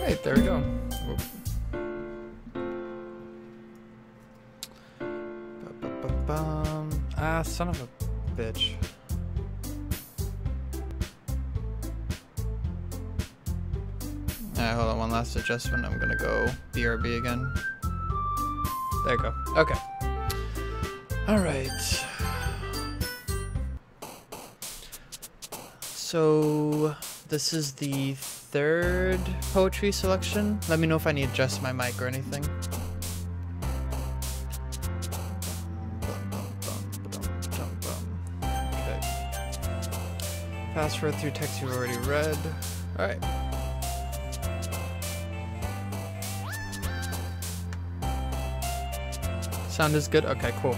Alright, there we go. Whoop. Ah, son of a bitch. Alright, hold on, one last adjustment. I'm gonna go BRB again. There you go. Okay. Alright. So, this is the third poetry selection. Let me know if I need to adjust my mic or anything. Okay. Fast forward through text you've already read. Alright. Sound is good? Okay, cool.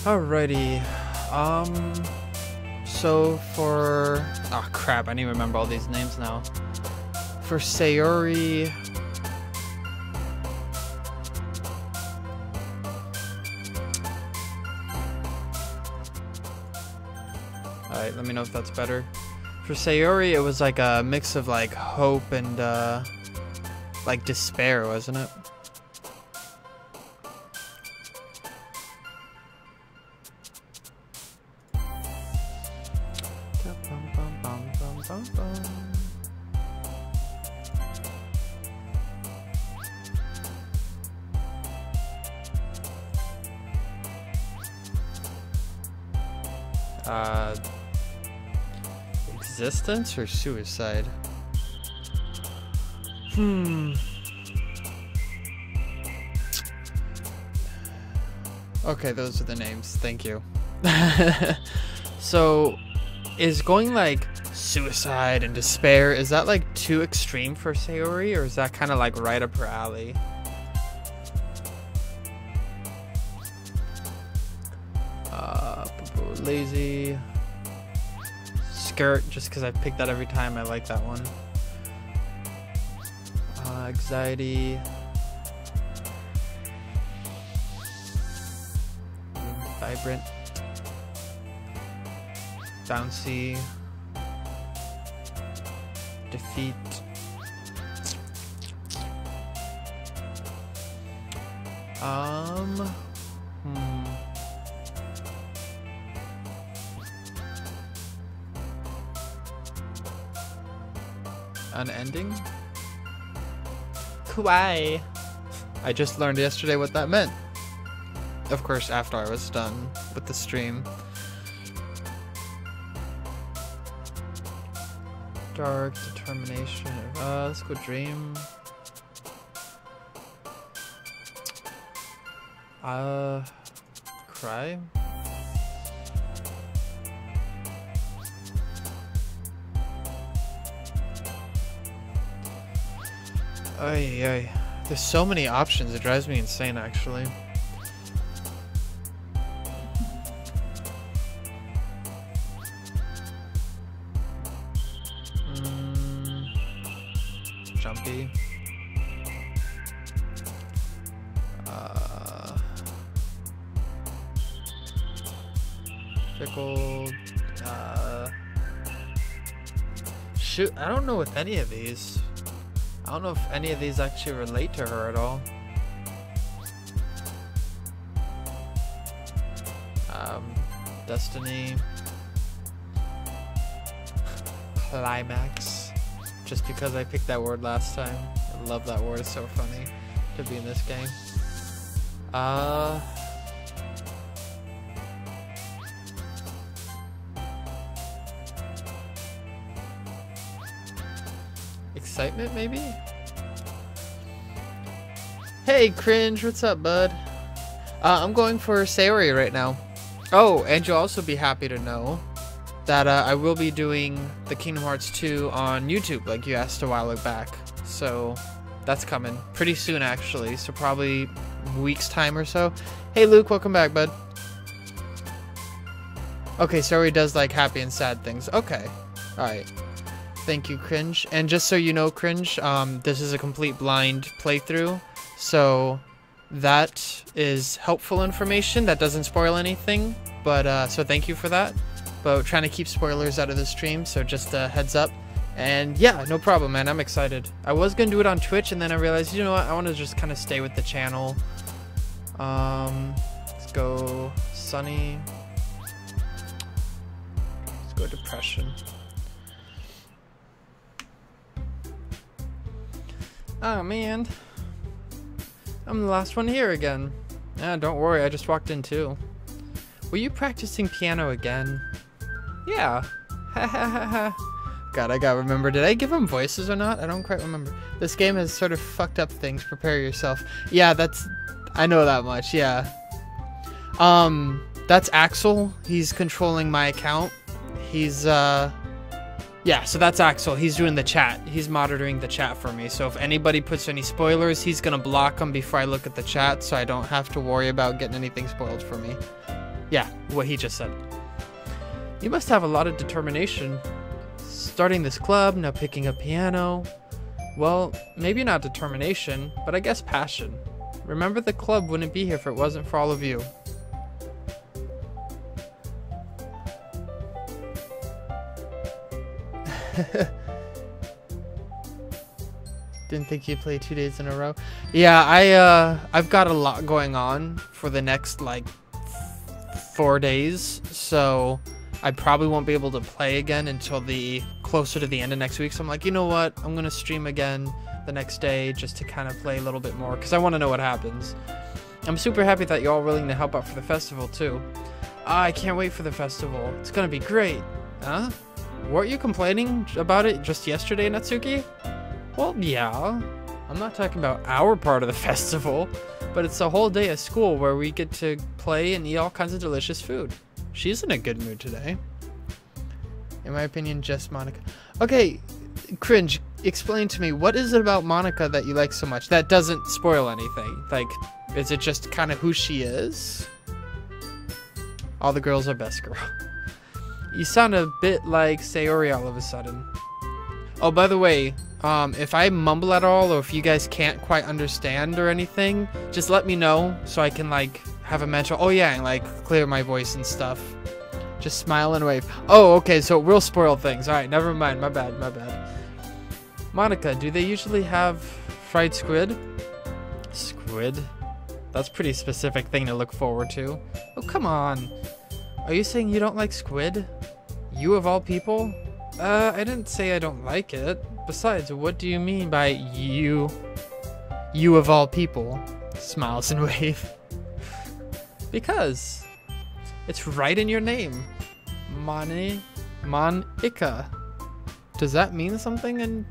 Alrighty. So for... Oh crap, I need to remember all these names now. For Sayori... Alright, let me know if that's better. For Sayori, it was like a mix of like hope and like despair, wasn't it? Existence or suicide? Okay, those are the names. Thank you. So, is going like suicide and despair, is that like too extreme for Sayori, or is that kind of like right up her alley? Lazy. Skirt, just because I pick that every time. I like that one. Anxiety. Vibrant. Bouncy. Defeat. Unending? Kawaii. I just learned yesterday what that meant. Of course, after I was done with the stream. Dark, determination. Let's go dream. Cry? Ay, ay. There's so many options, it drives me insane actually. Jumpy. Fickle. Shoot, I don't know with any of these. I don't know if any of these actually relate to her at all. Destiny. Climax. Just because I picked that word last time. I love that word, it's so funny to be in this game. Excitement, maybe? Hey, Cringe, what's up, bud? I'm going for Sayori right now. Oh, and you'll also be happy to know that I will be doing the Kingdom Hearts 2 on YouTube, like you asked a while back. So, that's coming pretty soon, actually. So, probably a week's time or so. Hey, Luke, welcome back, bud. Okay, Sayori does like happy and sad things. Okay, alright. Thank you, Cringe. And just so you know, Cringe, this is a complete blind playthrough, so that is helpful information. That doesn't spoil anything, but so thank you for that. But we're trying to keep spoilers out of the stream, so just a heads up. And yeah, no problem, man. I'm excited. I was gonna do it on Twitch, and then I realized, you know what? I want to just kind of stay with the channel. Let's go Sunny. Let's go Depression. Oh man, I'm the last one here again. Don't worry, I just walked in too. Were you practicing piano again? Yeah. Ha ha ha ha. God, I gotta remember. Did I give him voices or not? I don't quite remember. This game has sort of fucked up things. Prepare yourself. Yeah, I know that much. Yeah. That's Axel. He's controlling my account. He's yeah, so that's Axel. He's doing the chat. He's monitoring the chat for me. So if anybody puts any spoilers, he's gonna block them before I look at the chat, so I don't have to worry about getting anything spoiled for me. Yeah, what he just said. You must have a lot of determination. Starting this club, now picking up piano. Well, maybe not determination, but I guess passion. Remember, the club wouldn't be here if it wasn't for all of you. Didn't think you'd play 2 days in a row. Yeah, I've got a lot going on for the next like 4 days, so I probably won't be able to play again until closer to the end of next week. So I'm like, you know what? I'm gonna stream again the next day just to kind of play a little bit more because I want to know what happens. I'm super happy that you're all willing to help out for the festival too. I can't wait for the festival. It's gonna be great. Huh? Weren't you complaining about it just yesterday, Natsuki? Well, yeah. I'm not talking about our part of the festival, but it's a whole day of school where we get to play and eat all kinds of delicious food. She's in a good mood today. In my opinion, just Monica. Okay, Cringe, explain to me, what is it about Monica that you like so much? That doesn't spoil anything. Like, is it just kind of who she is? All the girls are best girl. You sound a bit like Sayori all of a sudden. Oh, by the way, if I mumble at all or if you guys can't quite understand or anything, just let me know so I can like have a mental, oh yeah, and like clear my voice and stuff. Just smile and wave. Oh, okay, so we'll spoil things. Alright, never mind. My bad, my bad. Monica, do they usually have fried squid? Squid? That's a pretty specific thing to look forward to. Oh, come on. Are you saying you don't like squid? You of all people? I didn't say I don't like it. Besides, what do you mean by you? You of all people. Smiles and wave. Because it's right in your name. Monica. Does that mean something in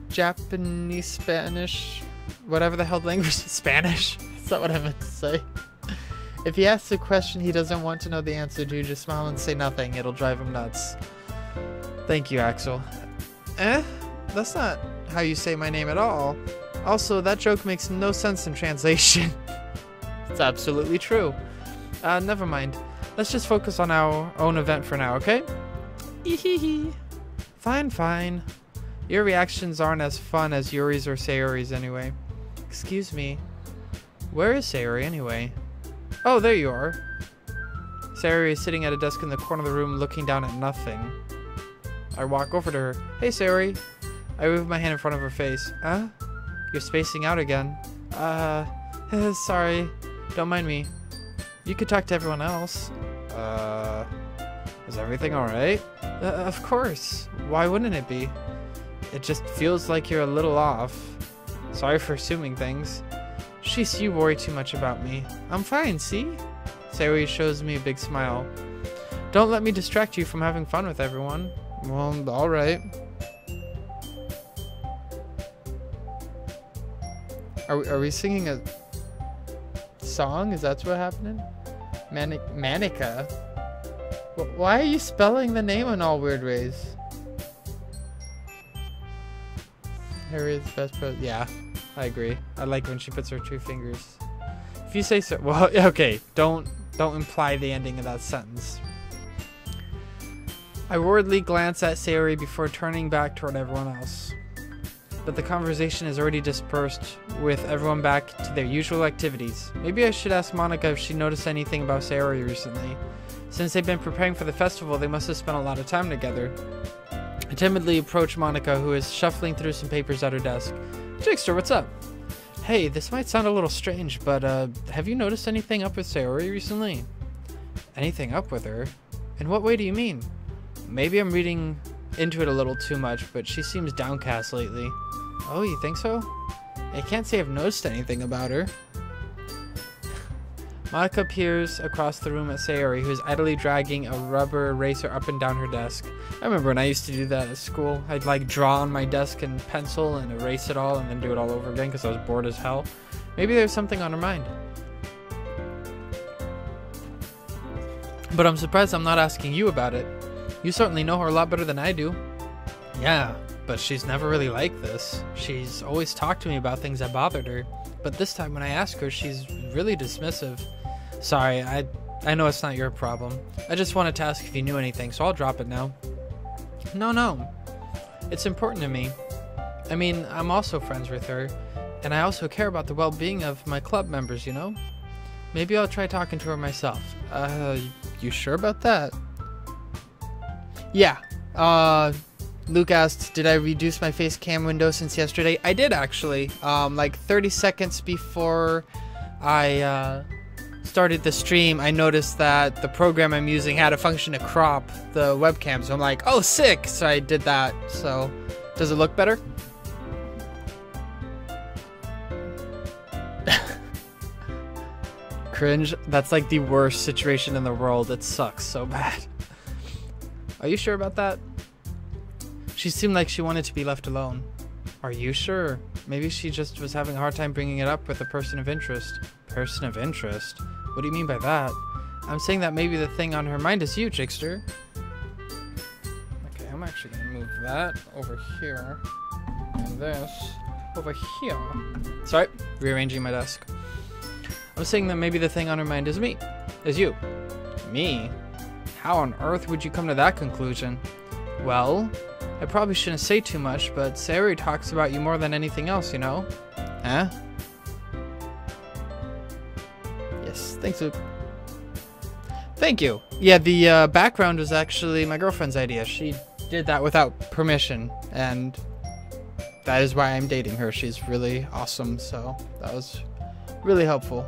Japanese, Spanish, whatever the hell language is? Spanish? That's not what I meant to say. If he asks a question he doesn't want to know the answer to, just smile and say nothing. It'll drive him nuts. Thank you, Axel. That's not how you say my name at all. Also, that joke makes no sense in translation. It's absolutely true. Never mind. Let's just focus on our own event for now, okay? Ehehe. Fine, fine. Your reactions aren't as fun as Yuri's or Sayori's anyway. Excuse me. Where is Sayori anyway? Oh, there you are. Sayori is sitting at a desk in the corner of the room looking down at nothing. I walk over to her. Hey, Sayori. I move my hand in front of her face. Huh? You're spacing out again. Sorry. Don't mind me. You could talk to everyone else. Is everything alright? Of course. Why wouldn't it be? It just feels like you're a little off. Sorry for assuming things. Sheesh, you worry too much about me. I'm fine, see? Sayori shows me a big smile. Don't let me distract you from having fun with everyone. Well, alright. Are we singing a song? Is that what's happening? Manica? Why are you spelling the name in all weird ways? Harriet's best pro. Yeah, I agree. I like when she puts her 2 fingers. If you say so. Well, okay. Don't imply the ending of that sentence. I worriedly glance at Sayori before turning back toward everyone else. But the conversation is already dispersed, with everyone back to their usual activities. Maybe I should ask Monica if she noticed anything about Sayori recently. Since they've been preparing for the festival, they must have spent a lot of time together. I timidly approach Monica, who is shuffling through some papers at her desk. Jigster, what's up? Hey, this might sound a little strange, but have you noticed anything up with Sayori recently? Anything up with her? In what way do you mean? Maybe I'm reading into it a little too much, but she seems downcast lately. Oh, you think so? I can't say I've noticed anything about her. Monica peers across the room at Sayori, who is idly dragging a rubber eraser up and down her desk. I remember when I used to do that at school. I'd like draw on my desk in pencil and erase it all and then do it all over again because I was bored as hell. Maybe there's something on her mind. But I'm surprised I'm not asking you about it. You certainly know her a lot better than I do. Yeah, but she's never really like this. She's always talked to me about things that bothered her. But this time when I ask her, she's really dismissive. Sorry, I know it's not your problem. I just wanted to ask if you knew anything, so I'll drop it now. No. It's important to me. I mean, I'm also friends with her, and I also care about the well-being of my club members, you know? Maybe I'll try talking to her myself. You sure about that? Yeah. Luke asked, did I reduce my face cam window since yesterday? I did, actually. Like 30 seconds before I started the stream, I noticed that the program I'm using had a function to crop the webcam. So I'm like, oh, sick. So I did that. So does it look better? Cringe. That's like the worst situation in the world. It sucks so bad. Are you sure about that? She seemed like she wanted to be left alone. Are you sure? Maybe she just was having a hard time bringing it up with a person of interest. Person of interest? What do you mean by that? I'm saying that maybe the thing on her mind is you, Jigster. Okay, I'm actually gonna move that over here. And this over here. Sorry, rearranging my desk. I'm saying that maybe the thing on her mind is me. Is you. Me? How on earth would you come to that conclusion? Well, I probably shouldn't say too much, but Sayori talks about you more than anything else, you know? Huh? Yes, thanks, Luke. Thank you. Yeah, the background was actually my girlfriend's idea. She did that without permission, and that is why I'm dating her. She's really awesome, so that was really helpful.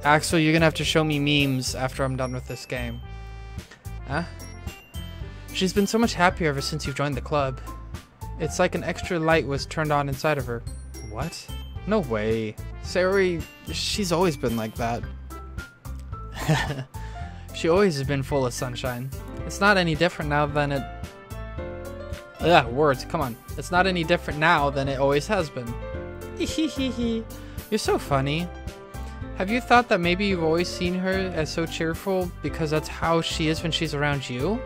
Axel, you're gonna have to show me memes after I'm done with this game. Huh? She's been so much happier ever since you've joined the club. It's like an extra light was turned on inside of her. What? No way. Sayori, she's always been like that. She always has been full of sunshine. It's not any different now than it... Ugh, words, come on. It's not any different now than it always has been. You're so funny. Have you thought that maybe you've always seen her as so cheerful because that's how she is when she's around you?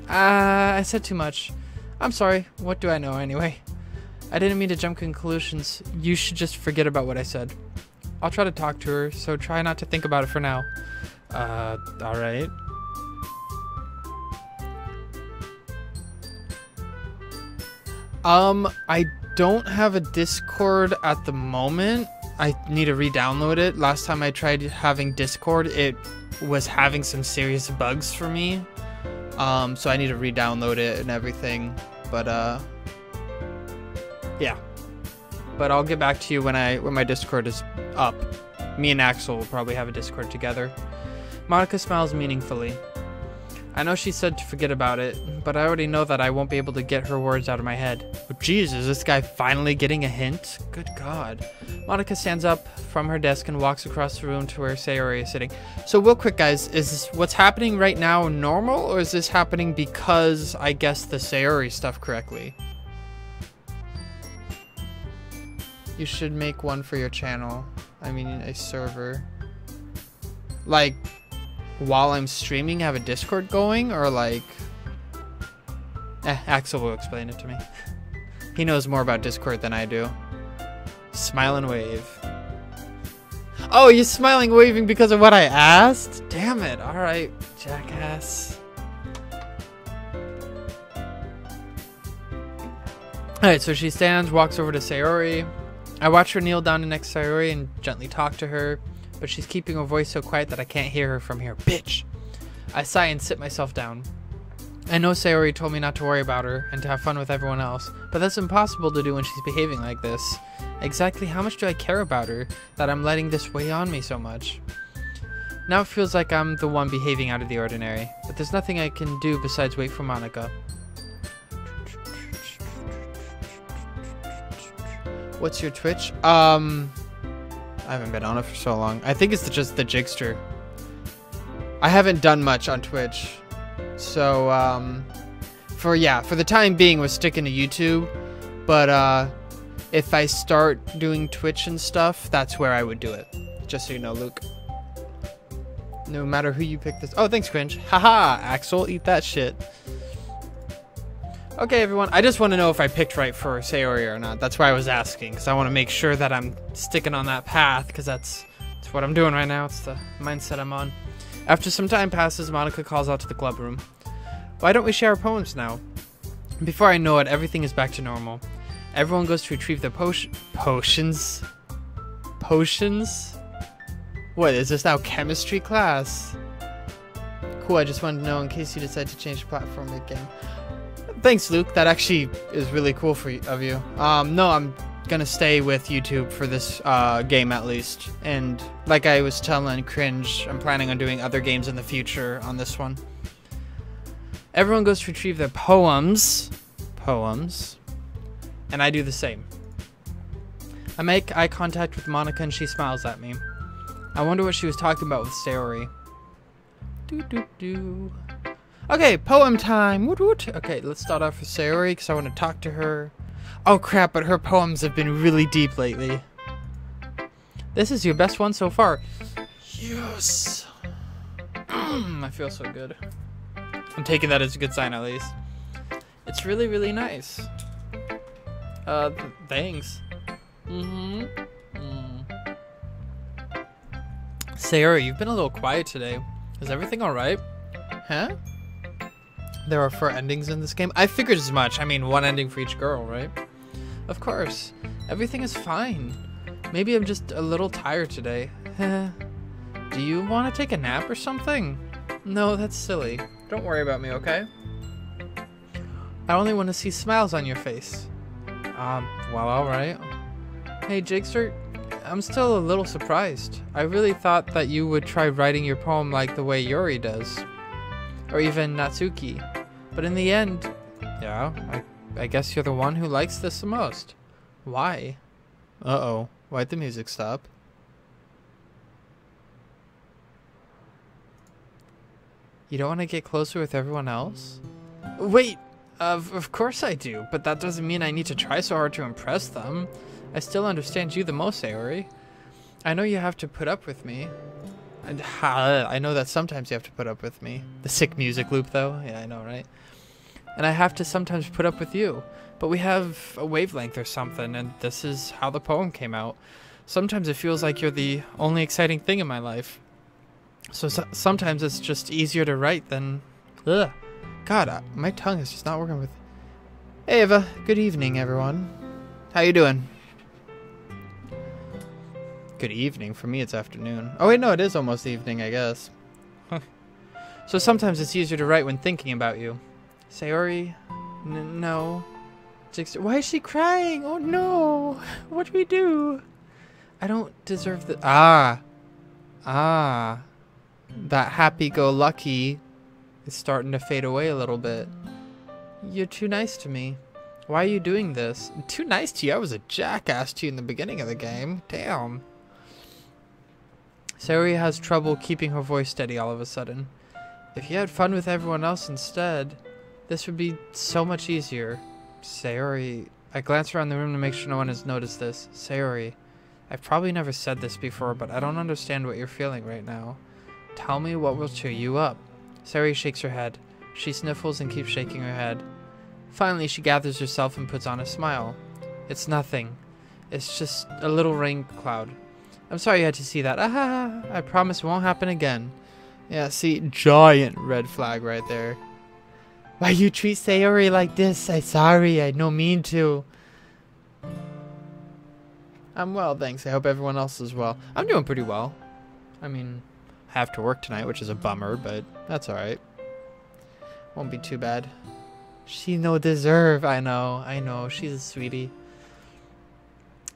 I said too much. I'm sorry. What do I know anyway? I didn't mean to jump conclusions. You should just forget about what I said. I'll try to talk to her, so try not to think about it for now. Alright. I don't have a Discord at the moment. I need to re-download it. Last time I tried having Discord, it was having some serious bugs for me. So I need to re-download it and everything. But yeah. But I'll get back to you when my Discord is up. Me and Axel will probably have a Discord together. Monica smiles meaningfully. I know she said to forget about it, but I already know that I won't be able to get her words out of my head. Oh, jeez, is this guy finally getting a hint? Good God. Monica stands up from her desk and walks across the room to where Sayori is sitting. So real quick, guys, is this what's happening right now normal, or is this happening because I guessed the Sayori stuff correctly? You should make one for your channel. I mean, a server. Like... while I'm streaming, have a Discord going, or like... Axel will explain it to me. He knows more about Discord than I do. Smile and wave. Oh, you're smiling, waving because of what I asked? Damn it. Alright, jackass. Alright, so she stands, walks over to Sayori. I watch her kneel down next to Sayori and gently talk to her. But she's keeping her voice so quiet that I can't hear her from here. Bitch! I sigh and sit myself down. I know Sayori told me not to worry about her and to have fun with everyone else, but that's impossible to do when she's behaving like this. Exactly how much do I care about her that I'm letting this weigh on me so much? Now it feels like I'm the one behaving out of the ordinary, but there's nothing I can do besides wait for Monica. What's your Twitch? I haven't been on it for so long. I think it's just the Jigster. I haven't done much on Twitch. So, for the time being, we're sticking to YouTube. But, if I start doing Twitch and stuff, that's where I would do it. Just so you know, Luke. No matter who you pick this. Oh, thanks, Cringe. Haha, Axel, eat that shit. Okay, everyone. I just want to know if I picked right for Sayori or not. That's why I was asking, because I want to make sure that I'm sticking on that path, because that's what I'm doing right now. It's the mindset I'm on. After some time passes, Monica calls out to the club room. Why don't we share our poems now? Before I know it, everything is back to normal. Everyone goes to retrieve their potions. Potions? What, is this now chemistry class? Cool, I just wanted to know in case you decide to change the platform mid-game. Thanks, Luke. That actually is really cool of you. No, I'm gonna stay with YouTube for this game at least. And like I was telling Cringe, I'm planning on doing other games in the future on this one. Everyone goes to retrieve their poems. And I do the same. I make eye contact with Monica and she smiles at me. I wonder what she was talking about with Sayori. Okay, poem time. Woot woot. Okay, let's start off with Sayori because I want to talk to her. Oh crap, but her poems have been really deep lately. This is your best one so far. Yes. I feel so good. I'm taking that as a good sign at least. It's really, really nice. Thanks. Sayori, you've been a little quiet today. Is everything alright? Huh? There are 4 endings in this game? I figured as much. I mean, 1 ending for each girl, right? Of course. Everything is fine. Maybe I'm just a little tired today. Do you want to take a nap or something? No, that's silly. Don't worry about me, okay? I only want to see smiles on your face. Well, alright. Hey, Jigster, I'm still a little surprised. I really thought that you would try writing your poem like the way Yuri does. Or even Natsuki. But in the end, yeah, I guess you're the one who likes this the most. Why? Uh-oh. Why'd the music stop? You don't want to get closer with everyone else? Wait! Of course I do, but that doesn't mean I need to try so hard to impress them. I still understand you the most, Sayori. I know you have to put up with me. And I know that sometimes you have to put up with me. The sick music loop, though. Yeah, I know, right? And I have to sometimes put up with you. But we have a wavelength or something, and this is how the poem came out. Sometimes it feels like you're the only exciting thing in my life. So sometimes it's just easier to write than... Ugh. God, my tongue is just not working with... Hey, Eva. Good evening, everyone. How you doing? Good evening. For me, it's afternoon. Oh, wait, no, it is almost evening, I guess. So sometimes it's easier to write when thinking about you. Sayori? No. Jigster. Why is she crying? Oh, no. What do we do? I don't deserve the... That happy-go-lucky is starting to fade away a little bit. You're too nice to me. Why are you doing this? Too nice to you? I was a jackass to you in the beginning of the game. Damn. Sayori has trouble keeping her voice steady all of a sudden. If you had fun with everyone else instead, this would be so much easier. Sayori... I glance around the room to make sure no one has noticed this. Sayori, I've probably never said this before, but I don't understand what you're feeling right now. Tell me what will cheer you up. Sayori shakes her head. She sniffles and keeps shaking her head. Finally, she gathers herself and puts on a smile. It's nothing. It's just a little rain cloud. I'm sorry you had to see that. I promise it won't happen again. Yeah, see, giant red flag right there. Why you treat Sayori like this? I'm sorry, I no mean to. I'm well, thanks. I hope everyone else is well. I'm doing pretty well. I mean, have to work tonight, which is a bummer, but that's alright. Won't be too bad. She no deserve. I know. She's a sweetie.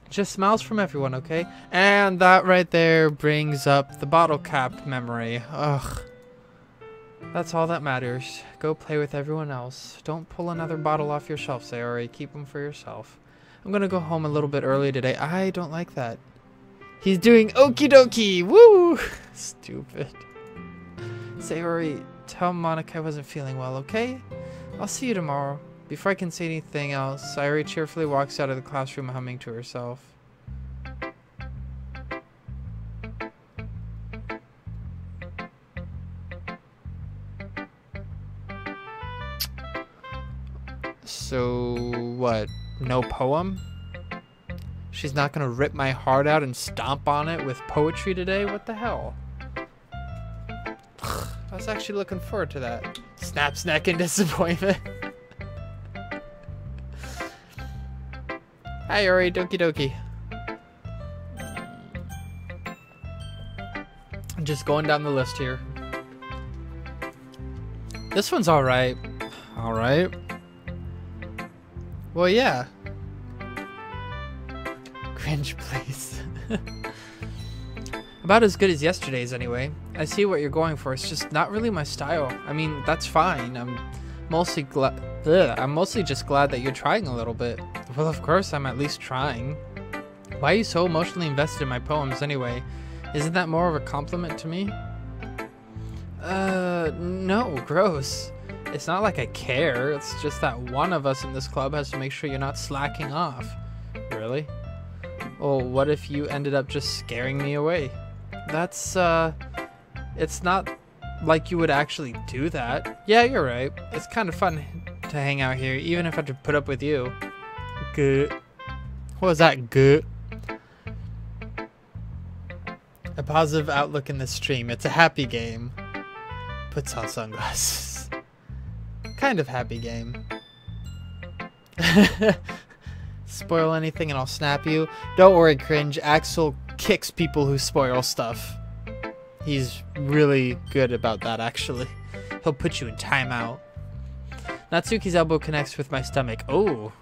Just smiles from everyone, okay? And that right there brings up the bottle cap memory. Ugh. That's all that matters. Go play with everyone else. Don't pull another bottle off your shelf, Sayori. Keep them for yourself. I'm gonna go home a little bit early today. I don't like that. He's doing okie dokie. Woo! Stupid. Sayori, tell Monica I wasn't feeling well, okay? I'll see you tomorrow. Before I can say anything else, Sayori cheerfully walks out of the classroom humming to herself. So, what? No poem? She's not gonna rip my heart out and stomp on it with poetry today? What the hell? I was actually looking forward to that. Snaps neck in disappointment. Hi, Ori. Doki doki. I'm just going down the list here. This one's alright. Alright. Well, yeah. Cringe, please. About as good as yesterday's, anyway. I see what you're going for. It's just not really my style. I mean, that's fine. I'm mostly just glad that you're trying a little bit. Well, of course, I'm at least trying. Why are you so emotionally invested in my poems, anyway? Isn't that more of a compliment to me? No, gross. It's not like I care. It's just that one of us in this club has to make sure you're not slacking off. Really? Well, what if you ended up just scaring me away? That's, it's not like you would actually do that. Yeah, you're right. It's kind of fun to hang out here, even if I have to put up with you. Good. What was that? Good. A positive outlook in the stream. It's a happy game. Puts on sunglasses. Kind of happy game. Spoil anything and I'll snap you. Don't worry, Cringe. Axel kicks people who spoil stuff. He's really good about that, actually. He'll put you in timeout. Natsuki's elbow connects with my stomach. Oh,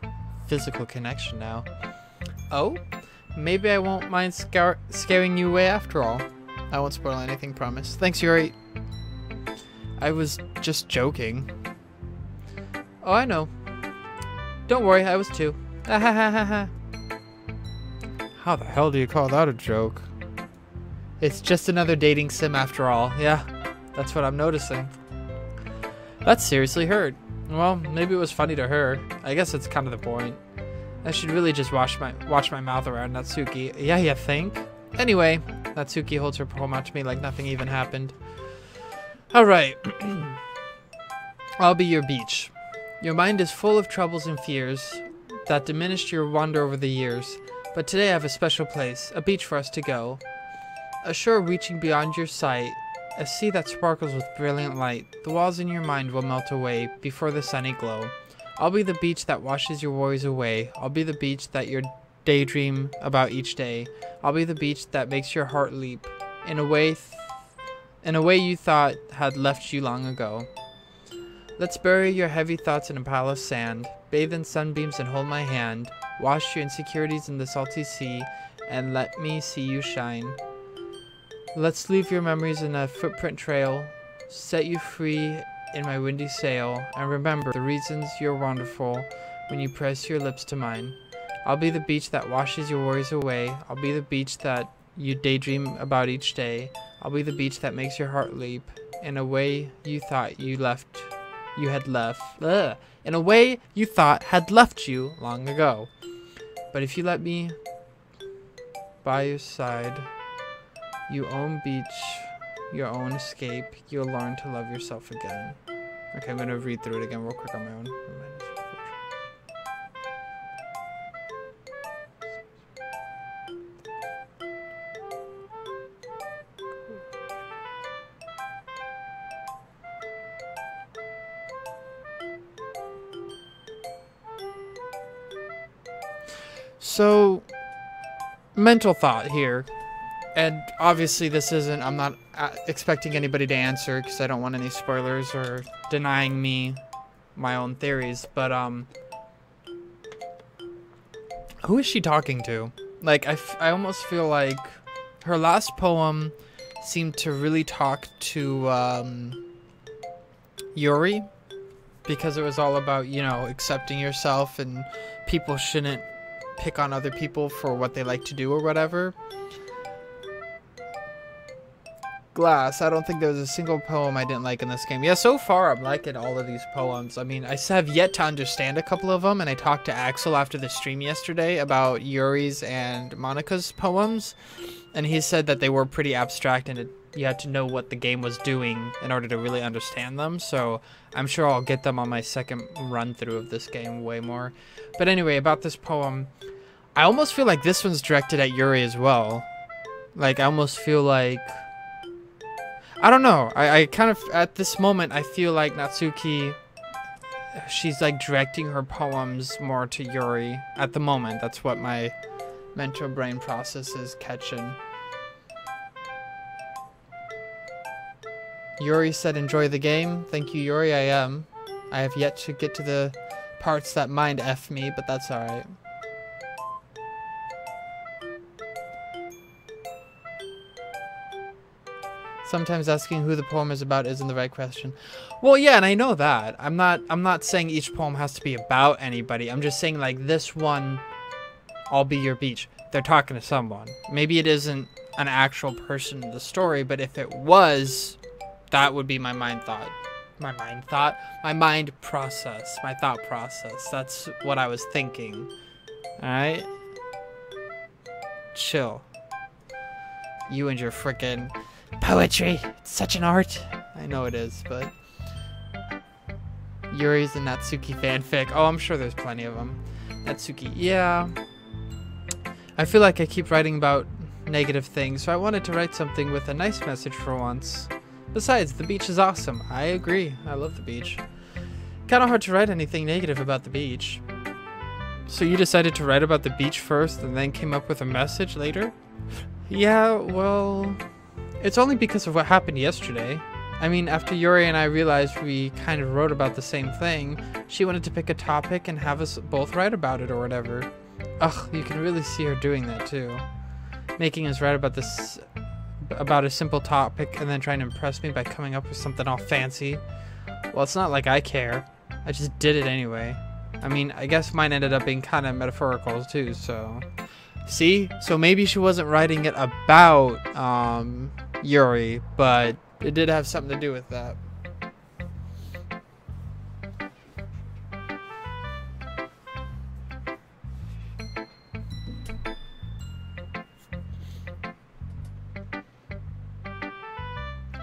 physical connection now. Oh, maybe I won't mind scaring you away after all. I won't spoil anything, promise. Thanks, Yuri. I was just joking. Oh, I know. Don't worry, I was too. How the hell do you call that a joke? It's just another dating sim after all. Yeah, that's what I'm noticing. That's seriously hurt. Well, maybe it was funny to her. I guess it's kind of the point. I should really just watch my mouth around Natsuki. Yeah, you think? Anyway, Natsuki holds her poem out to me like nothing even happened. Alright. I'll be your beach. Your mind is full of troubles and fears that diminished your wonder over the years. But today I have a special place, a beach for us to go. A shore reaching beyond your sight, a sea that sparkles with brilliant light. The walls in your mind will melt away before the sunny glow. I'll be the beach that washes your worries away. I'll be the beach that you daydream about each day. I'll be the beach that makes your heart leap in a way you thought had left you long ago. Let's bury your heavy thoughts in a pile of sand. Bathe in sunbeams and hold my hand. Wash your insecurities in the salty sea and let me see you shine. Let's leave your memories in a footprint trail. Set you free in my windy sail. And remember the reasons you're wonderful when you press your lips to mine. I'll be the beach that washes your worries away. I'll be the beach that you daydream about each day. I'll be the beach that makes your heart leap in a way you thought you had left you long ago. But if you let me by your side, you own beach, your own escape, you'll learn to love yourself again. Okay, I'm gonna read through it again real quick on my own. So, mental thought here. And obviously this isn't, I'm not expecting anybody to answer because I don't want any spoilers or denying me my own theories, but who is she talking to? Like, I almost feel like her last poem seemed to really talk to Yuri, because it was all about, you know, accepting yourself and people shouldn't pick on other people for what they like to do or whatever. Glass, I don't think there was a single poem I didn't like in this game. Yeah, so far I'm liking all of these poems. I mean, I have yet to understand a couple of them, and I talked to Axel after the stream yesterday about Yuri's and Monica's poems, and he said that they were pretty abstract and you had to know what the game was doing in order to really understand them, so I'm sure I'll get them on my second run through of this game way more. But anyway, about this poem, I almost feel like this one's directed at Yuri as well. Like, I almost feel like, I don't know, I kind of, at this moment, I feel like Natsuki, she's like directing her poems more to Yuri at the moment. That's what my mental brain process is catching. Yuri said, enjoy the game. Thank you, Yuri, I am. I have yet to get to the parts that mind F me, but that's alright. Sometimes asking who the poem is about isn't the right question. Well, yeah, and I know that. I'm not saying each poem has to be about anybody. I'm just saying, like, this one, I'll Be Your Beach. They're talking to someone. Maybe it isn't an actual person in the story, but if it was, that would be my mind thought. My mind process. My thought process. That's what I was thinking. Alright? Chill. You and your frickin' poetry. It's such an art. I know it is, but Yuri's and Natsuki fanfic. Oh, I'm sure there's plenty of them. Natsuki, yeah. I feel like I keep writing about negative things, so I wanted to write something with a nice message for once. Besides, the beach is awesome. I agree. I love the beach. Kind of hard to write anything negative about the beach. So you decided to write about the beach first and then came up with a message later? Yeah, well, it's only because of what happened yesterday. I mean, after Yuri and I realized we kind of wrote about the same thing, she wanted to pick a topic and have us both write about it or whatever. Ugh, you can really see her doing that too. Making us write about a simple topic and then trying to impress me by coming up with something all fancy. Well, it's not like I care. I just did it anyway. I mean, I guess mine ended up being kind of metaphorical too, so... See? So maybe she wasn't writing it about, Yuri, but it did have something to do with that.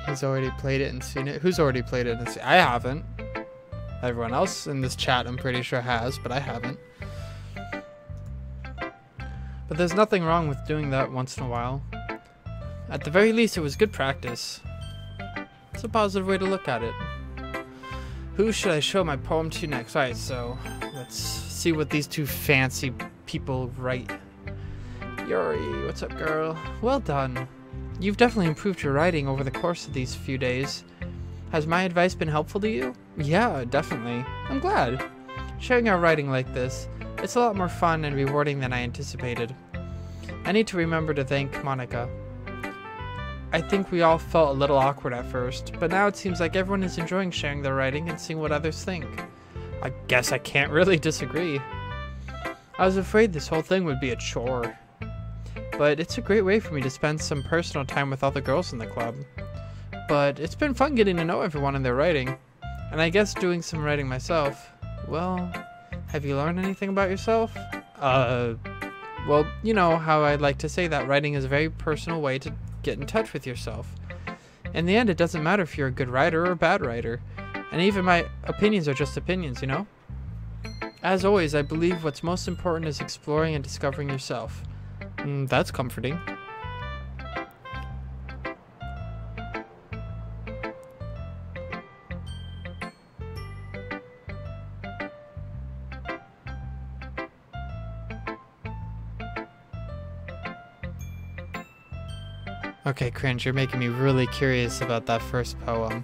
He's already played it and seen it. Who's already played it and seen it? I haven't. Everyone else in this chat, I'm pretty sure, has, but I haven't. But there's nothing wrong with doing that once in a while. At the very least, it was good practice. It's a positive way to look at it. Who should I show my poem to next? Alright, so let's see what these two fancy people write. Yuri, what's up, girl? Well done. You've definitely improved your writing over the course of these few days. Has my advice been helpful to you? Yeah, definitely. I'm glad. Sharing our writing like this, it's a lot more fun and rewarding than I anticipated. I need to remember to thank Monica. I think we all felt a little awkward at first, but now it seems like everyone is enjoying sharing their writing and seeing what others think. I guess I can't really disagree. I was afraid this whole thing would be a chore. But it's a great way for me to spend some personal time with all the girls in the club. But it's been fun getting to know everyone and their writing. And I guess doing some writing myself. Well, have you learned anything about yourself? Well, you know how I like to say that writing is a very personal way to get in touch with yourself. In the end, it doesn't matter if you're a good writer or a bad writer. And even my opinions are just opinions, you know? As always, I believe what's most important is exploring and discovering yourself. That's comforting. Okay, Cringe, you're making me really curious about that first poem.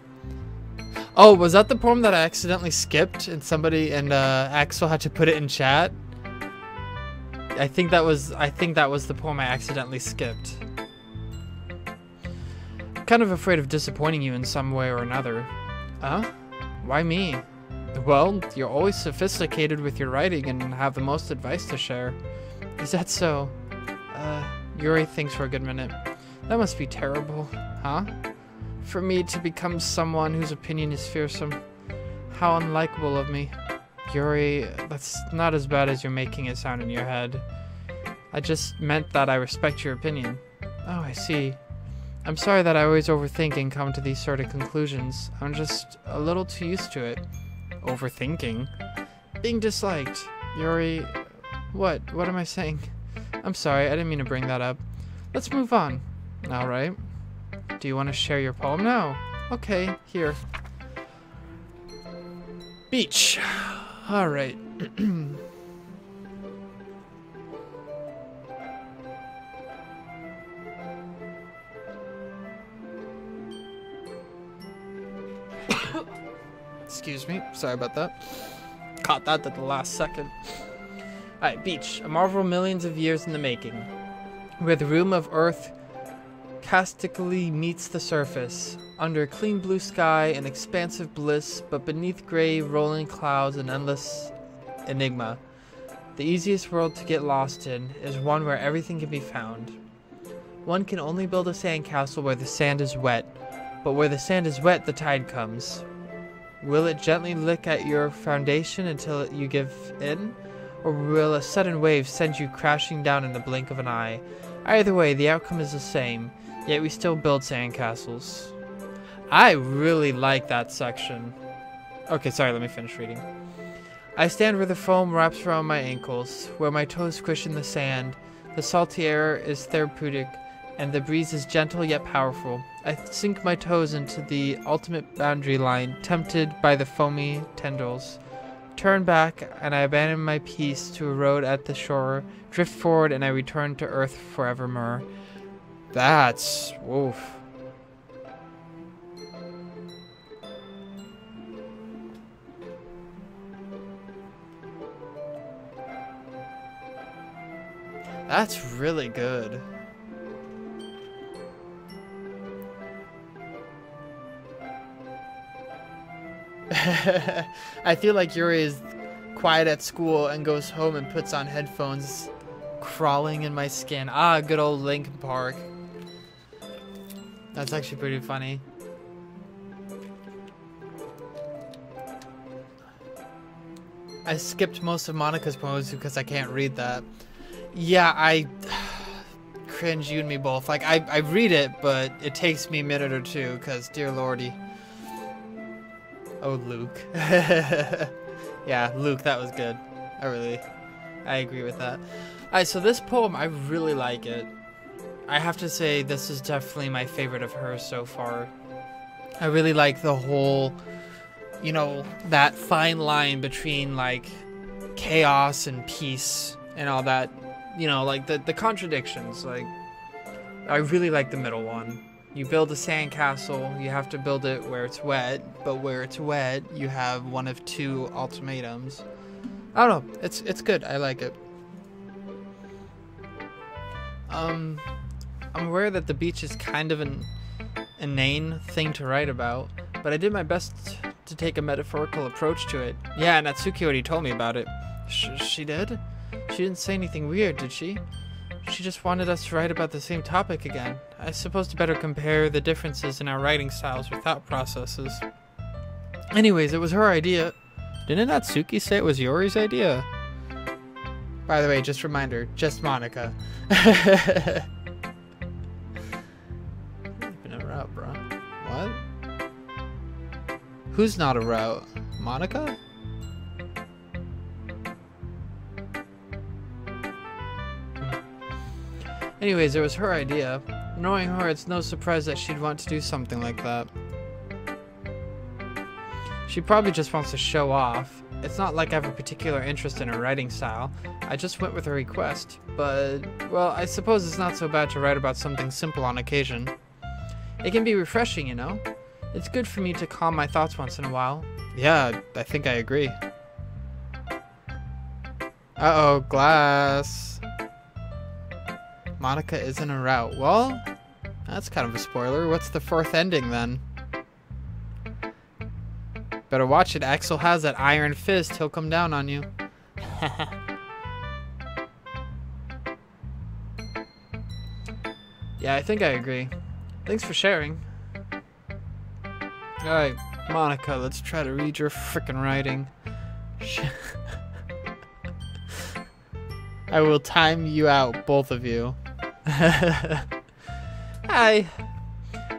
Oh, was that the poem that I accidentally skipped and Axel had to put it in chat? I think that was the poem I accidentally skipped. I'm kind of afraid of disappointing you in some way or another. Huh? Why me? Well, you're always sophisticated with your writing and have the most advice to share. Is that so? Yuri thinks for a good minute. That must be terrible, huh? For me to become someone whose opinion is fearsome. How unlikable of me. Yuri, that's not as bad as you're making it sound in your head. I just meant that I respect your opinion. Oh, I see. I'm sorry that I always overthink and come to these sort of conclusions. I'm just a little too used to it. Overthinking? Being disliked. Yuri, what am I saying? I'm sorry, I didn't mean to bring that up. Let's move on. Alright. Do you want to share your poem now? Okay, here. Beach. Alright. Excuse me. Sorry about that. Caught that at the last second. Alright, beach. A marvel millions of years in the making. Where the room of earth caustically meets the surface. Under a clean blue sky, an expansive bliss, but beneath gray, rolling clouds, an endless enigma. The easiest world to get lost in is one where everything can be found. One can only build a sandcastle where the sand is wet, but where the sand is wet, the tide comes. Will it gently lick at your foundation until you give in? Or will a sudden wave send you crashing down in the blink of an eye? Either way, the outcome is the same, yet we still build sandcastles. I really like that section. Okay, sorry, let me finish reading. I stand where the foam wraps around my ankles, where my toes squish in the sand. The salty air is therapeutic, and the breeze is gentle yet powerful. I sink my toes into the ultimate boundary line, tempted by the foamy tendrils. Turn back, and I abandon my peace to a road at the shore. Drift forward, and I return to earth forevermore. That's... woof. That's really good. I feel like Yuri is quiet at school and goes home and puts on headphones, crawling in my skin. Ah, good old Linkin Park. That's actually pretty funny. I skipped most of Monica's poems because I can't read that. Yeah, I... Cringe, you and me both. Like, I read it, but it takes me a minute or two, because, dear lordy. Oh, Luke. Yeah, Luke, that was good. I agree with that. Alright, so this poem, I really like it. I have to say, this is definitely my favorite of hers so far. I really like the whole, you know, that fine line between, like, chaos and peace and all that. You know, like, the contradictions. Like, I really like the middle one. You build a sandcastle, you have to build it where it's wet, but where it's wet, you have one of two ultimatums. I don't know, it's good, I like it. I'm aware that the beach is kind of an inane thing to write about, but I did my best to take a metaphorical approach to it. Yeah, Natsuki already told me about it. She did? She didn't say anything weird, did she? She just wanted us to write about the same topic again. I suppose to better compare the differences in our writing styles or thought processes. Anyways, it was her idea. Didn't Natsuki say it was Yori's idea? By the way, just reminder, just Monica. Been a route, bro. What? Who's not a route? Monica? Anyways, it was her idea. Knowing her, it's no surprise that she'd want to do something like that. She probably just wants to show off. It's not like I have a particular interest in her writing style. I just went with her request. But, well, I suppose it's not so bad to write about something simple on occasion. It can be refreshing, you know? It's good for me to calm my thoughts once in a while. Yeah, I think I agree. Uh-oh, glass. Monica is in a rout. Well, that's kind of a spoiler. What's the fourth ending, then? Better watch it. Axel has that iron fist. He'll come down on you. Yeah, I think I agree. Thanks for sharing. Alright, Monica, let's try to read your frickin' writing. I will time you out, both of you. Hi.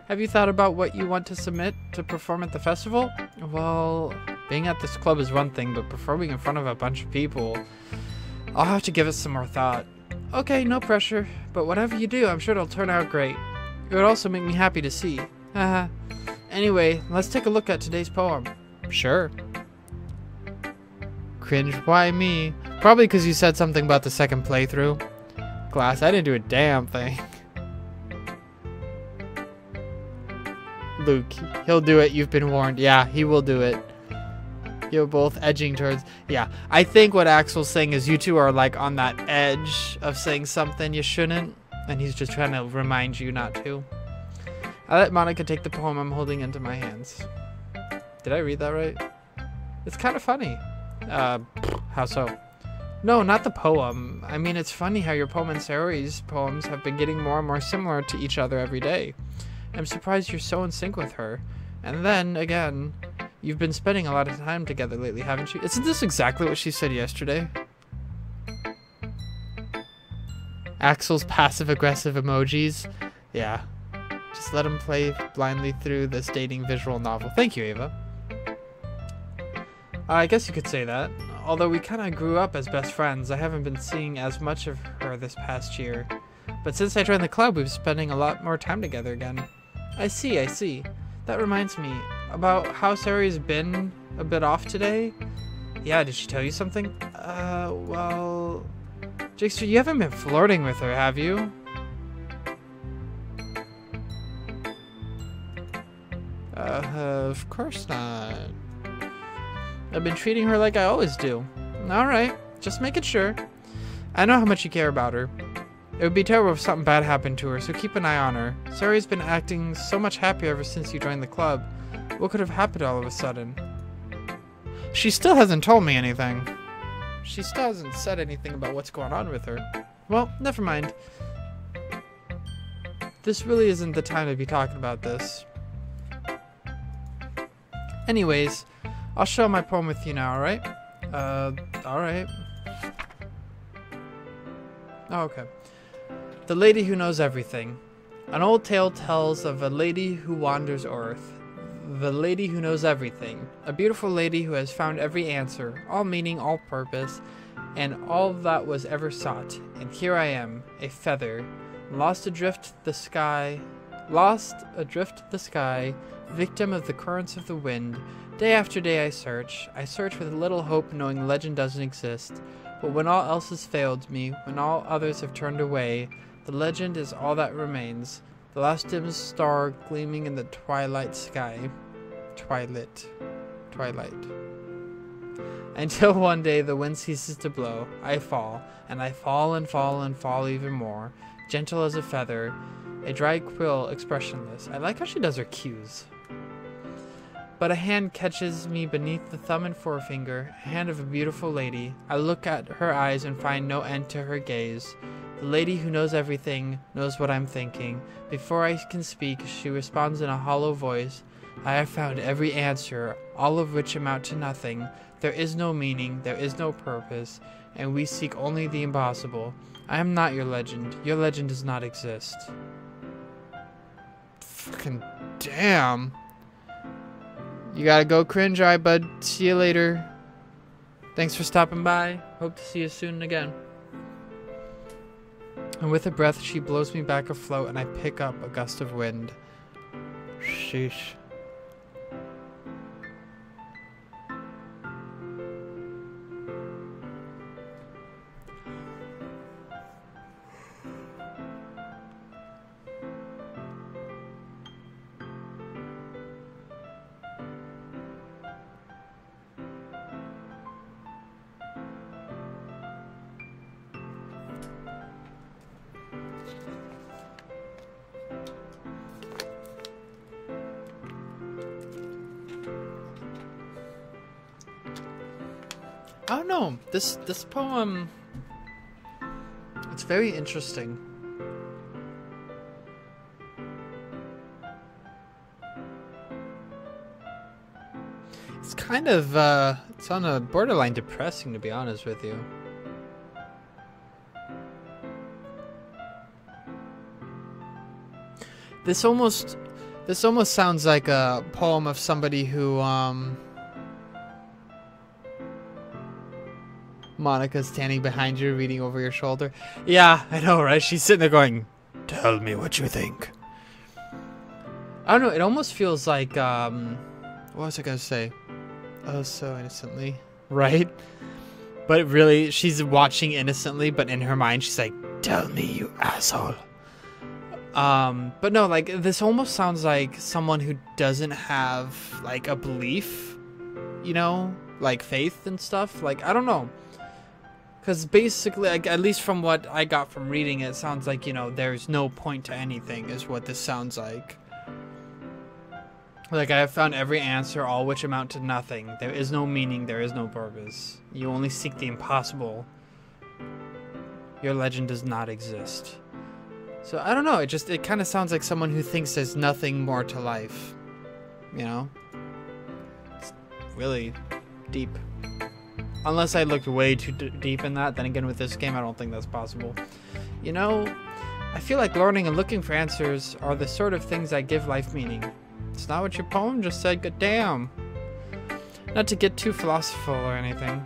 Have you thought about what you want to submit to perform at the festival? Well, being at this club is one thing, but performing in front of a bunch of people, I'll have to give it some more thought. Okay, no pressure, but whatever you do, I'm sure it'll turn out great. It would also make me happy to see. Haha. Anyway, let's take a look at today's poem. Sure. Cringe, why me? Probably because you said something about the second playthrough. Glass, I didn't do a damn thing. Luke, he'll do it, you've been warned. Yeah, he will do it. You're both edging towards... Yeah, I think what Axel's saying is you two are like on that edge of saying something you shouldn't. And he's just trying to remind you not to. I let Monica take the poem I'm holding into my hands. Did I read that right? It's kind of funny. How so? No, not the poem. I mean, it's funny how your poem and Sayori's poems have been getting more and more similar to each other every day. I'm surprised you're so in sync with her. And then, again, you've been spending a lot of time together lately, haven't you? Isn't this exactly what she said yesterday? Axel's passive-aggressive emojis. Yeah. Just let him play blindly through this dating visual novel. Thank you, Ava. I guess you could say that. Although we kind of grew up as best friends, I haven't been seeing as much of her this past year. But since I joined the club, we've been spending a lot more time together again. I see, I see. That reminds me, about how Sayori's been a bit off today? Yeah, did she tell you something? Well... Jigster, you haven't been flirting with her, have you? Of course not. I've been treating her like I always do. Alright, just making sure. I know how much you care about her. It would be terrible if something bad happened to her, so keep an eye on her. Sayori's been acting so much happier ever since you joined the club. What could have happened all of a sudden? She still hasn't told me anything. She still hasn't said anything about what's going on with her. Well, never mind. This really isn't the time to be talking about this. Anyways, I'll share my poem with you now, alright? Alright. Oh, okay. The Lady Who Knows Everything. An old tale tells of a lady who wanders earth. The lady who knows everything. A beautiful lady who has found every answer, all meaning, all purpose, and all that was ever sought. And here I am, a feather, lost adrift the sky, victim of the currents of the wind. Day after day I search with little hope, knowing legend doesn't exist. But when all else has failed me, when all others have turned away, the legend is all that remains. The last dim star gleaming in the twilight sky. Twilight. Until one day the wind ceases to blow, I fall, and I fall and fall and fall even more, gentle as a feather, a dry quill expressionless. I like how she does her cues. But a hand catches me beneath the thumb and forefinger, a hand of a beautiful lady. I look at her eyes and find no end to her gaze. The lady who knows everything knows what I'm thinking. Before I can speak, she responds in a hollow voice. I have found every answer, all of which amount to nothing. There is no meaning, there is no purpose, and we seek only the impossible. I am not your legend. Your legend does not exist. Fucking damn. You gotta go, Cringe. Alright, bud. See you later. Thanks for stopping by. Hope to see you soon again. And with a breath, she blows me back afloat, and I pick up a gust of wind. Sheesh. I don't know. This poem, it's very interesting. It's kind of it's on a borderline depressing, to be honest with you. This almost sounds like a poem of somebody who Monica's standing behind you, reading over your shoulder. Yeah, I know, right? She's sitting there going, "Tell me what you think." I don't know, it almost feels like, what was I gonna say? Oh, so innocently, right? But really, she's watching innocently, but in her mind, she's like, "Tell me, you asshole." But no, like, this almost sounds like someone who doesn't have, like, a belief, you know? Like, faith and stuff. Like, I don't know. Because basically, like, at least from what I got from reading it, sounds like, you know, there's no point to anything, is what this sounds like. Like, I have found every answer, all which amount to nothing. There is no meaning, there is no purpose. You only seek the impossible. Your legend does not exist. So, I don't know, it kind of sounds like someone who thinks there's nothing more to life. You know? It's really deep. Unless I looked way too deep in that, then again with this game I don't think that's possible. You know, I feel like learning and looking for answers are the sort of things that give life meaning. It's not what your poem just said, good damn. Not to get too philosophical or anything,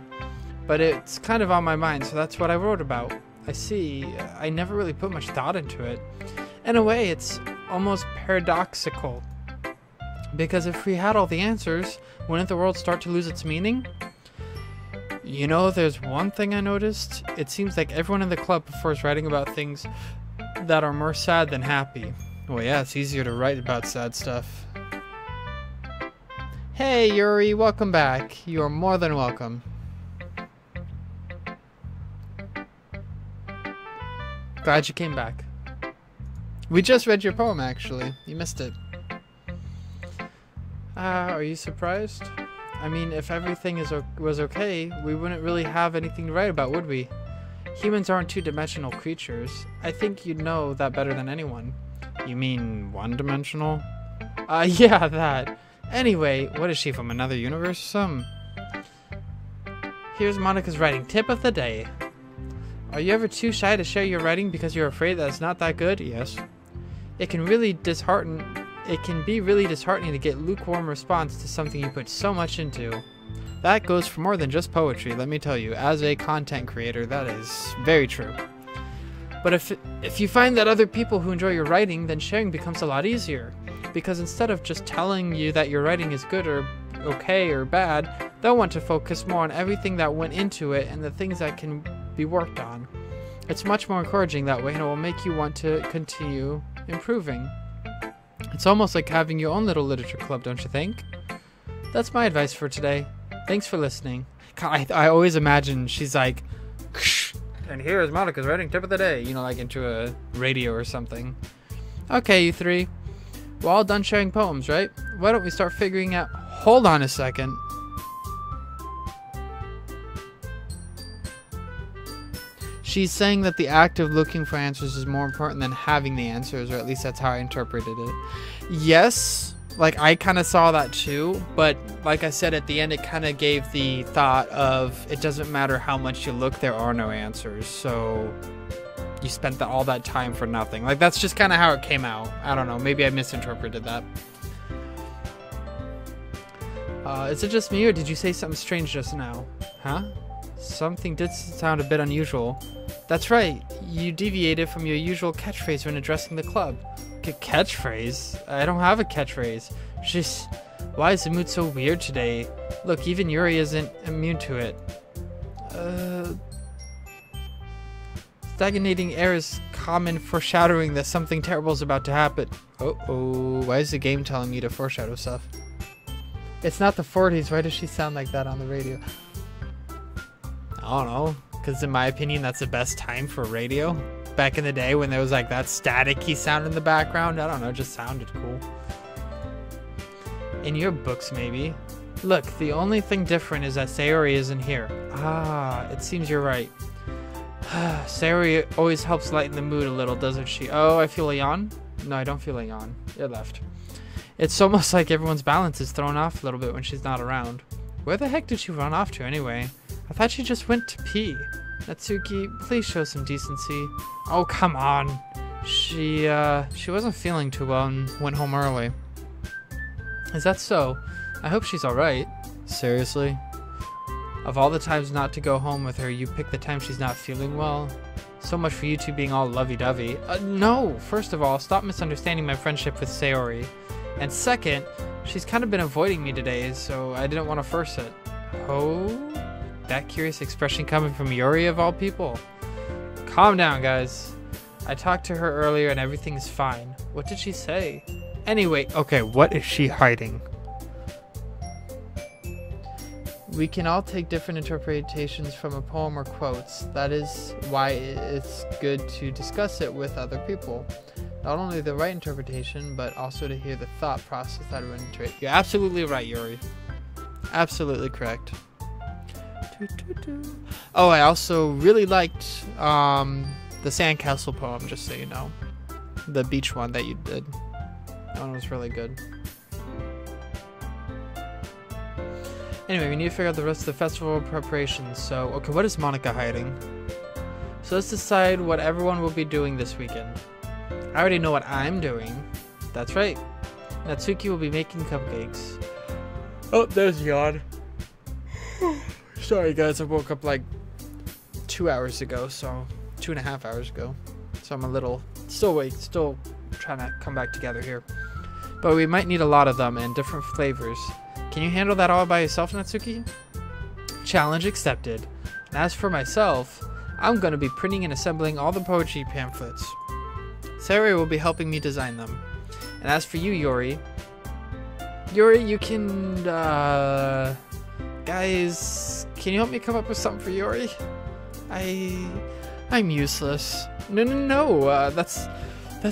but it's kind of on my mind, so that's what I wrote about. I see, I never really put much thought into it. In a way, it's almost paradoxical. Because if we had all the answers, wouldn't the world start to lose its meaning? You know, there's one thing I noticed. It seems like everyone in the club prefers writing about things that are more sad than happy. Well, yeah, it's easier to write about sad stuff. Hey, Yuri, welcome back. You are more than welcome. Glad you came back. We just read your poem, actually. You missed it. Are you surprised? I mean, if everything was okay, we wouldn't really have anything to write about, would we? Humans aren't two-dimensional creatures. I think you'd know that better than anyone. You mean one-dimensional? Yeah, that. Anyway, what is she, from another universe or something? Here's Monica's writing tip of the day. Are you ever too shy to share your writing because you're afraid that it's not that good? Yes. It can be really disheartening to get lukewarm response to something you put so much into. That goes for more than just poetry, let me tell you. As a content creator, that is very true. But if you find that other people who enjoy your writing, then sharing becomes a lot easier. Because instead of just telling you that your writing is good or okay or bad, they'll want to focus more on everything that went into it and the things that can be worked on. It's much more encouraging that way, and it will make you want to continue improving. It's almost like having your own little literature club, don't you think? That's my advice for today. Thanks for listening. I always imagine she's like, and here's Monica's writing tip of the day, you know, like into a radio or something. Okay, you three. We're all done sharing poems, right? Why don't we start figuring out... Hold on a second. She's saying that the act of looking for answers is more important than having the answers, or at least that's how I interpreted it. Yes, like I kind of saw that too, but like I said at the end, it kind of gave the thought of it doesn't matter how much you look, there are no answers, so you spent all that time for nothing. Like that's just kind of how it came out. I don't know, maybe I misinterpreted that. Is it just me, or did you say something strange just now? Huh? Something did sound a bit unusual. That's right, you deviated from your usual catchphrase when addressing the club. Catchphrase? I don't have a catchphrase. Just, why is the mood so weird today? Look, even Yuri isn't immune to it. Stagnating air is common foreshadowing that something terrible is about to happen. Uh-oh, why is the game telling me to foreshadow stuff? It's not the 40s, why does she sound like that on the radio? I don't know, because in my opinion that's the best time for radio. back in the day when there was like that staticky sound in the background. I don't know, it just sounded cool. In your books, maybe. Look, the only thing different is that Sayori isn't here. Ah, it seems you're right. Sayori always helps lighten the mood a little, doesn't she? Oh, I feel a yawn? No, I don't feel a yawn. It left. It's almost like everyone's balance is thrown off a little bit when she's not around. Where the heck did she run off to anyway? I thought she just went to pee. Natsuki, please show some decency. Oh, come on. She wasn't feeling too well and went home early. Is that so? I hope she's alright. Seriously? Of all the times not to go home with her, you pick the time she's not feeling well? So much for you two being all lovey-dovey. No! First of all, stop misunderstanding my friendship with Sayori. And second, she's kind of been avoiding me today, so I didn't want to force it. Oh? That curious expression coming from Yuri of all people? Calm down, guys. I talked to her earlier and everything's fine. What did she say? Anyway, okay, what is she hiding? We can all take different interpretations from a poem or quotes. That is why it's good to discuss it with other people. Not only the right interpretation, but also to hear the thought process that went into it. You're absolutely right, Yuri. Absolutely correct. Oh, I also really liked the Sandcastle poem, just so you know. The beach one that you did. That one was really good. Anyway, we need to figure out the rest of the festival preparations. So, okay, what is Monica hiding? So let's decide what everyone will be doing this weekend. I already know what I'm doing. That's right. Natsuki will be making cupcakes. Oh, there's yawn. Sorry guys, I woke up like 2 hours ago, so 2.5 hours ago. So I'm a little still awake, still trying to come back together here. But we might need a lot of them and different flavors. Can you handle that all by yourself, Natsuki? Challenge accepted. And as for myself, I'm going to be printing and assembling all the poetry pamphlets. Sayori will be helping me design them. And as for you, Yuri, you can, guys, can you help me come up with something for Yuri? I'm useless. No, that's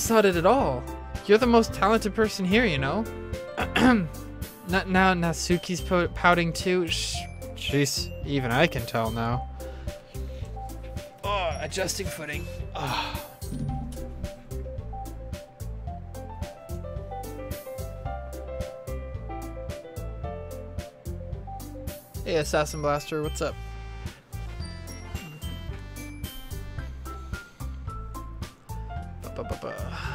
not it at all. You're the most talented person here, you know? Now Natsuki's pouting too. Jeez, even I can tell now. Oh, adjusting footing. Oh. Hey, Assassin Blaster, what's up?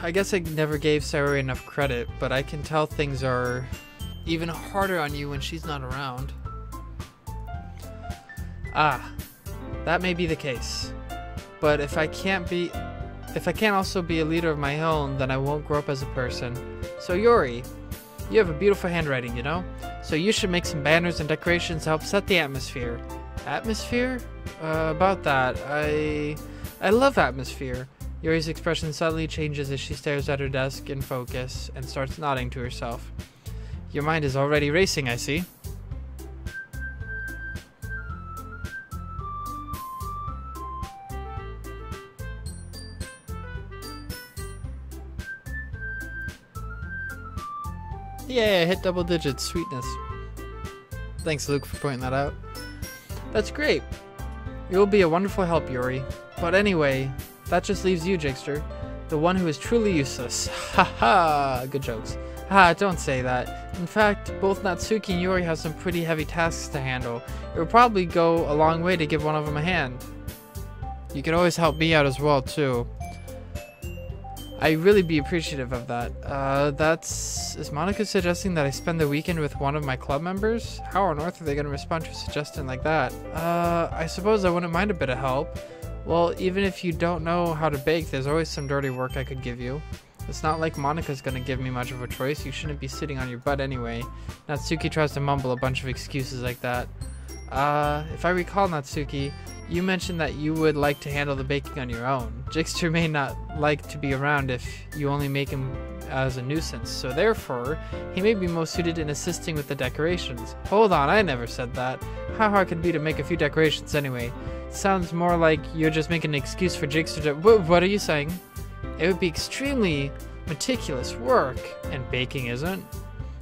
I guess I never gave Sayori enough credit, but I can tell things are even harder on you when she's not around. Ah, that may be the case. But if I can't also be a leader of my own, then I won't grow up as a person. So Yuri, you have a beautiful handwriting, you know? So you should make some banners and decorations to help set the atmosphere. Atmosphere? About that, I love atmosphere. Yuri's expression suddenly changes as she stares at her desk in focus and starts nodding to herself. Your mind is already racing, I see. Yeah, hit double digits, sweetness. Thanks, Luke, for pointing that out. That's great. You'll be a wonderful help, Yuri. But anyway, that just leaves you, Jigster, the one who is truly useless. Haha, good jokes. Ha, don't say that. In fact, both Natsuki and Yuri have some pretty heavy tasks to handle. It would probably go a long way to give one of them a hand. You could always help me out as well, too. I'd really be appreciative of that. Is Monica suggesting that I spend the weekend with one of my club members? How on earth are they going to respond to a suggestion like that? I suppose I wouldn't mind a bit of help. Well, even if you don't know how to bake, there's always some dirty work I could give you. It's not like Monica's gonna give me much of a choice. You shouldn't be sitting on your butt anyway. Natsuki tries to mumble a bunch of excuses like that. If I recall, Natsuki, You mentioned that you would like to handle the baking on your own. Jigster may not like to be around if you only make him as a nuisance, so therefore, he may be most suited in assisting with the decorations. Hold on, I never said that. How hard could it be to make a few decorations anyway? Sounds more like you're just making an excuse for Jigster to— What are you saying? It would be extremely meticulous work, and baking isn't.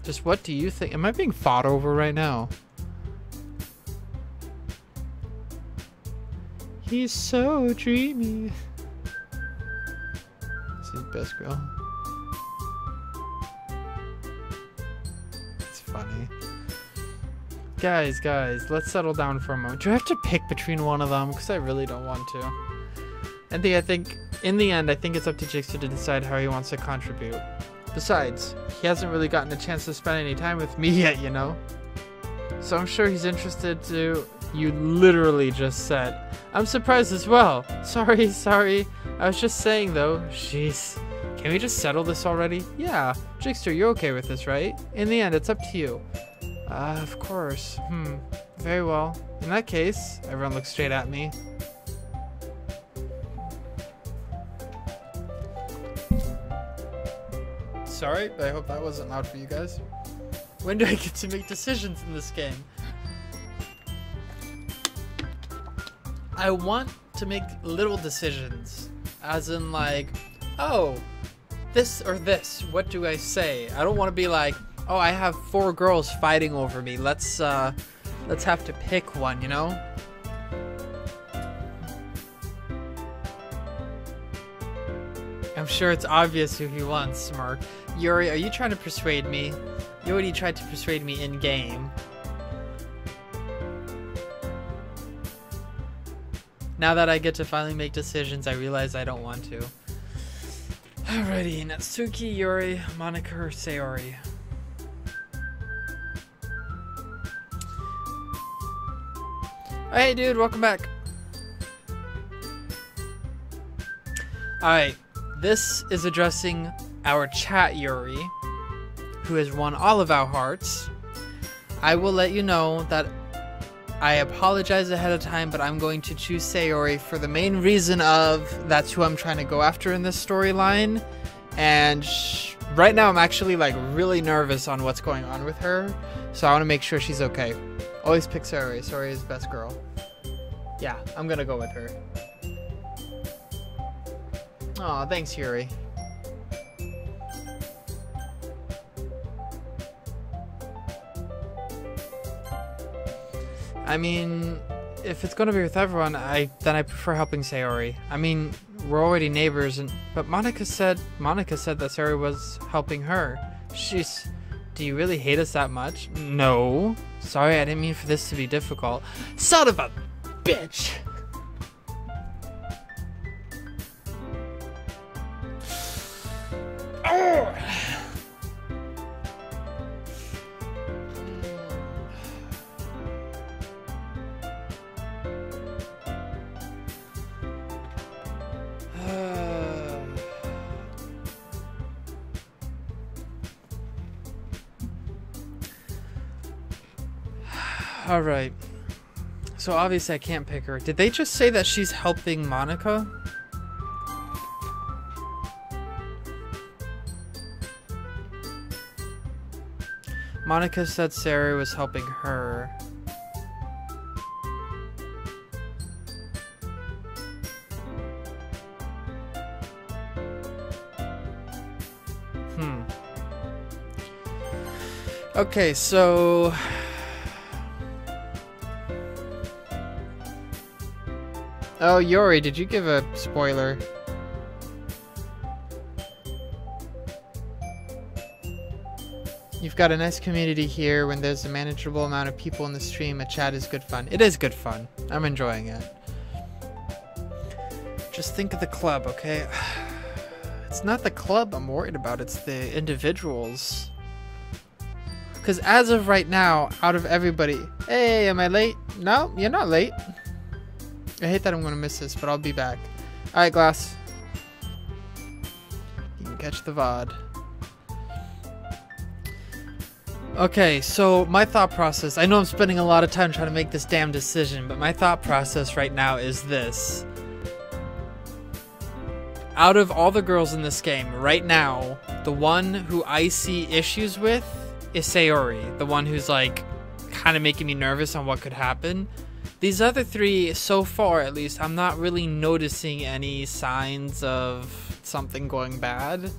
Just what do you think? Am I being fought over right now? He's so dreamy. This is best girl. It's funny. Guys, let's settle down for a moment. Do I have to pick between one of them? Because I really don't want to. I think, in the end, I think it's up to Jigster to decide how he wants to contribute. Besides, he hasn't really gotten a chance to spend any time with me yet, you know? So I'm sure he's interested to— You literally just said. I'm surprised as well. Sorry. I was just saying though. Jeez. Can we just settle this already? Yeah. Jigster, you're okay with this, right? In the end, it's up to you. Of course. Very well. In that case, everyone looks straight at me. Sorry, but I hope that wasn't loud for you guys. When do I get to make decisions in this game? I want to make little decisions, as in like, oh, this or this, what do I say? I don't want to be like, oh, I have 4 girls fighting over me, let's have to pick one, you know? I'm sure it's obvious who he wants, Smirk. Yuri, are you trying to persuade me? You already tried to persuade me in-game. Now that I get to finally make decisions, I realize I don't want to. Alrighty, Natsuki, Yuri, Monika, or Sayori. Hey dude, welcome back. Alright, this is addressing our chat Yuri, who has won all of our hearts. I will let you know that I apologize ahead of time, but I'm going to choose Sayori for the main reason of that's who I'm trying to go after in this storyline. And right now I'm actually like really nervous on what's going on with her. So I want to make sure she's okay. Always pick Sayori. Sayori is best girl. Yeah, I'm going to go with her. Aw, thanks Yuri. I mean, if it's gonna be with everyone, then I prefer helping Sayori. I mean, we're already neighbors, but Monika said that Sayori was helping her. She's— Do you really hate us that much? No. Sorry, I didn't mean for this to be difficult. Son of a bitch! Alright. So obviously I can't pick her. Did they just say that she's helping Monika? Monika said Sayori was helping her. Okay, so oh, Yuri, did you give a spoiler? You've got a nice community here. When there's a manageable amount of people in the stream, a chat is good fun. It is good fun. I'm enjoying it. Just think of the club, okay? It's not the club I'm worried about, it's the individuals. Because as of right now, out of everybody... Hey, am I late? No, you're not late. I hate that I'm going to miss this, but I'll be back. Alright, Glass. You can catch the VOD. Okay, so my thought process, I know I'm spending a lot of time trying to make this damn decision, but my thought process right now is this. Out of all the girls in this game, right now, the one who I see issues with is Sayori. The one who's like, kind of making me nervous on what could happen. These other three, so far at least, I'm not really noticing any signs of something going bad.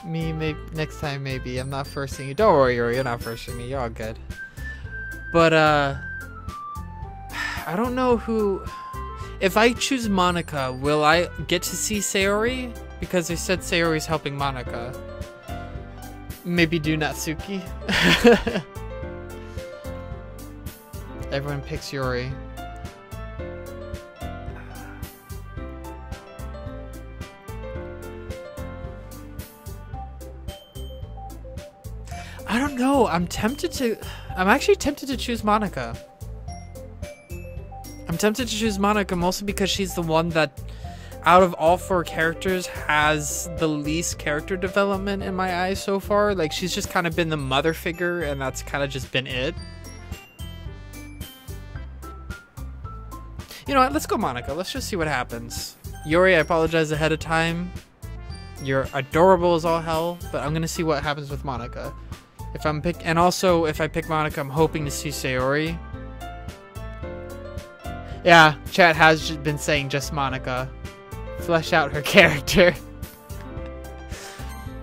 Me, maybe next time, maybe. I'm not forcing you. Don't worry, Yuri, you're not forcing me. You're all good. But, I don't know who... If I choose Monica, will I get to see Sayori? Because they said Sayori's helping Monica. Maybe do Natsuki. Everyone picks Yuri. I don't know. I'm actually tempted to choose Monica. I'm tempted to choose Monica mostly because she's the one that, out of all four characters, has the least character development in my eyes so far. Like, she's just kind of been the mother figure, and that's kind of just been it. You know what? Let's go Monica. Let's just see what happens. Yuri, I apologize ahead of time. You're adorable as all hell, but I'm gonna see what happens with Monica. And also, if I pick Monica, I'm hoping to see Sayori. Yeah, chat has been saying just Monica. Flesh out her character.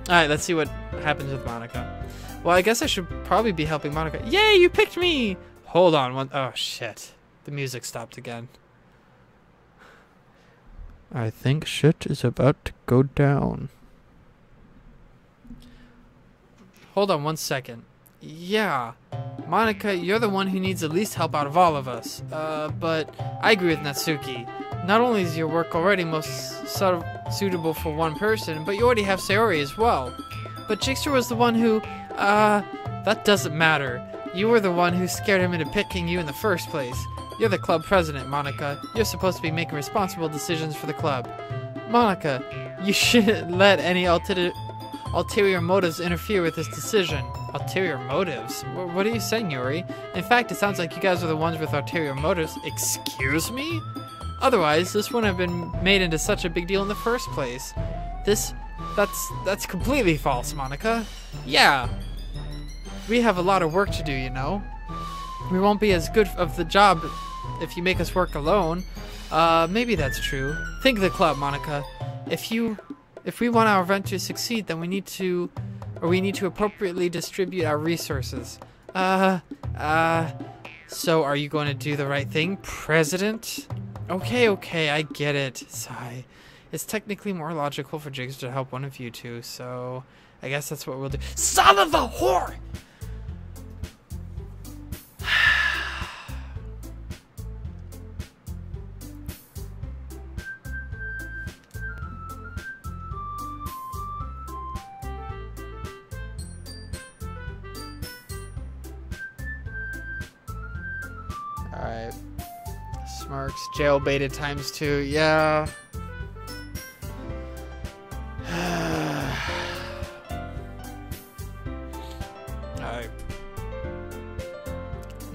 Alright, let's see what happens with Monica. Well, I guess I should probably be helping Monica. Yay, you picked me! Hold on. Oh, shit. The music stopped again. I think shit is about to go down. Hold on 1 second. Yeah, Monica, you're the one who needs the least help out of all of us. But I agree with Natsuki. Not only is your work already most suitable for one person, but you already have Sayori as well. But Jigster was the one who, that doesn't matter. You were the one who scared him into picking you in the first place. You're the club president, Monica. You're supposed to be making responsible decisions for the club. Monica, you shouldn't let any ulterior motives interfere with this decision. Ulterior motives? What are you saying, Yuri? In fact, it sounds like you guys are the ones with ulterior motives. Excuse me? Otherwise, this wouldn't have been made into such a big deal in the first place. That's completely false, Monica. Yeah. We have a lot of work to do, you know. We won't be as good of the job if you make us work alone. Maybe that's true. Think of the club, Monica. If we want our event to succeed, then we need to appropriately distribute our resources. So are you going to do the right thing, President? Okay, I get it. Sigh. It's technically more logical for Jigs to help one of you two, so I guess that's what we'll do. Son of a whore! Alright. Smarks, jail baited ×2. Yeah. Alright.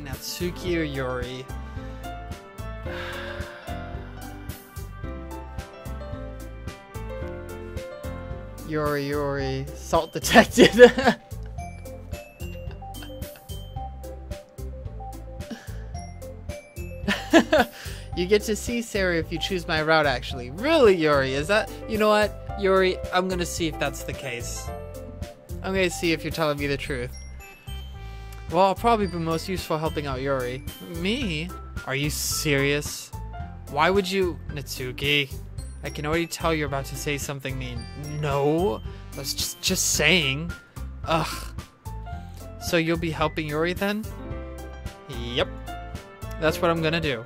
Natsuki or Yuri? Yuri. Salt detected. You get to see Sarah if you choose my route, actually. Really, Yuri? Is that... You know what, Yuri? I'm gonna see if that's the case. I'm gonna see if you're telling me the truth. Well, I'll probably be most useful helping out Yuri. Me? Are you serious? Why would you... Natsuki, I can already tell you're about to say something mean. No, I was just saying. Ugh. So you'll be helping Yuri then? Yep. That's what I'm gonna do.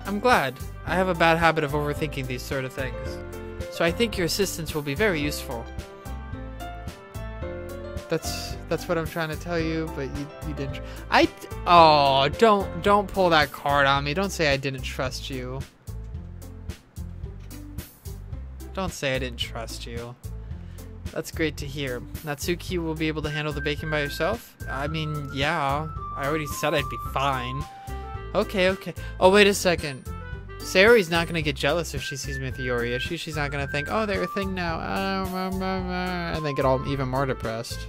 I'm glad. I have a bad habit of overthinking these sort of things. So I think your assistance will be very useful. That's what I'm trying to tell you, but you didn't. Oh, don't pull that card on me. Don't say I didn't trust you. Don't say I didn't trust you. That's great to hear. Natsuki will be able to handle the baking by herself? I mean, yeah. I already said I'd be fine. Okay. Oh, wait a second. Sayori's not gonna get jealous if she sees me with Yuri, is she? She's not gonna think, oh, they're a thing now, and then get all even more depressed.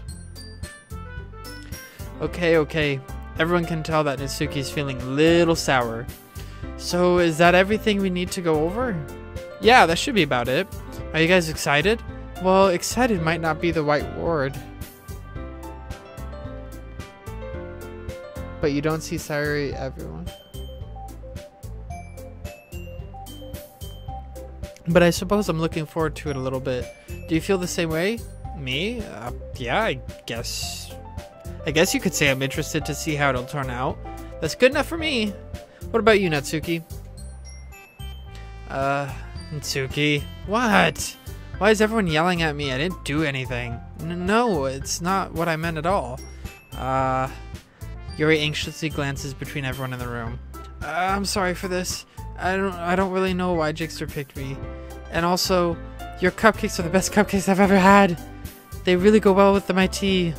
Okay. Everyone can tell that Natsuki's feeling a little sour. So, is that everything we need to go over? Yeah, that should be about it. Are you guys excited? Well, excited might not be the right word. But you don't see Sayori, everyone. But I suppose I'm looking forward to it a little bit. Do you feel the same way? Me? Yeah, I guess you could say I'm interested to see how it'll turn out. That's good enough for me. What about you, Natsuki? Natsuki? What? Why is everyone yelling at me? I didn't do anything. No, it's not what I meant at all. Yuri anxiously glances between everyone in the room. I'm sorry for this. I don't really know why Jixter picked me. And also, your cupcakes are the best cupcakes I've ever had. They really go well with my tea.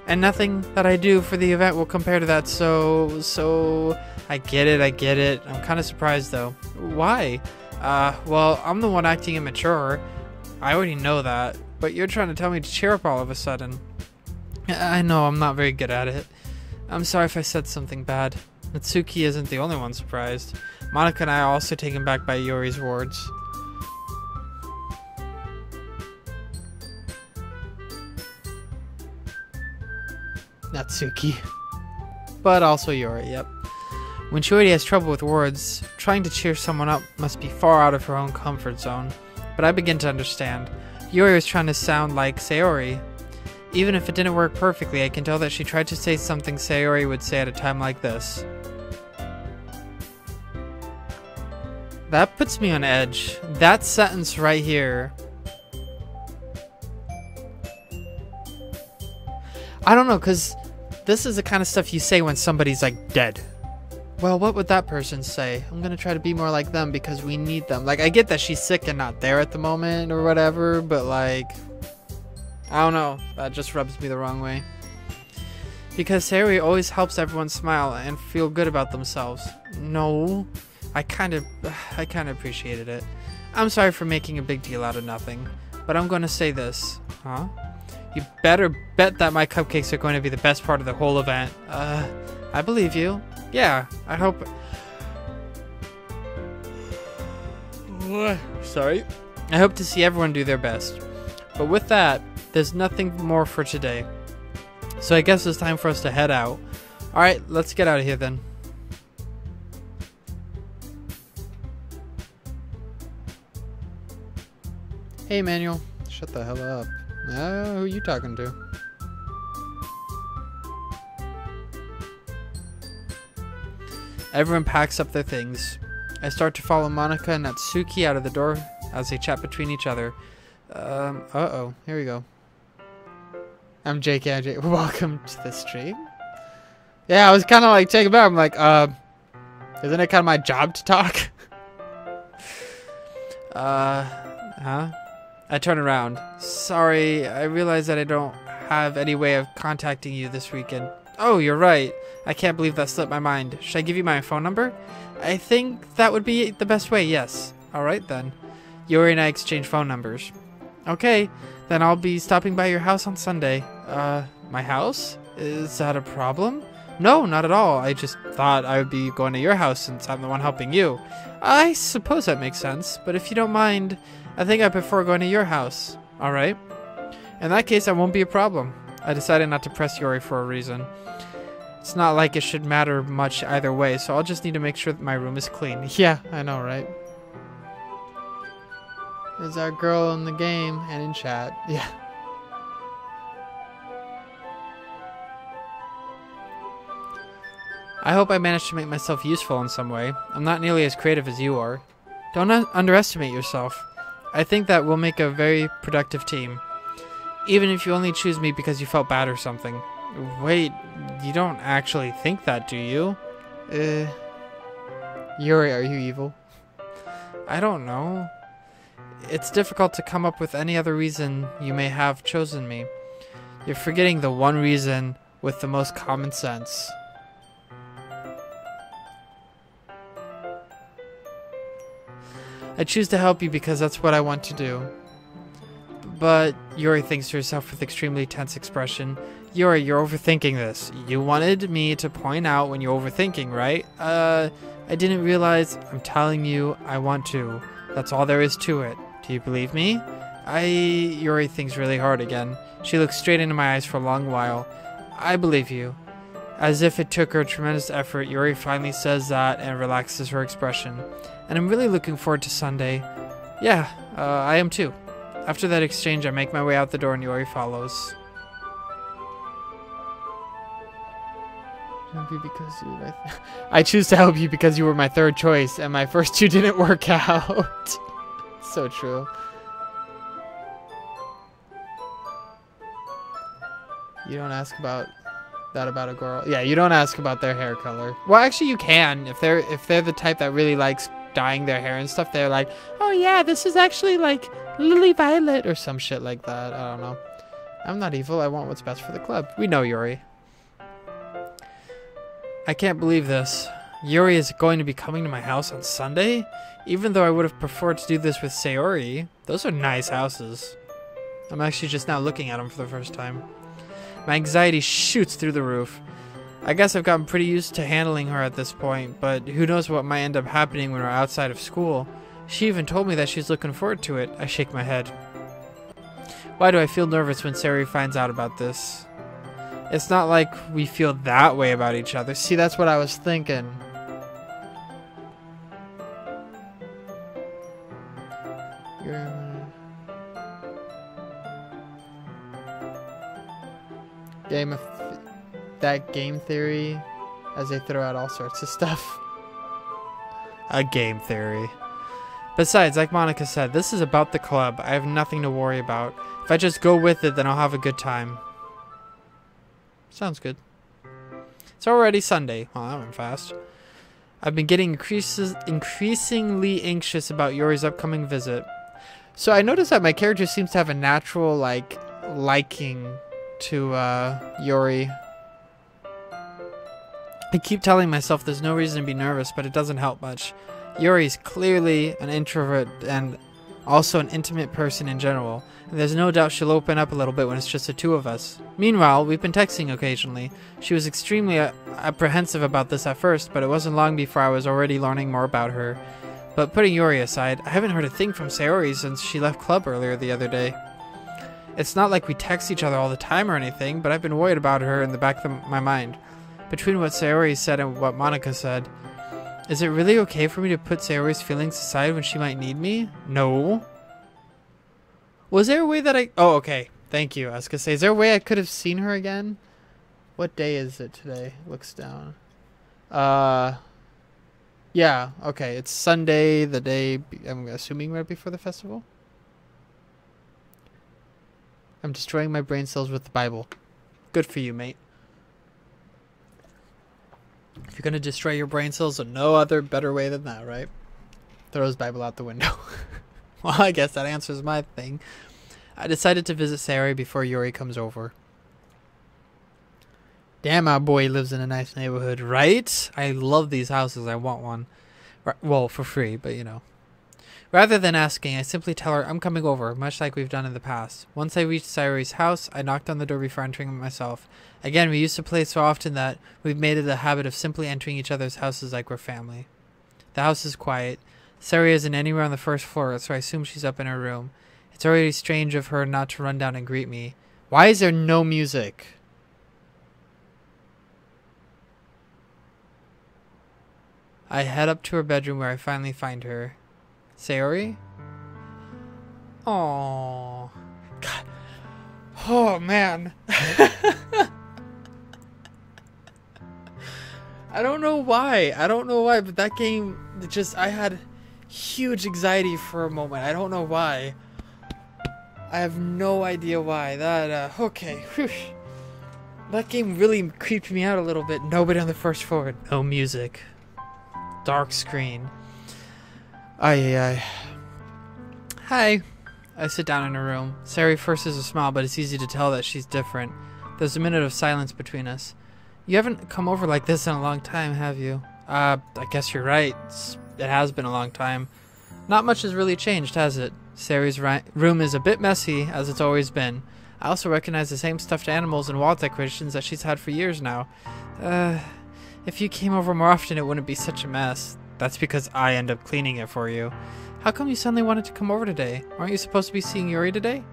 And nothing that I do for the event will compare to that, so... I get it. I'm kind of surprised, though. Why? Well, I'm the one acting immature. I already know that. But you're trying to tell me to cheer up all of a sudden. I know, I'm not very good at it. I'm sorry if I said something bad. Natsuki isn't the only one surprised. Monica and I are also taken back by Yuri's words. Natsuki. But also Yuri, yep. When she already has trouble with words, trying to cheer someone up must be far out of her own comfort zone. But I begin to understand. Yuri was trying to sound like Sayori. Even if it didn't work perfectly, I can tell that she tried to say something Sayori would say at a time like this. That puts me on edge. That sentence right here. I don't know, because this is the kind of stuff you say when somebody's like dead. Well, what would that person say? I'm gonna try to be more like them because we need them. Like, I get that she's sick and not there at the moment or whatever, but like, I don't know. That just rubs me the wrong way. Because Sayori always helps everyone smile and feel good about themselves. No, I kind of appreciated it. I'm sorry for making a big deal out of nothing, but I'm gonna say this. Huh? You better bet that my cupcakes are going to be the best part of the whole event. I believe you. Yeah, I hope... Sorry. I hope to see everyone do their best. But with that, there's nothing more for today. So I guess it's time for us to head out. Alright, let's get out of here then. Hey, Manuel. Shut the hell up. Who are you talking to? Everyone packs up their things. I start to follow Monica and Natsuki out of the door as they chat between each other. Uh-oh. Here we go. I'm JK. Welcome to the stream. Yeah, I was kind of like taken back. I'm like, isn't it kind of my job to talk? Huh? I turn around. Sorry, I realize that I don't have any way of contacting you this weekend. Oh, you're right. I can't believe that slipped my mind. Should I give you my phone number? I think that would be the best way, yes. Alright then. Yuri and I exchange phone numbers. Okay, then I'll be stopping by your house on Sunday. My house? Is that a problem? No, not at all. I just thought I would be going to your house since I'm the one helping you. I suppose that makes sense, but if you don't mind, I think I prefer going to your house. Alright. In that case, that won't be a problem. I decided not to press Yuri for a reason. It's not like it should matter much either way, so I'll just need to make sure that my room is clean. Yeah, I know, right? There's our girl in the game and in chat. Yeah. I hope I managed to make myself useful in some way. I'm not nearly as creative as you are. Don't underestimate yourself. I think that we'll make a very productive team. Even if you only choose me because you felt bad or something. Wait, you don't actually think that, do you? Yuri, are you evil? I don't know. It's difficult to come up with any other reason you may have chosen me. You're forgetting the one reason with the most common sense. I choose to help you because that's what I want to do. But Yuri thinks to herself with extremely tense expression. Yuri, you're overthinking this. You wanted me to point out when you're overthinking, right? I didn't realize. I'm telling you, I want to. That's all there is to it. Do you believe me? Yuri thinks really hard again. She looks straight into my eyes for a long while. I believe you. As if it took her tremendous effort, Yuri finally says that and relaxes her expression. And I'm really looking forward to Sunday. Yeah, I am too. After that exchange, I make my way out the door and Yuri follows. I choose to help you because you were my third choice, and my first two didn't work out. So true. You don't ask about that about a girl. Yeah, you don't ask about their hair color. Well, actually, you can if they're the type that really likes dyeing their hair and stuff. They're like, oh yeah, this is actually like Lily Violet or some shit like that. I don't know. I'm not evil. I want what's best for the club. We know Yuri. I can't believe this. Yuri is going to be coming to my house on Sunday? Even though I would have preferred to do this with Sayori. Those are nice houses. I'm actually just now looking at them for the first time. My anxiety shoots through the roof. I guess I've gotten pretty used to handling her at this point, but who knows what might end up happening when we're outside of school. She even told me that she's looking forward to it. I shake my head. Why do I feel nervous when Sayori finds out about this? It's not like we feel that way about each other. See, that's what I was thinking. Game theory, as they throw out all sorts of stuff. A game theory. Besides, like Monica said, this is about the club. I have nothing to worry about. If I just go with it, then I'll have a good time. Sounds good. It's already Sunday. Well, that went fast. I've been getting increasingly anxious about Yuri's upcoming visit. So I noticed that my character seems to have a natural, liking to, Yuri. I keep telling myself there's no reason to be nervous, but it doesn't help much. Yuri's clearly an introvert and also an intimate person in general, and there's no doubt she'll open up a little bit when it's just the two of us. Meanwhile, we've been texting occasionally. She was extremely apprehensive about this at first, but it wasn't long before I was already learning more about her. But putting Yuri aside, I haven't heard a thing from Sayori since she left club earlier the other day. It's not like we text each other all the time or anything, but I've been worried about her in the back of my mind. Between what Sayori said and what Monica said, is it really okay for me to put Sayori's feelings aside when she might need me? No. Was there a way that oh, okay. Thank you. I was going to say, is there a way I could have seen her again? What day is it today? Looks down. Yeah, okay. It's Sunday, the day, I'm assuming right before the festival. I'm destroying my brain cells with the Bible. Good for you, mate. If you're going to destroy your brain cells, there's no other better way than that, right? Throw his Bible out the window. Well, I guess that answers my thing. I decided to visit Sayori before Yuri comes over. Damn, our boy lives in a nice neighborhood, right? I love these houses. I want one. Well, for free, but you know. Rather than asking, I simply tell her I'm coming over, much like we've done in the past. Once I reached Sayori's house, I knocked on the door before entering it myself. Again, we used to play so often that we've made it a habit of simply entering each other's houses like we're family. The house is quiet. Sayori isn't anywhere on the first floor, so I assume she's up in her room. It's already strange of her not to run down and greet me. Why is there no music? I head up to her bedroom where I finally find her. Sayori? Aww. God. Oh, man. I don't know why. But that game, I had huge anxiety for a moment. I don't know why. I have no idea why. Okay. Whew. That game really creeped me out a little bit. Nobody on the first floor. No music. Dark screen. Ay. Hi. I sit down in her room. Sayori forces a smile, but it's easy to tell that she's different. There's a minute of silence between us. You haven't come over like this in a long time, have you? I guess you're right. It has been a long time. Not much has really changed, has it? Sayori's room is a bit messy, as it's always been. I also recognize the same stuffed animals and wall decorations that she's had for years now. If you came over more often, it wouldn't be such a mess. That's because I end up cleaning it for you. How come you suddenly wanted to come over today? Aren't you supposed to be seeing Yuri today?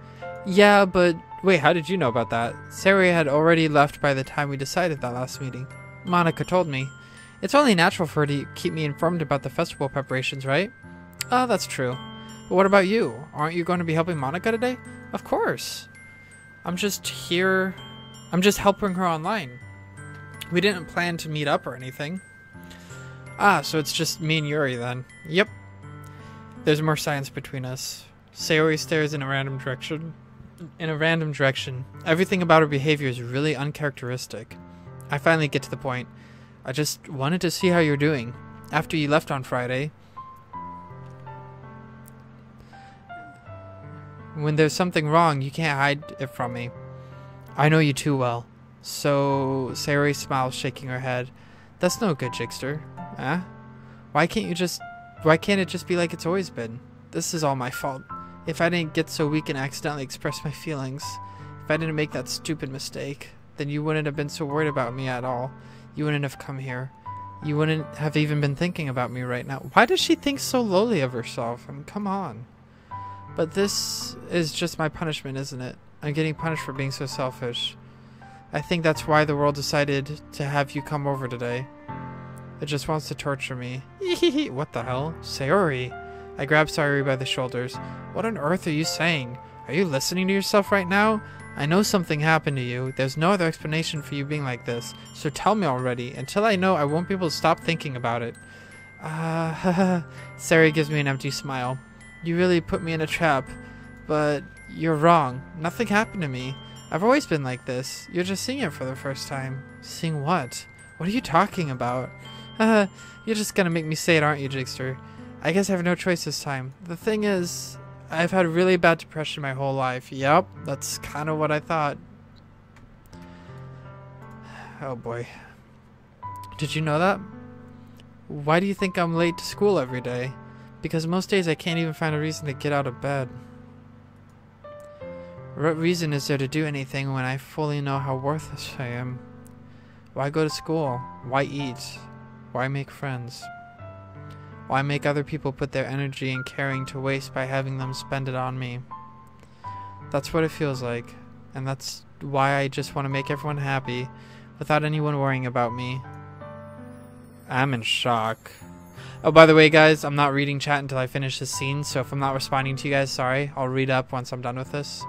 Yeah, but... Wait, how did you know about that? Sayori had already left by the time we decided that last meeting. Monica told me. It's only natural for her to keep me informed about the festival preparations, right? Oh, that's true. But what about you? Aren't you going to be helping Monica today? Of course. I'm just helping her online. We didn't plan to meet up or anything. Ah, so it's just me and Yuri then. Yep. There's more silence between us. Sayori stares in a random direction. Everything about her behavior is really uncharacteristic. I finally get to the point. I just wanted to see how you're doing. After you left on Friday. When there's something wrong, you can't hide it from me. I know you too well. So, Sayori smiles, shaking her head. That's no good, Jigster. Huh? Why can't it just be like it's always been? This is all my fault. If I didn't get so weak and accidentally express my feelings, if I didn't make that stupid mistake, then you wouldn't have been so worried about me at all. You wouldn't have come here. You wouldn't have even been thinking about me right now. Why does she think so lowly of herself? I mean, come on. But this is just my punishment, isn't it? I'm getting punished for being so selfish. I think that's why the world decided to have you come over today. It just wants to torture me. What the hell? Sayori. I grab Sayori by the shoulders. What on earth are you saying? Are you listening to yourself right now? I know something happened to you. There's no other explanation for you being like this. So tell me already. Until I know, I won't be able to stop thinking about it. Sayori gives me an empty smile. You really put me in a trap. But you're wrong. Nothing happened to me. I've always been like this. You're just seeing it for the first time. Seeing what? What are you talking about? You're just gonna make me say it, aren't you, Jigster? I guess I have no choice this time. The thing is, I've had really bad depression my whole life. Yep, that's kind of what I thought. Oh boy. Did you know that? Why do you think I'm late to school every day? Because most days I can't even find a reason to get out of bed. What reason is there to do anything when I fully know how worthless I am? Why go to school? Why eat? Why make friends? Why make other people put their energy and caring to waste by having them spend it on me? That's what it feels like, and that's why I just want to make everyone happy without anyone worrying about me. I'm in shock. Oh, by the way, guys, I'm not reading chat until I finish this scene, so if I'm not responding to you guys, sorry. I'll read up once I'm done with this.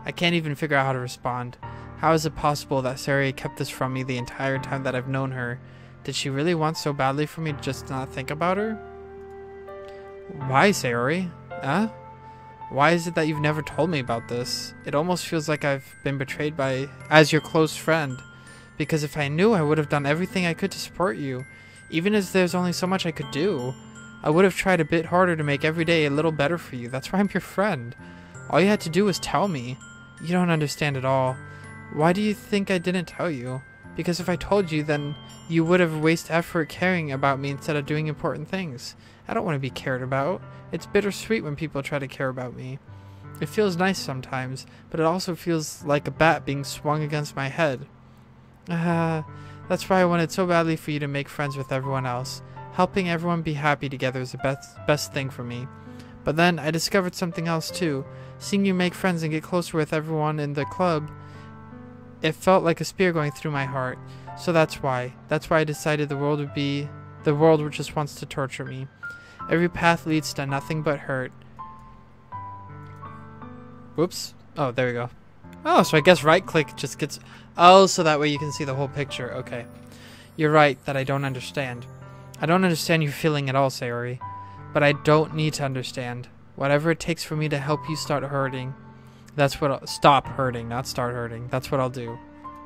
I can't even figure out how to respond. How is it possible that Sayori kept this from me the entire time that I've known her? Did she really want so badly for me to just not think about her? Why, Sayori? Huh? Why is it that you've never told me about this? It almost feels like I've been betrayed as your close friend. Because if I knew, I would have done everything I could to support you. Even as there's only so much I could do. I would have tried a bit harder to make every day a little better for you. That's why I'm your friend. All you had to do was tell me. You don't understand at all. Why do you think I didn't tell you? Because if I told you, then you would have wasted effort caring about me instead of doing important things. I don't want to be cared about. It's bittersweet when people try to care about me. It feels nice sometimes, but it also feels like a bat being swung against my head. That's why I wanted so badly for you to make friends with everyone else. Helping everyone be happy together is the best thing for me. But then I discovered something else too. Seeing you make friends and get closer with everyone in the club, it felt like a spear going through my heart. So that's why I decided the world just wants to torture me. Every path leads to nothing but hurt. Whoops. Oh, there we go. Oh, so I guess right click just gets... Oh, so that way you can see the whole picture. Okay. You're right that I don't understand. I don't understand your feeling at all, Sayori. But I don't need to understand. Whatever it takes for me to help you start hurting. That's what I'll... Stop hurting, not start hurting. That's what I'll do.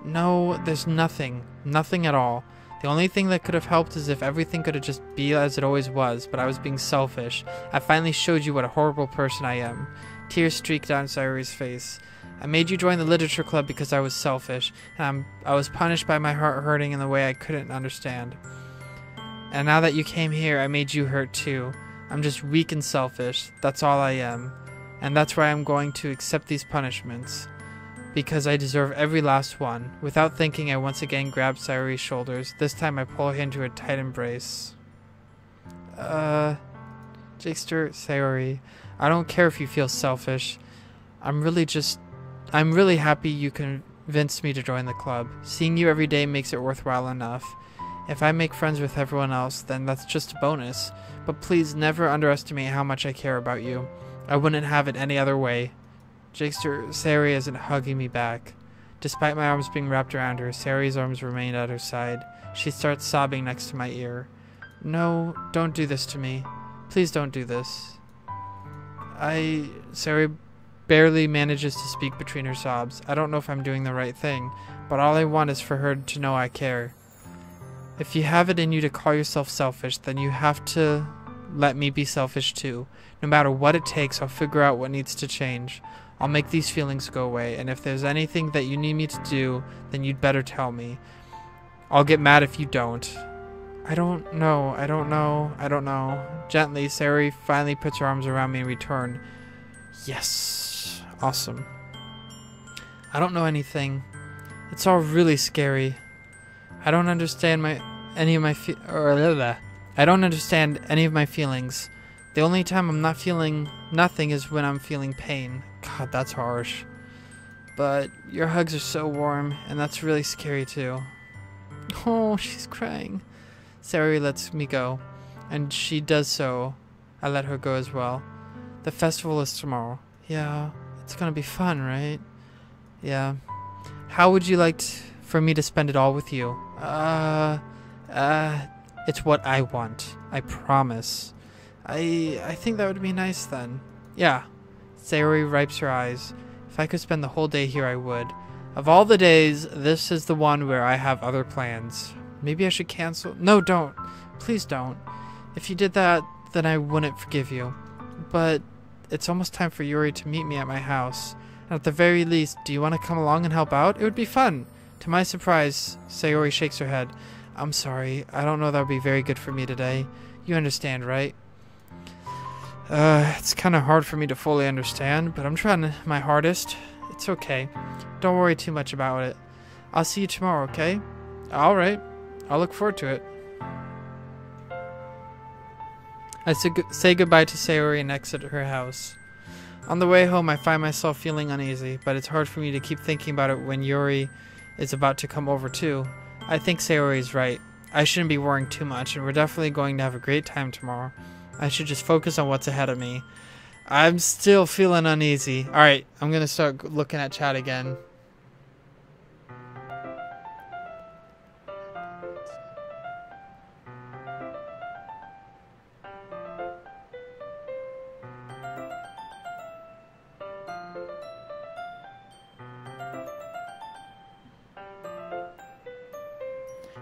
No, there's nothing. Nothing at all. The only thing that could have helped is if everything could have just be as it always was, but I was being selfish. I finally showed you what a horrible person I am. Tears streaked down Sayori's face. I made you join the literature club because I was selfish, and I was punished by my heart hurting in the way I couldn't understand. And now that you came here, I made you hurt too. I'm just weak and selfish. That's all I am. And that's why I'm going to accept these punishments. Because I deserve every last one. Without thinking, I once again grabbed Sayori's shoulders. This time I pull her into a tight embrace. Jakester, Sayori, I don't care if you feel selfish. I'm really happy you convinced me to join the club. Seeing you every day makes it worthwhile enough. If I make friends with everyone else, then that's just a bonus. But please never underestimate how much I care about you. I wouldn't have it any other way. Jakester, Sayori isn't hugging me back. Despite my arms being wrapped around her, Sayori's arms remained at her side. She starts sobbing next to my ear. No, don't do this to me. Please don't do this. Sayori barely manages to speak between her sobs. I don't know if I'm doing the right thing, but all I want is for her to know I care. If you have it in you to call yourself selfish, then you have to let me be selfish too. No matter what it takes, I'll figure out what needs to change. I'll make these feelings go away, and if there's anything that you need me to do, then you'd better tell me. I'll get mad if you don't. I don't know. Gently, Sayori finally puts her arms around me in return. Yes. Awesome. I don't know anything. It's all really scary. I don't understand any of my feelings. The only time I'm not feeling nothing is when I'm feeling pain. God, that's harsh. But your hugs are so warm, and that's really scary too. Oh, she's crying. Sayori lets me go, and she does so. I let her go as well. The festival is tomorrow. Yeah, it's gonna be fun, right? Yeah. How would you like for me to spend it all with you? It's what I want. I promise. I think that would be nice then. Yeah. Sayori wipes her eyes. If I could spend the whole day here, I would. Of all the days, this is the one where I have other plans. Maybe I should cancel? No, don't. Please don't. If you did that, then I wouldn't forgive you. But it's almost time for Yuri to meet me at my house. And at the very least, do you want to come along and help out? It would be fun. To my surprise, Sayori shakes her head. I'm sorry. I don't know that would be very good for me today. You understand, right? It's kind of hard for me to fully understand, but I'm trying my hardest. It's okay. Don't worry too much about it. I'll see you tomorrow, okay? Alright. I'll look forward to it. I say goodbye to Sayori and exit her house. On the way home, I find myself feeling uneasy, but it's hard for me to keep thinking about it when Yuri is about to come over too. I think Sayori is right. I shouldn't be worrying too much, and we're definitely going to have a great time tomorrow. I should just focus on what's ahead of me. I'm still feeling uneasy. Alright, I'm gonna start looking at chat again.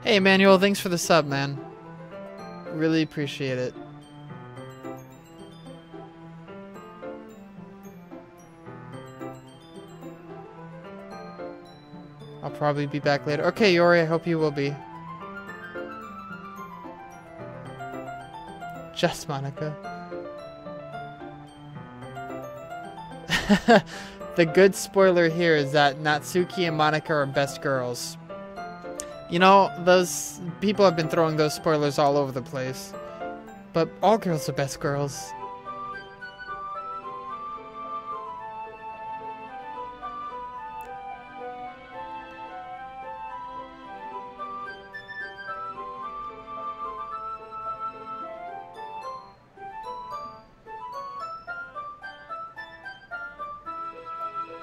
Hey, Emmanuel, thanks for the sub, man. Really appreciate it. I'll probably be back later. Okay, Yori, I hope you will be. Just Monica. The good spoiler here is that Natsuki and Monica are best girls. You know, those people have been throwing those spoilers all over the place. But all girls are best girls.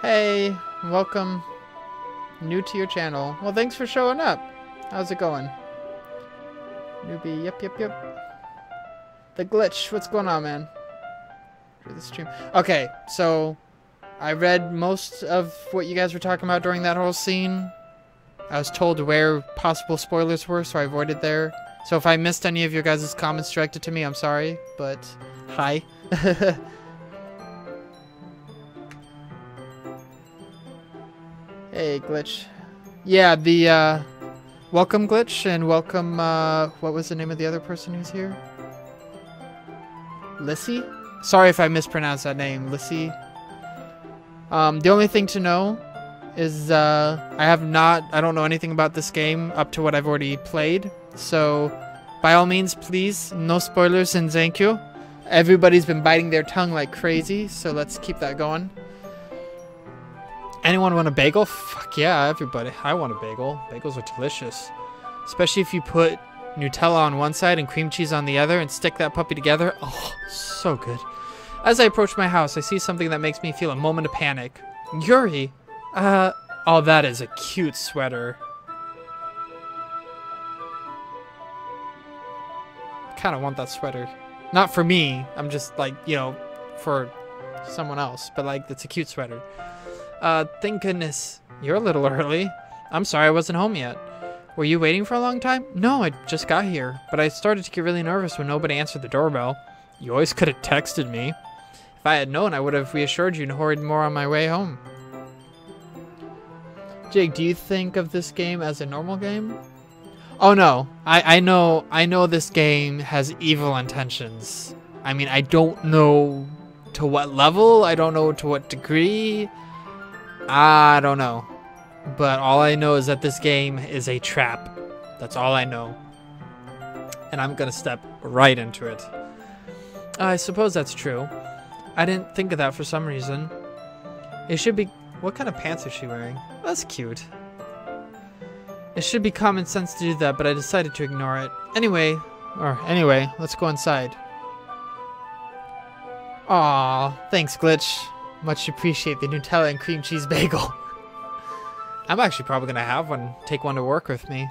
Hey, welcome. New to your channel. Well, thanks for showing up. How's it going? Newbie, yep. The glitch, what's going on, man? Through the stream. Okay, so I read most of what you guys were talking about during that whole scene. I was told where possible spoilers were, so I avoided there. So if I missed any of your guys' comments directed to me, I'm sorry, but hi. Hey, Glitch. Yeah, the, welcome, Glitch, and welcome, what was the name of the other person who's here? Lissy? Sorry if I mispronounced that name, Lissy. The only thing to know is, I don't know anything about this game up to what I've already played. So, by all means, please, no spoilers and thank you. Everybody's been biting their tongue like crazy, so let's keep that going. Anyone want a bagel? Fuck yeah, everybody. I want a bagel. Bagels are delicious. Especially if you put Nutella on one side and cream cheese on the other and stick that puppy together. Oh, so good. As I approach my house, I see something that makes me feel a moment of panic. Yuri! Oh, that is a cute sweater. Kind of want that sweater. Not for me. I'm just like, you know, for someone else. But like, it's a cute sweater. Thank goodness. You're a little early. I'm sorry I wasn't home yet. Were you waiting for a long time? No, I just got here. But I started to get really nervous when nobody answered the doorbell. You always could have texted me. If I had known, I would have reassured you and hurried more on my way home. Jake, do you think of this game as a normal game? Oh no, I know this game has evil intentions. I mean, I don't know to what level, I don't know to what degree. I don't know. But all I know is that this game is a trap. That's all I know. And I'm gonna step right into it. I suppose that's true. I didn't think of that for some reason. It should be... What kind of pants is she wearing? That's cute. It should be common sense to do that, but I decided to ignore it. Anyway, let's go inside. Aw, thanks, Glitch. Much appreciate the Nutella and cream cheese bagel. I'm actually probably gonna have one, take one to work with me.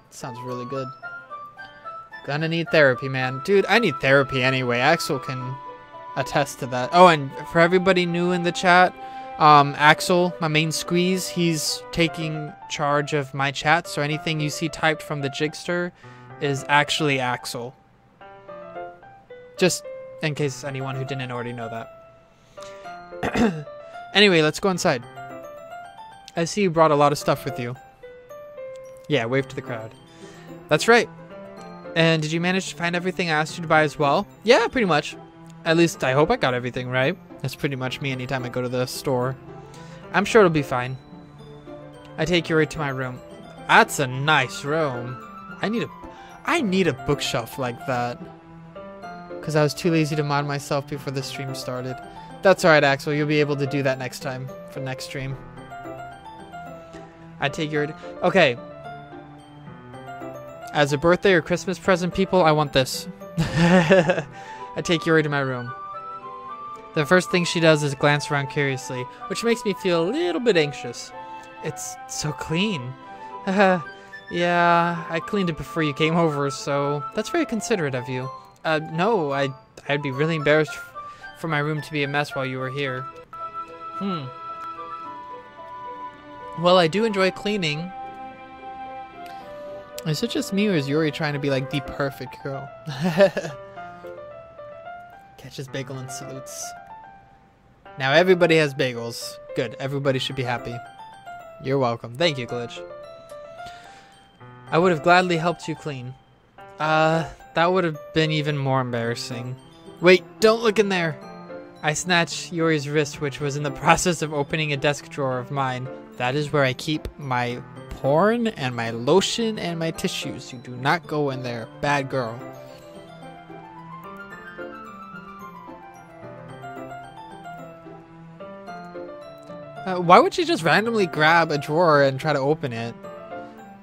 Sounds really good. Gonna need therapy, man. Dude, I need therapy anyway. Axel can attest to that. Oh, and for everybody new in the chat, Axel, my main squeeze, he's taking charge of my chat, so anything you see typed from the Jigster is actually Axel. Just in case anyone who didn't already know that. Anyway, let's go inside. I see you brought a lot of stuff with you. Yeah, wave to the crowd. That's right. And did you manage to find everything I asked you to buy as well? Yeah, pretty much. At least I hope I got everything right. That's pretty much me anytime I go to the store. I'm sure it'll be fine. I take you right to my room. That's a nice room. I need a bookshelf like that. Because I was too lazy to mod myself before the stream started. That's alright, Axel. You'll be able to do that next time. For next stream. I take your... Okay. As a birthday or Christmas present, people, I want this. I take Yuri to my room. The first thing she does is glance around curiously, which makes me feel a little bit anxious. It's so clean. Yeah, I cleaned it before you came over, so that's very considerate of you. No, I'd be really embarrassed for my room to be a mess while you were here. Well, I do enjoy cleaning. Is it just me, or is Yuri trying to be like the perfect girl? Catches bagel and salutes. Now everybody has bagels. Good, everybody should be happy. You're welcome. Thank you, Glitch. I would have gladly helped you clean. That would have been even more embarrassing. Wait, don't look in there! I snatched Yuri's wrist, which was in the process of opening a desk drawer of mine. That is where I keep my porn and my lotion and my tissues. You do not go in there. Bad girl. Why would she just randomly grab a drawer and try to open it?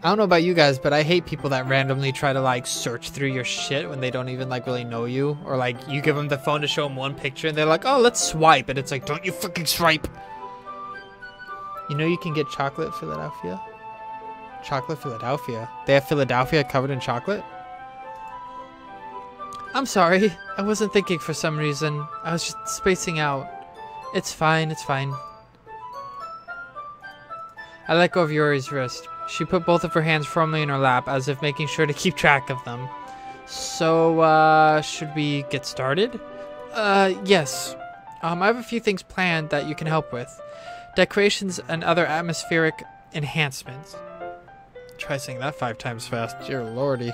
I don't know about you guys, but I hate people that randomly try to like search through your shit when they don't even like really know you. Or like you give them the phone to show them one picture and they're like, oh, let's swipe. And it's like, don't you fucking swipe. You know you can get chocolate Philadelphia? Chocolate Philadelphia? They have Philadelphia covered in chocolate? I'm sorry. I wasn't thinking for some reason. I was just spacing out. It's fine, it's fine. I let go of Yuri's wrist. She put both of her hands firmly in her lap, as if making sure to keep track of them. So, should we get started? Yes. I have a few things planned that you can help with. Decorations and other atmospheric enhancements. Try saying that 5 times fast. Dear lordy.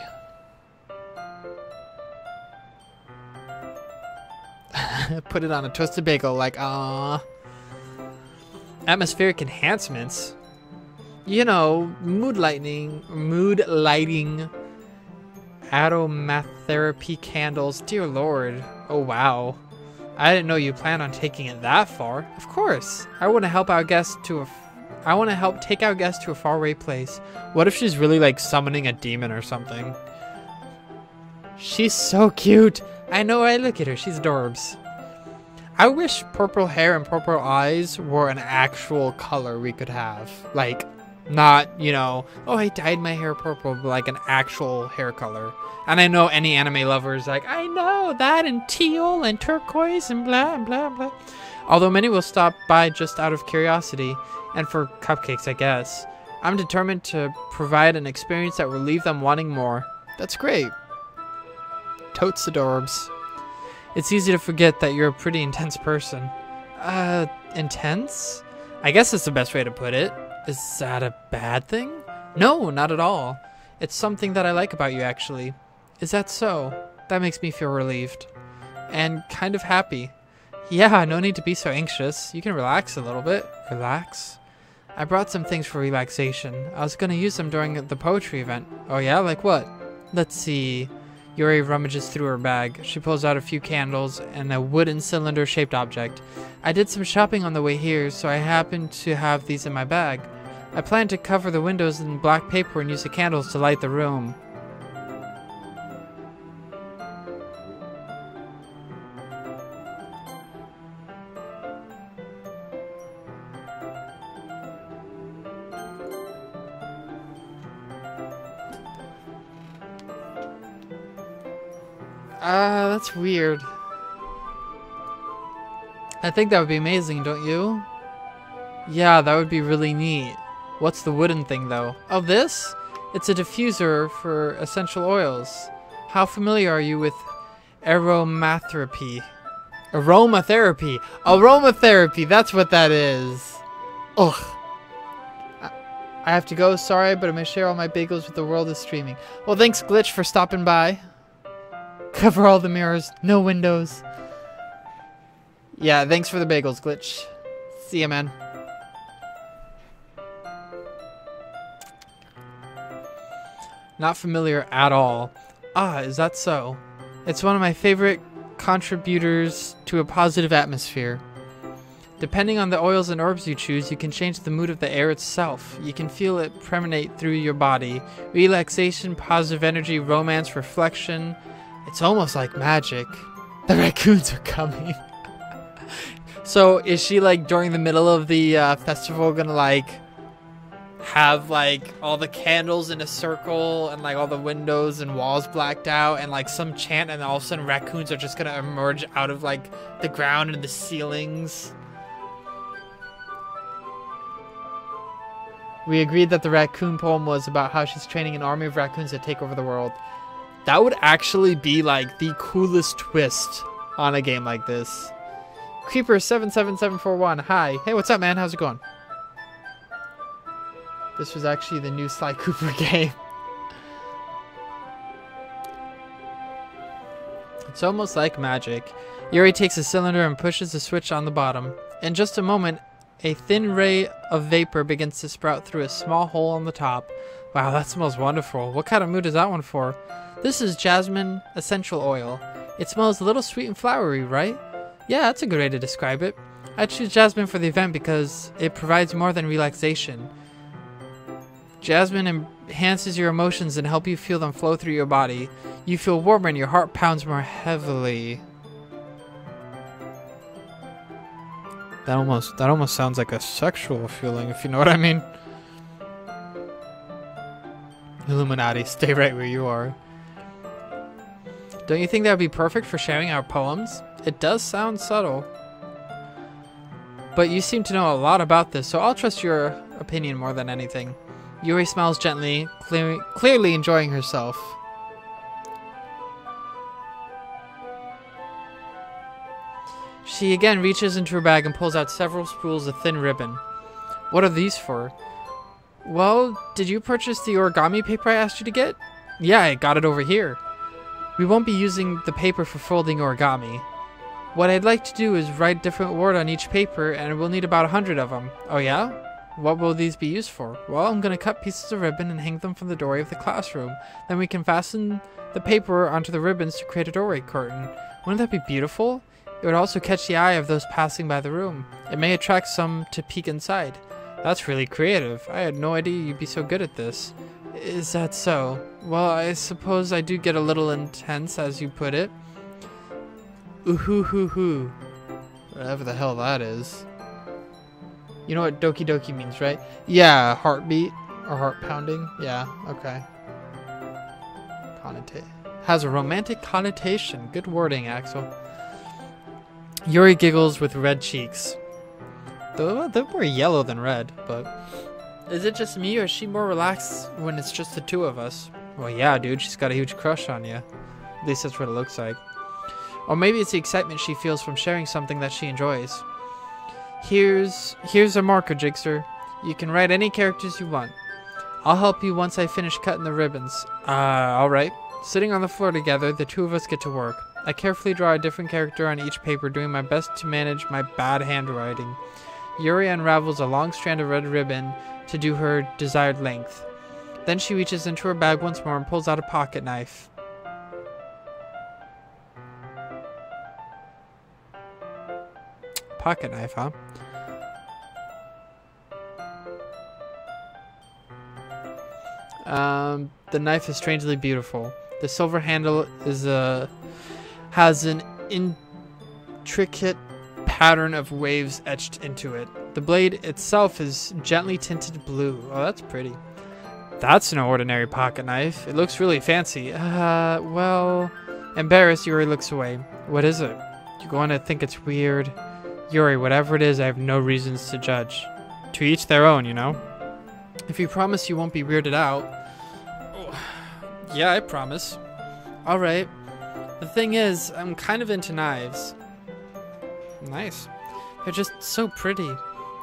Put it on a toasted bagel like, ah. Atmospheric enhancements? You know, mood lighting, aromatherapy candles. Dear lord. Oh wow. I didn't know you planned on taking it that far. Of course. I want to help take our guests to a faraway place. What if she's really like summoning a demon or something? She's so cute. I know, I look at her. She's adorbs. I wish purple hair and purple eyes were an actual color we could have. Like, not, you know, oh, I dyed my hair purple, but like an actual hair color. And I know any anime lover is like, I know that, and teal and turquoise and blah and blah and blah. Although many will stop by just out of curiosity and for cupcakes, I guess. I'm determined to provide an experience that will leave them wanting more. That's great. Totes adorbs. It's easy to forget that you're a pretty intense person. Intense? I guess that's the best way to put it. Is that a bad thing? No, not at all. It's something that I like about you, actually. Is that so? That makes me feel relieved. And kind of happy. Yeah, no need to be so anxious. You can relax a little bit. Relax? I brought some things for relaxation. I was gonna use them during the poetry event. Oh yeah? Like what? Let's see. Yuri rummages through her bag. She pulls out a few candles and a wooden cylinder-shaped object. I did some shopping on the way here, so I happened to have these in my bag. I plan to cover the windows in black paper and use the candles to light the room. That's weird. I think that would be amazing, don't you? Yeah, that would be really neat. What's the wooden thing, though? Oh, this? It's a diffuser for essential oils. How familiar are you with aromatherapy? Aromatherapy! Aromatherapy! That's what that is! Ugh. I have to go, sorry, but I'm gonna share all my bagels with the world is streaming. Well, thanks, Glitch, for stopping by. Cover all the mirrors, no windows. Yeah, thanks for the bagels, Glitch. See ya, man. Not familiar at all. Ah, is that so? It's one of my favorite contributors to a positive atmosphere. Depending on the oils and herbs you choose, you can change the mood of the air itself. You can feel it permeate through your body. Relaxation, positive energy, romance, reflection. It's almost like magic. The raccoons are coming. So is she like during the middle of the festival gonna like have like all the candles in a circle and like all the windows and walls blacked out and like some chant, and all of a sudden raccoons are just gonna emerge out of like the ground and the ceilings? We agreed that the raccoon poem was about how she's training an army of raccoons to take over the world. That would actually be like the coolest twist on a game like this. Creeper77741, hi. Hey, what's up, man? How's it going? This was actually the new Sly Cooper game. It's almost like magic. Yuri takes a cylinder and pushes the switch on the bottom. In just a moment, a thin ray of vapor begins to sprout through a small hole on the top. Wow, that smells wonderful. What kind of mood is that one for? This is jasmine essential oil. It smells a little sweet and flowery, right? Yeah, that's a good way to describe it. I choose jasmine for the event because it provides more than relaxation. Jasmine enhances your emotions and help you feel them flow through your body. You feel warmer and your heart pounds more heavily. That almost sounds like a sexual feeling, if you know what I mean. Illuminati, stay right where you are. Don't you think that would be perfect for sharing our poems? It does sound subtle. but you seem to know a lot about this, so I'll trust your opinion more than anything. Yuri smiles gently, clearly enjoying herself. She again reaches into her bag and pulls out several spools of thin ribbon. What are these for? Well, did you purchase the origami paper I asked you to get? Yeah, I got it over here. We won't be using the paper for folding origami. What I'd like to do is write a different word on each paper, and we'll need about 100 of them. Oh yeah? What will these be used for? Well, I'm going to cut pieces of ribbon and hang them from the doorway of the classroom. Then we can fasten the paper onto the ribbons to create a doorway curtain. Wouldn't that be beautiful? It would also catch the eye of those passing by the room. It may attract some to peek inside. That's really creative. I had no idea you'd be so good at this. Is that so? Well, I suppose I do get a little intense, as you put it. Ooh-hoo-hoo-hoo. Whatever the hell that is. You know what Doki Doki means, right? Yeah, heartbeat or heart pounding. Yeah, okay. Has a romantic connotation. Good wording, Axel. Yuri giggles with red cheeks. They're more yellow than red, but... Is it just me, or is she more relaxed when it's just the two of us? Well, yeah, dude, she's got a huge crush on you. At least that's what it looks like. Or maybe it's the excitement she feels from sharing something that she enjoys. Here's a marker, Jigster. You can write any characters you want. I'll help you once I finish cutting the ribbons. Alright. Sitting on the floor together, the two of us get to work. I carefully draw a different character on each paper, doing my best to manage my bad handwriting. Yuri unravels a long strand of red ribbon to do her desired length. Then she reaches into her bag once more and pulls out a pocket knife. Pocket knife, huh? The knife is strangely beautiful. The silver handle has an intricate pattern of waves etched into it. The blade itself is gently tinted blue. Oh, that's pretty. That's no ordinary pocket knife. It looks really fancy. Well... Embarrassed, Yuri looks away. What is it? You're going to think it's weird. Yuri, whatever it is, I have no reasons to judge. To each their own, you know? If you promise you won't be weirded out... Yeah, I promise. Alright. The thing is, I'm kind of into knives. Nice. They're just so pretty.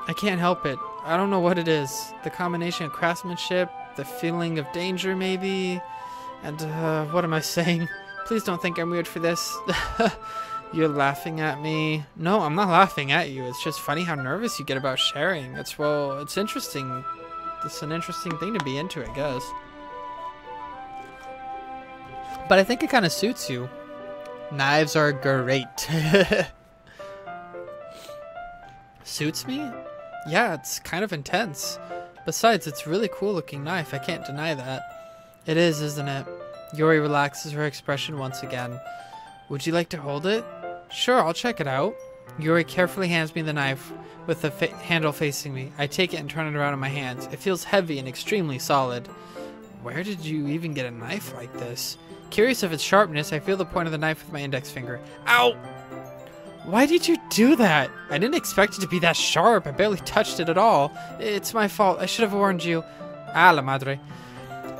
I can't help it. I don't know what it is. The combination of craftsmanship, the feeling of danger maybe, and what am I saying? Please don't think I'm weird for this. You're laughing at me. No, I'm not laughing at you. It's just funny how nervous you get about sharing. It's interesting. It's an interesting thing to be into, I guess. But I think it kind of suits you. Knives are great. Suits me? Yeah, it's kind of intense. Besides, it's a really cool looking knife. I can't deny that. It is, isn't it? Yuri relaxes her expression once again. Would you like to hold it? Sure, I'll check it out. Yuri carefully hands me the knife with the handle facing me. I take it and turn it around in my hands. It feels heavy and extremely solid. Where did you even get a knife like this? Curious of its sharpness, I feel the point of the knife with my index finger. Ow! Why did you do that? I didn't expect it to be that sharp. I barely touched it at all. It's my fault. I should have warned you. Ah, la madre.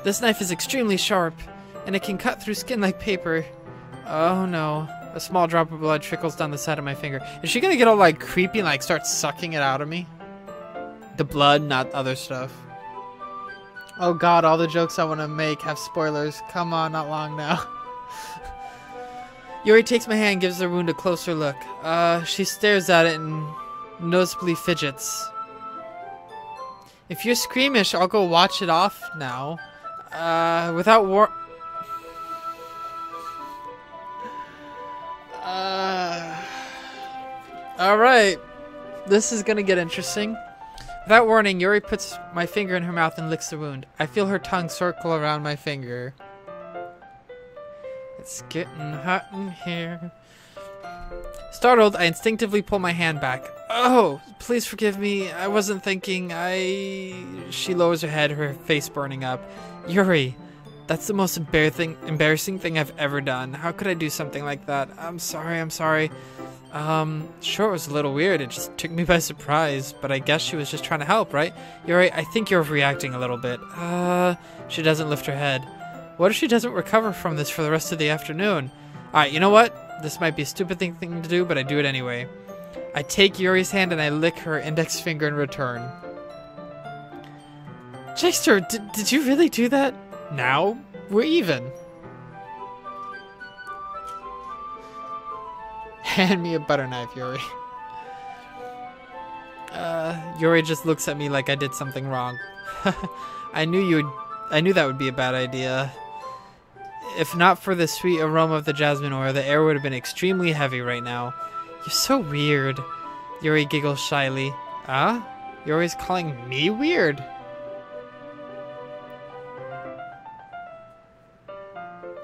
This knife is extremely sharp, and it can cut through skin like paper. Oh no. A small drop of blood trickles down the side of my finger. Is she gonna get all like creepy and like start sucking it out of me? The blood, not other stuff. Oh god, all the jokes I want to make have spoilers. Come on, not long now. Yuri takes my hand and gives the wound a closer look. She stares at it and noticeably fidgets. If you're squeamish, I'll go watch it off now. Without Alright. This is gonna get interesting. Without warning, Yuri puts my finger in her mouth and licks the wound. I feel her tongue circle around my finger. It's getting hot in here. Startled, I instinctively pull my hand back. Oh, please forgive me. I wasn't thinking. She lowers her head, her face burning up. Yuri, That's the most embarrassing thing I've ever done. How could I do something like that? I'm sorry. Sure, it was a little weird. It just took me by surprise, but I guess she was just trying to help, right? You're right. I think you're overreacting a little bit. She doesn't lift her head. What if she doesn't recover from this for the rest of the afternoon? Alright, you know what? This might be a stupid thing to do, but I do it anyway. I take Yuri's hand and I lick her index finger in return. Jakester, did you really do that? Now, we're even. Hand me a butter knife, Yuri. Yuri just looks at me like I did something wrong. I knew that would be a bad idea. If not for the sweet aroma of the jasmine oil, the air would have been extremely heavy right now. You're so weird. Yuri giggles shyly. Yuri's calling me weird?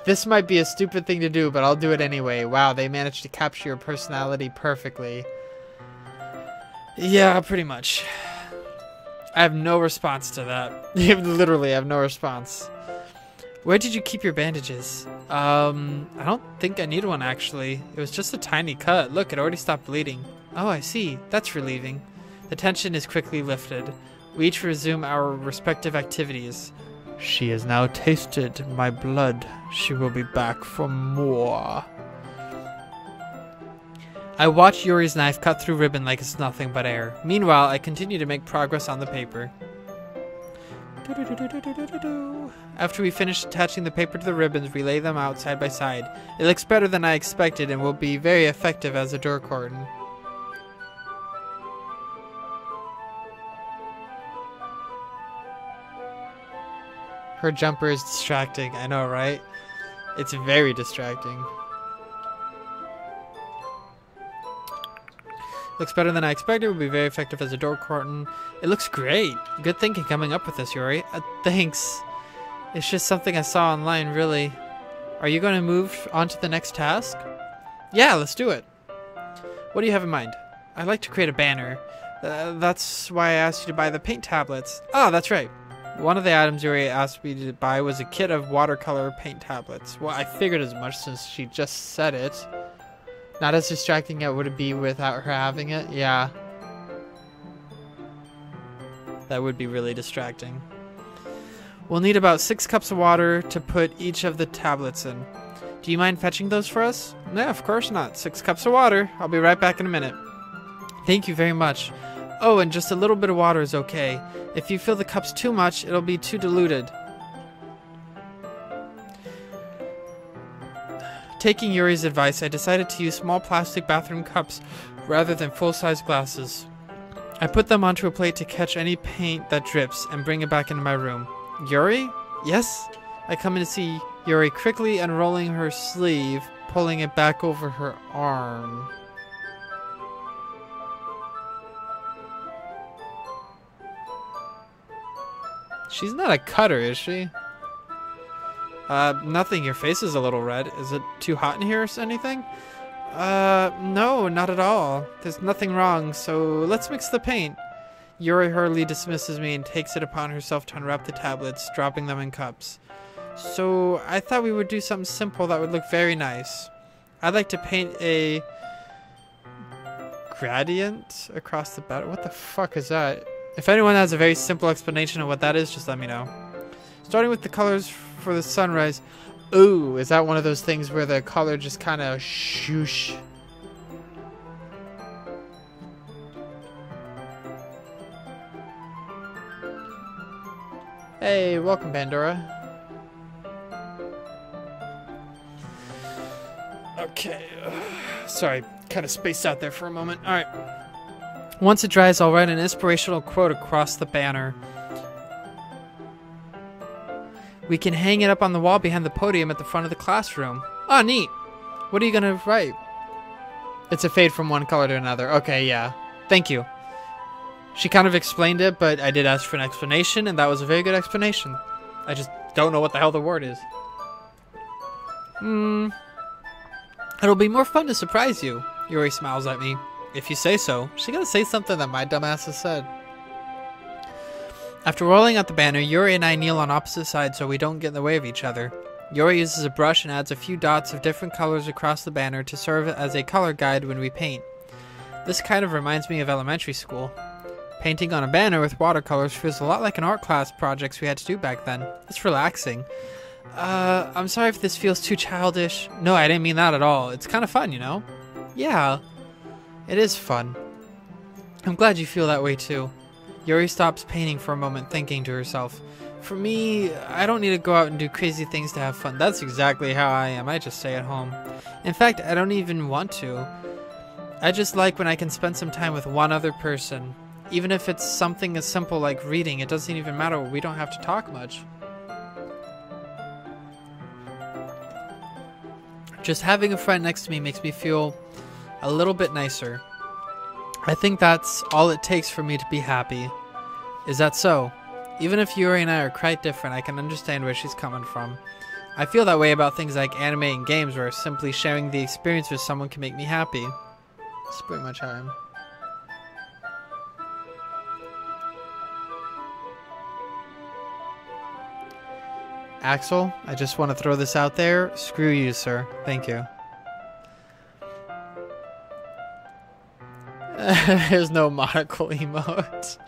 This might be a stupid thing to do, but I'll do it anyway. Wow, they managed to capture your personality perfectly. Yeah, pretty much. I have no response to that. You literally have no response. Where did you keep your bandages? I don't think I need one, actually. It was just a tiny cut. Look, it already stopped bleeding. Oh, I see. That's relieving. The tension is quickly lifted. We each resume our respective activities. She has now tasted my blood. She will be back for more. I watch Yuri's knife cut through ribbon like it's nothing but air. Meanwhile, I continue to make progress on the paper. After we finish attaching the paper to the ribbons, we lay them out side by side. It looks better than I expected and will be very effective as a door curtain. Her jumper is distracting, I know, right? It's very distracting. Looks better than I expected. Will be very effective as a door curtain. It looks great. Good thinking coming up with this, Yuri. Thanks. It's just something I saw online, really. Are you going to move on to the next task? Yeah, let's do it. What do you have in mind? I'd like to create a banner. That's why I asked you to buy the paint tablets. Oh, that's right. One of the items Yuri asked me to buy was a kit of watercolor paint tablets. Well, I figured as much since she just said it. Not as distracting as would it be without her having it? Yeah. That would be really distracting. We'll need about 6 cups of water to put each of the tablets in. Do you mind fetching those for us? No, of course not. 6 cups of water. I'll be right back in a minute. Thank you very much. Oh, and just a little bit of water is okay. If you fill the cups too much, it'll be too diluted. Taking Yuri's advice, I decided to use small plastic bathroom cups rather than full-size glasses. I put them onto a plate to catch any paint that drips and bring it back into my room. Yuri? Yes? I come in to see Yuri quickly unrolling her sleeve, pulling it back over her arm. She's not a cutter, is she? Nothing. Your face is a little red. Is it too hot in here or anything? No, not at all. There's nothing wrong, so let's mix the paint. Yuri hurriedly dismisses me and takes it upon herself to unwrap the tablets, dropping them in cups. So, I thought we would do something simple that would look very nice. I'd like to paint a gradient across the batter. What the fuck is that? If anyone has a very simple explanation of what that is, just let me know. Starting with the colors for the sunrise. Ooh, is that one of those things where the color just kind of shoosh? Hey, welcome, Pandora. Okay. Sorry, kind of spaced out there for a moment. Alright. Once it dries, I'll write an inspirational quote across the banner. We can hang it up on the wall behind the podium at the front of the classroom. Oh, neat. What are you going to write? It's a fade from one color to another. Okay, yeah. Thank you. She kind of explained it, but I did ask for an explanation, and that was a very good explanation. I just don't know what the hell the word is. It'll be more fun to surprise you. Yuri smiles at me. If you say so. She gonna say something that my dumbass has said. After rolling out the banner, Yuri and I kneel on opposite sides so we don't get in the way of each other. Yuri uses a brush and adds a few dots of different colors across the banner to serve as a color guide when we paint. This kind of reminds me of elementary school. Painting on a banner with watercolors feels a lot like an art class projects we had to do back then. It's relaxing. I'm sorry if this feels too childish. No, I didn't mean that at all. It's kind of fun, you know? Yeah, it is fun. I'm glad you feel that way too. Yuri stops painting for a moment, thinking to herself, for me, I don't need to go out and do crazy things to have fun. That's exactly how I am. I just stay at home. In fact, I don't even want to. I just like when I can spend some time with one other person. Even if it's something as simple like reading, it doesn't even matter. We don't have to talk much. Just having a friend next to me makes me feel a little bit nicer. I think that's all it takes for me to be happy. Is that so? Even if Yuri and I are quite different, I can understand where she's coming from. I feel that way about things like anime and games where simply sharing the experience with someone can make me happy. That's pretty much how I am. Axel, I just want to throw this out there. Screw you, sir. Thank you. There's no monocle emote.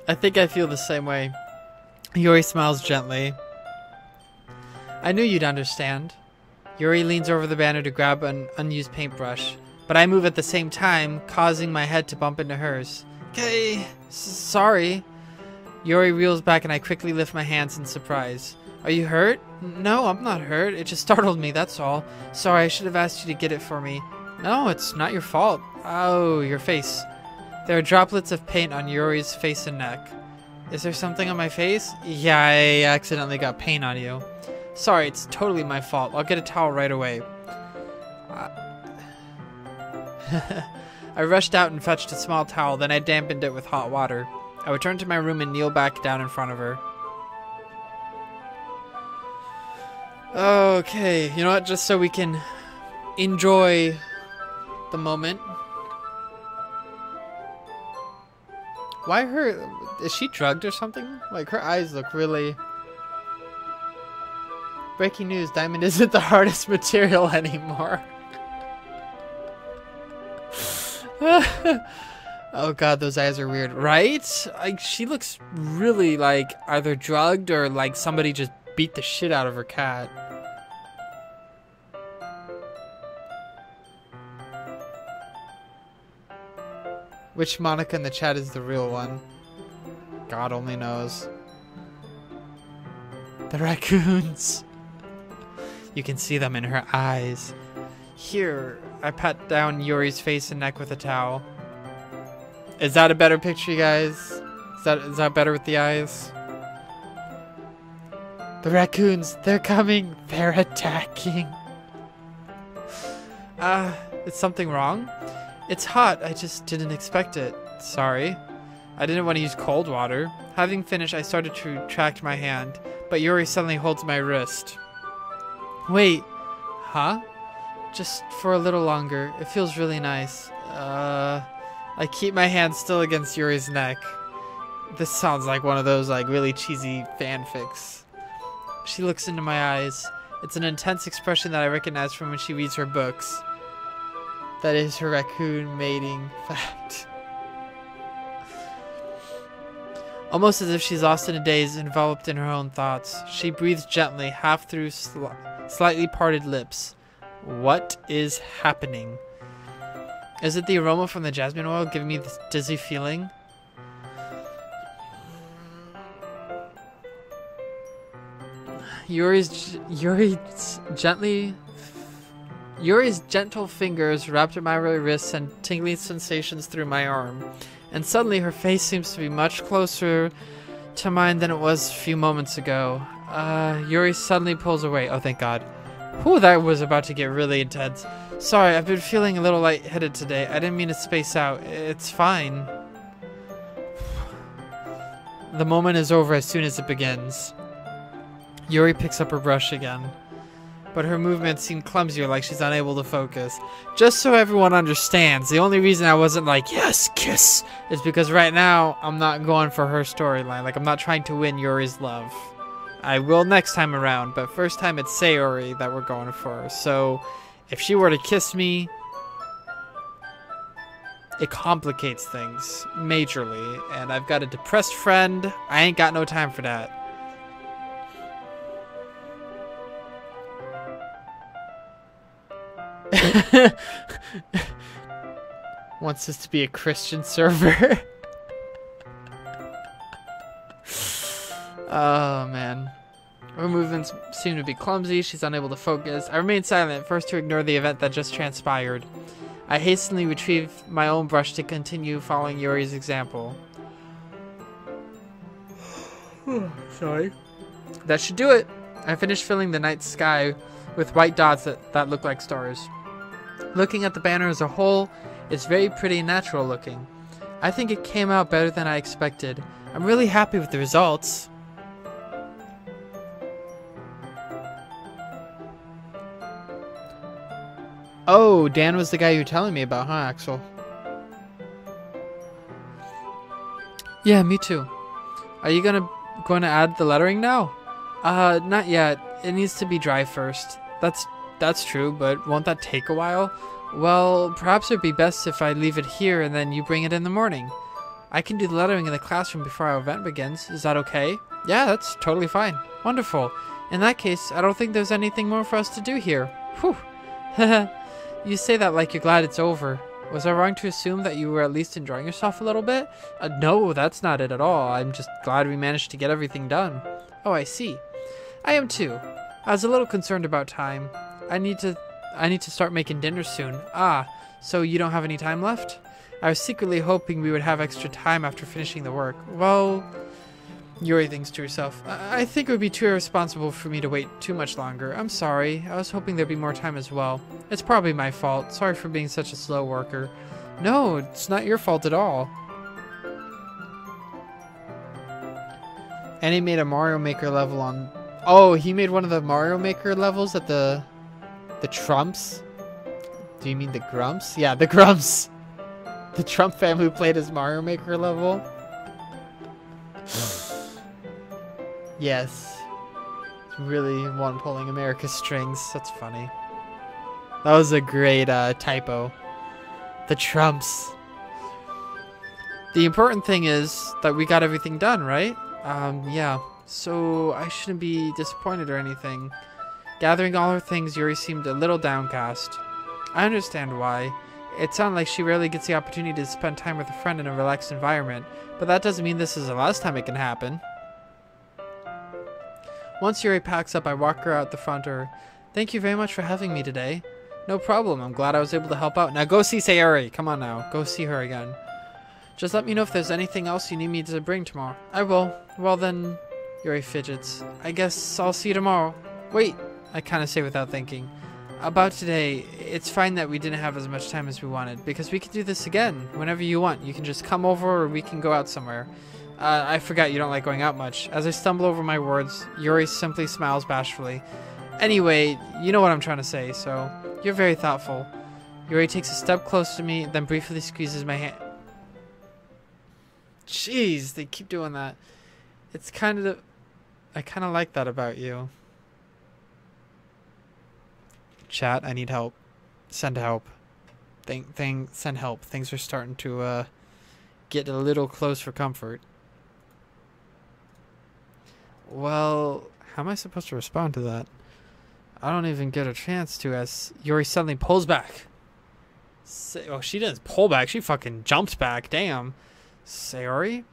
I think I feel the same way. Yuri smiles gently. I knew you'd understand. Yuri leans over the banner to grab an unused paintbrush, but I move at the same time, causing my head to bump into hers. Okay, sorry. Yuri reels back and I quickly lift my hands in surprise. Are you hurt? No, I'm not hurt. It just startled me, that's all. Sorry, I should have asked you to get it for me. No, it's not your fault. Oh, your face. There are droplets of paint on Yuri's face and neck. Is there something on my face? Yeah, I accidentally got paint on you. Sorry, it's totally my fault. I'll get a towel right away. I rushed out and fetched a small towel, then I dampened it with hot water. I returned to my room and kneel back down in front of her. Okay, you know what? Just so we can enjoy the moment. Why her? Is she drugged or something? Like her eyes look really... Breaking news, diamond isn't the hardest material anymore. Oh god, those eyes are weird, right? Like she looks really like either drugged or like somebody just beat the shit out of her cat. Which Monica in the chat is the real one? God only knows. The raccoons. You can see them in her eyes. Here, I pat down Yuri's face and neck with a towel. Is that a better picture, you guys? Is that better with the eyes? The raccoons, they're coming. They're attacking. Is something wrong? It's hot. I just didn't expect it. Sorry. I didn't want to use cold water. Having finished, I started to retract my hand, but Yuri suddenly holds my wrist. Wait. Huh? Just for a little longer. It feels really nice. I keep my hand still against Yuri's neck. This sounds like one of those like really cheesy fanfics. She looks into my eyes. It's an intense expression that I recognize from when she reads her books. That is her raccoon mating fact. Almost as if she's lost in a daze, enveloped in her own thoughts. She breathes gently, half through slightly parted lips. What is happening? Is it the aroma from the jasmine oil giving me this dizzy feeling? Yuri's gentle fingers wrapped around my wrist sent tingling sensations through my arm. And suddenly her face seems to be much closer to mine than it was a few moments ago. Yuri suddenly pulls away. Oh, thank God. Whew, that was about to get really intense. Sorry, I've been feeling a little lightheaded today. I didn't mean to space out. It's fine. The moment is over as soon as it begins. Yuri picks up her brush again. but her movements seem clumsier, like she's unable to focus. Just so everyone understands, the only reason I wasn't like, yes, kiss, is because right now I'm not going for her storyline. Like, I'm not trying to win Yuri's love. I will next time around, but first time it's Sayori that we're going for. So, if she were to kiss me, it complicates things majorly, and I've got a depressed friend. I ain't got no time for that. Wants this to be a Christian server. Oh, man. Her movements seem to be clumsy. She's unable to focus. I remain silent, first to ignore the event that just transpired. I hastily retrieve my own brush to continue following Yuri's example. Sorry. That should do it. I finished filling the night sky with white dots that look like stars. Looking at the banner as a whole, it's very pretty and natural looking. I think it came out better than I expected. I'm really happy with the results. Oh, Dan was the guy you were telling me about, huh, Axel? Yeah, me too. Are you going to add the lettering now? Not yet. It needs to be dry first. That's true, but won't that take a while? Well, perhaps it'd be best if I leave it here and then you bring it in the morning. I can do the lettering in the classroom before our event begins. Is that okay? Yeah, that's totally fine. Wonderful. In that case, I don't think there's anything more for us to do here. Whew. You say that like you're glad it's over. Was I wrong to assume that you were at least enjoying yourself a little bit? No, that's not it at all. I'm just glad we managed to get everything done. Oh, I see. I am too. I was a little concerned about time. I need to start making dinner soon. Ah, so you don't have any time left? I was secretly hoping we would have extra time after finishing the work. Well, Yuri thinks to herself, I think it would be too irresponsible for me to wait too much longer. I'm sorry. I was hoping there'd be more time as well. It's probably my fault. Sorry for being such a slow worker. No, it's not your fault at all. And he made a Mario Maker level on... Oh, he made one of the Mario Maker levels at the Trumps? Do you mean the Grumps? Yeah, the Grumps. The Trump family who played his Mario Maker level. Yes. Really one pulling America's strings. That's funny. That was a great typo. The Trumps. The important thing is that we got everything done, right? Yeah. So I shouldn't be disappointed or anything. Gathering all her things, Yuri seemed a little downcast. I understand why. It sounded like she rarely gets the opportunity to spend time with a friend in a relaxed environment, but that doesn't mean this is the last time it can happen. Once Yuri packs up, I walk her out the front door. Thank you very much for having me today. No problem. I'm glad I was able to help out. Now go see Sayori. Come on now. Go see her again. Just let me know if there's anything else you need me to bring tomorrow. I will. Well then, Yuri fidgets. I guess I'll see you tomorrow. Wait, I kind of say without thinking. About today, it's fine that we didn't have as much time as we wanted, because we can do this again whenever you want. You can just come over or we can go out somewhere. I forgot you don't like going out much. As I stumble over my words, Yuri simply smiles bashfully. Anyway, you know what I'm trying to say, so you're very thoughtful. Yuri takes a step close to me, then briefly squeezes my hand. Jeez, they keep doing that. It's kind of... I kind of like that about you. Chat, I need help. Send help. Send help. Things are starting to get a little close for comfort. Well, how am I supposed to respond to that? I don't even get a chance to as Yuri suddenly pulls back. Oh, she doesn't pull back. She fucking jumps back. Damn. Sayori?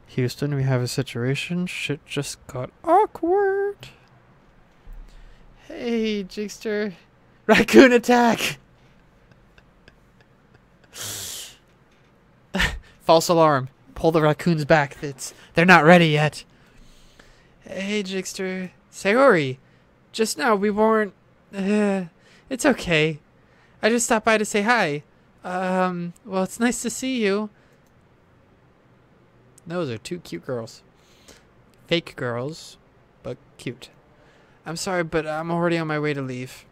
Houston, we have a situation. Shit just got awkward. Hey, Jigster. Raccoon attack! False alarm. Pull the raccoons back. They're not ready yet. Hey, Jigster. Sayori. Just now we weren't... it's okay. I just stopped by to say hi. Well, it's nice to see you. Those are two cute girls. Fake girls, but cute. I'm sorry, but I'm already on my way to leave.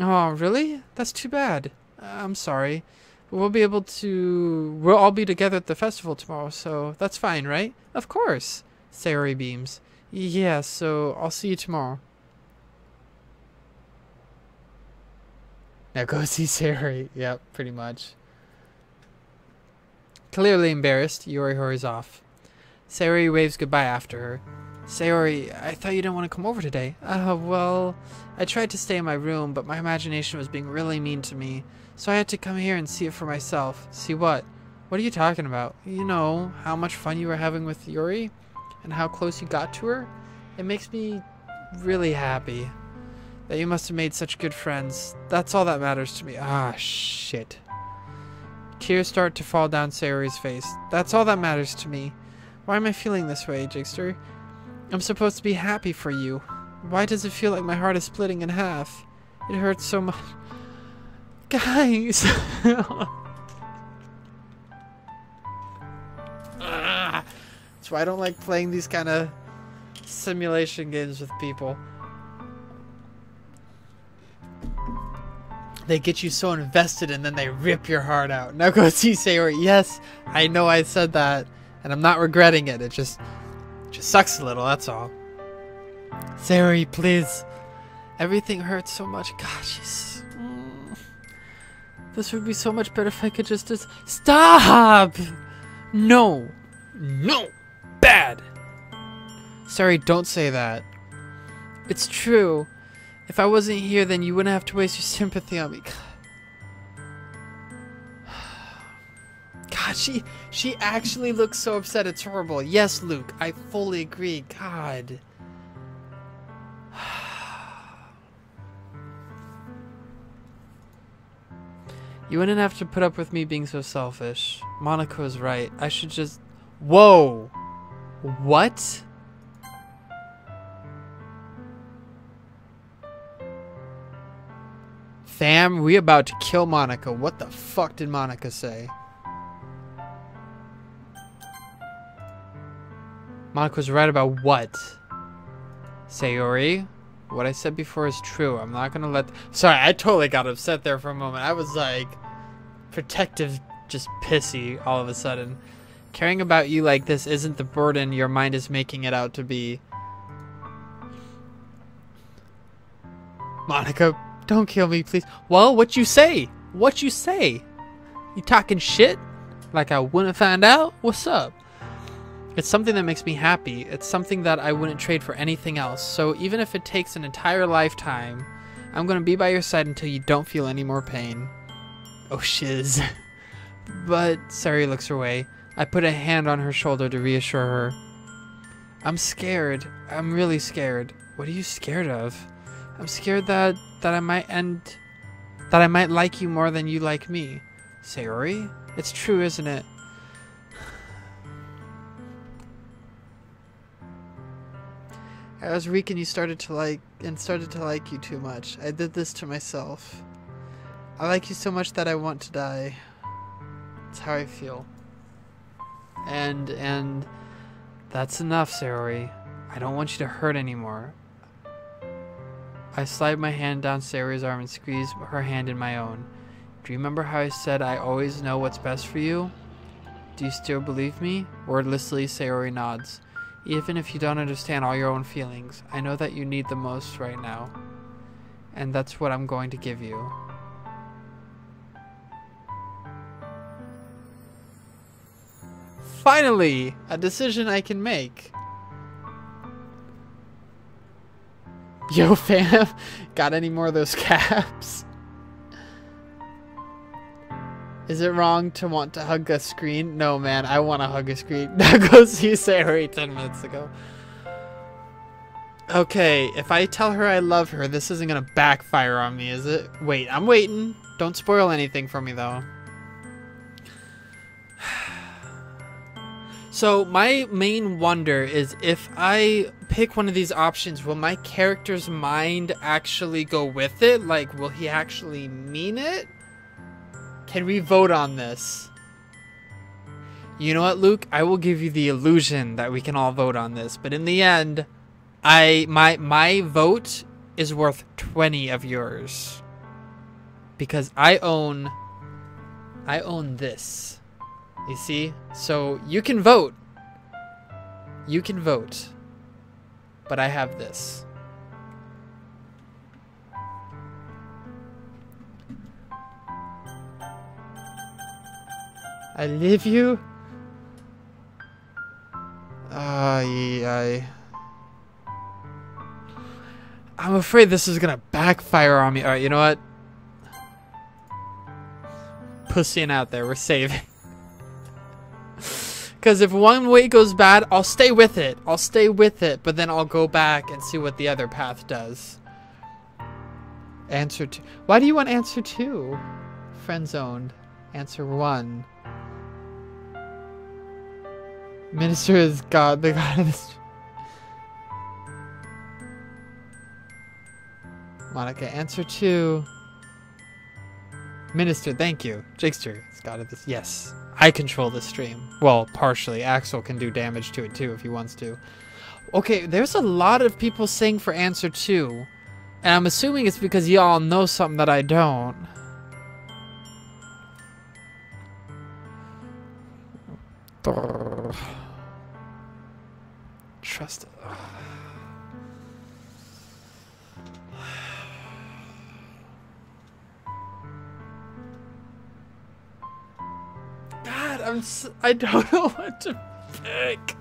Oh, really? That's too bad. I'm sorry. But we'll all be together at the festival tomorrow, so that's fine, right? Of course. Sayori beams. Yeah, so I'll see you tomorrow. Now go see Sayori. Yep, pretty much. Clearly embarrassed, Yori hurries off. Sayori waves goodbye after her. Sayori, I thought you didn't want to come over today. Well, I tried to stay in my room, but my imagination was being really mean to me. So I had to come here and see it for myself. See what? What are you talking about? You know, how much fun you were having with Yuri? And how close you got to her? It makes me really happy that you must have made such good friends. That's all that matters to me. Ah, shit. Tears start to fall down Sayori's face. That's all that matters to me. Why am I feeling this way, Jigster? I'm supposed to be happy for you. Why does it feel like my heart is splitting in half? It hurts so much. Guys! That's why I don't like playing these kind of simulation games with people. They get you so invested and then they rip your heart out. Now go see Sayori. Yes, I know I said that, and I'm not regretting it. It just sucks a little, that's all. Sayori, please. Everything hurts so much. Gosh, this would be so much better if I could just stop! No. No! Bad! Sorry, don't say that. It's true. If I wasn't here, then you wouldn't have to waste your sympathy on me. God, she actually looks so upset. It's horrible. Yes, Luke, I fully agree. God. You wouldn't have to put up with me being so selfish. Monica's right. I should just... Whoa! What? Fam, we about to kill Monica. What the fuck did Monica say? Monica's right about what? Sayori, what I said before is true. I'm not gonna let... Sorry, I totally got upset there for a moment. I was like... protective, just pissy all of a sudden. Caring about you like this isn't the burden your mind is making it out to be. Monica, don't kill me, please. Well, what you say? What you say? You talking shit? Like I wouldn't find out? What's up? It's something that makes me happy. It's something that I wouldn't trade for anything else. So even if it takes an entire lifetime, I'm gonna be by your side until you don't feel any more pain. Oh shiz. But Sari looks away. I put a hand on her shoulder to reassure her. I'm scared. I'm really scared. What are you scared of? I'm scared that I might like you more than you like me. Sayori? It's true, isn't it? I was weak and started to like you too much. I did this to myself. I like you so much that I want to die. That's how I feel. And that's enough, Sayori. I don't want you to hurt anymore. I slide my hand down Sayori's arm and squeeze her hand in my own. Do you remember how I said I always know what's best for you? Do you still believe me? Wordlessly, Sayori nods. Even if you don't understand all your own feelings, I know that you need the most right now. And that's what I'm going to give you. Finally! A decision I can make. Yo, fam. Got any more of those caps? Is it wrong to want to hug a screen? No, man. I want to hug a screen. Now go see Sayori 10 minutes ago. Okay, if I tell her I love her, this isn't going to backfire on me, is it? Wait, I'm waiting. Don't spoil anything for me, though. So, my main wonder is if I pick one of these options, will my character's mind actually go with it? Like, will he actually mean it? Can we vote on this? You know what, Luke? I will give you the illusion that we can all vote on this, but in the end, my vote is worth 20 of yours. Because I own this. You see? So you can vote. You can vote. But I have this. I leave you. I'm afraid this is gonna backfire on me. Alright, you know what? Pussying out there, we're saving. Because if one way goes bad, I'll stay with it. I'll stay with it, but then I'll go back and see what the other path does. Answer 2. Why do you want answer 2? Friend zoned. Answer 1. Minister is God, the God of this. Monica, answer 2. Minister, thank you. Jakester is God of this. Yes, I control the stream. Well, partially. Axel can do damage to it too if he wants to. Okay, there's a lot of people saying for answer 2. And I'm assuming it's because y'all know something that I don't. Trust it. God, I don't know what to pick.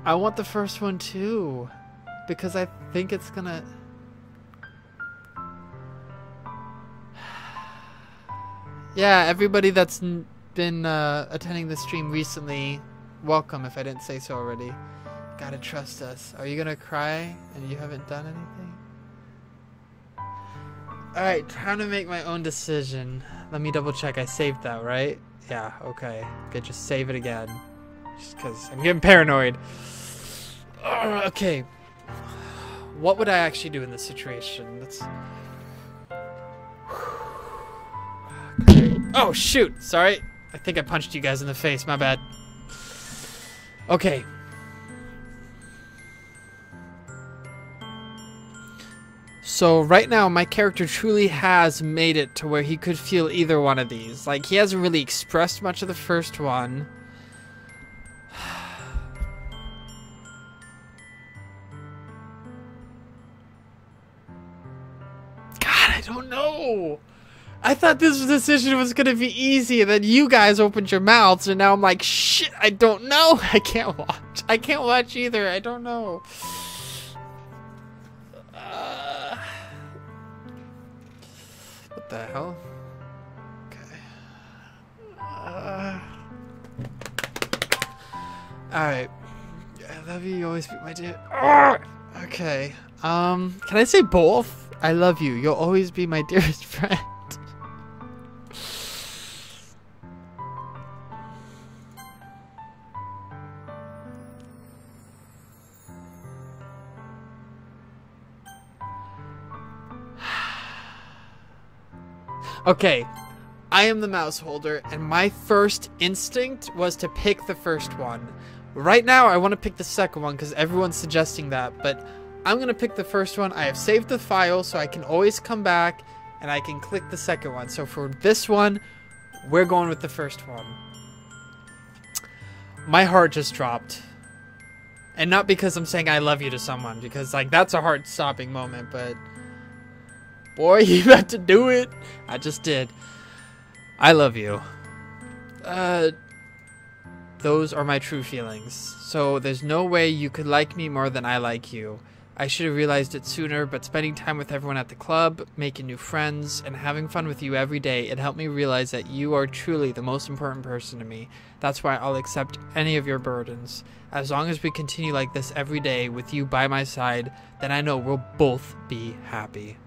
I want the first one too, because I think it's gonna. Yeah, everybody that's been attending the stream recently, welcome if I didn't say so already. Gotta trust us. Are you gonna cry and you haven't done anything? Alright, time to make my own decision. Let me double check. I saved that, right? Yeah, okay. Good, just save it again. Just because I'm getting paranoid. Okay. What would I actually do in this situation? Let's... Oh, shoot. Sorry. I think I punched you guys in the face. My bad. Okay. So right now, my character truly has made it to where he could feel either one of these. Like, he hasn't really expressed much of the first one. God, I don't know. I thought this decision was going to be easy, and then you guys opened your mouths, and now I'm like, shit, I don't know. I can't watch. I can't watch either. I don't know. What the hell? Okay. Alright. I love you. You always be my dear. Okay. Can I say both? I love you. You'll always be my dearest friend. Okay, I am the mouse holder, and my first instinct was to pick the first one. Right now, I want to pick the second one because everyone's suggesting that, but I'm going to pick the first one. I have saved the file, so I can always come back, and I can click the second one. So for this one, we're going with the first one. My heart just dropped. And not because I'm saying I love you to someone, because like that's a heart-stopping moment, but... Boy, you about to do it. I just did. I love you. Those are my true feelings. So there's no way you could like me more than I like you. I should have realized it sooner, but spending time with everyone at the club, making new friends, and having fun with you every day, it helped me realize that you are truly the most important person to me. That's why I'll accept any of your burdens. As long as we continue like this every day with you by my side, then I know we'll both be happy.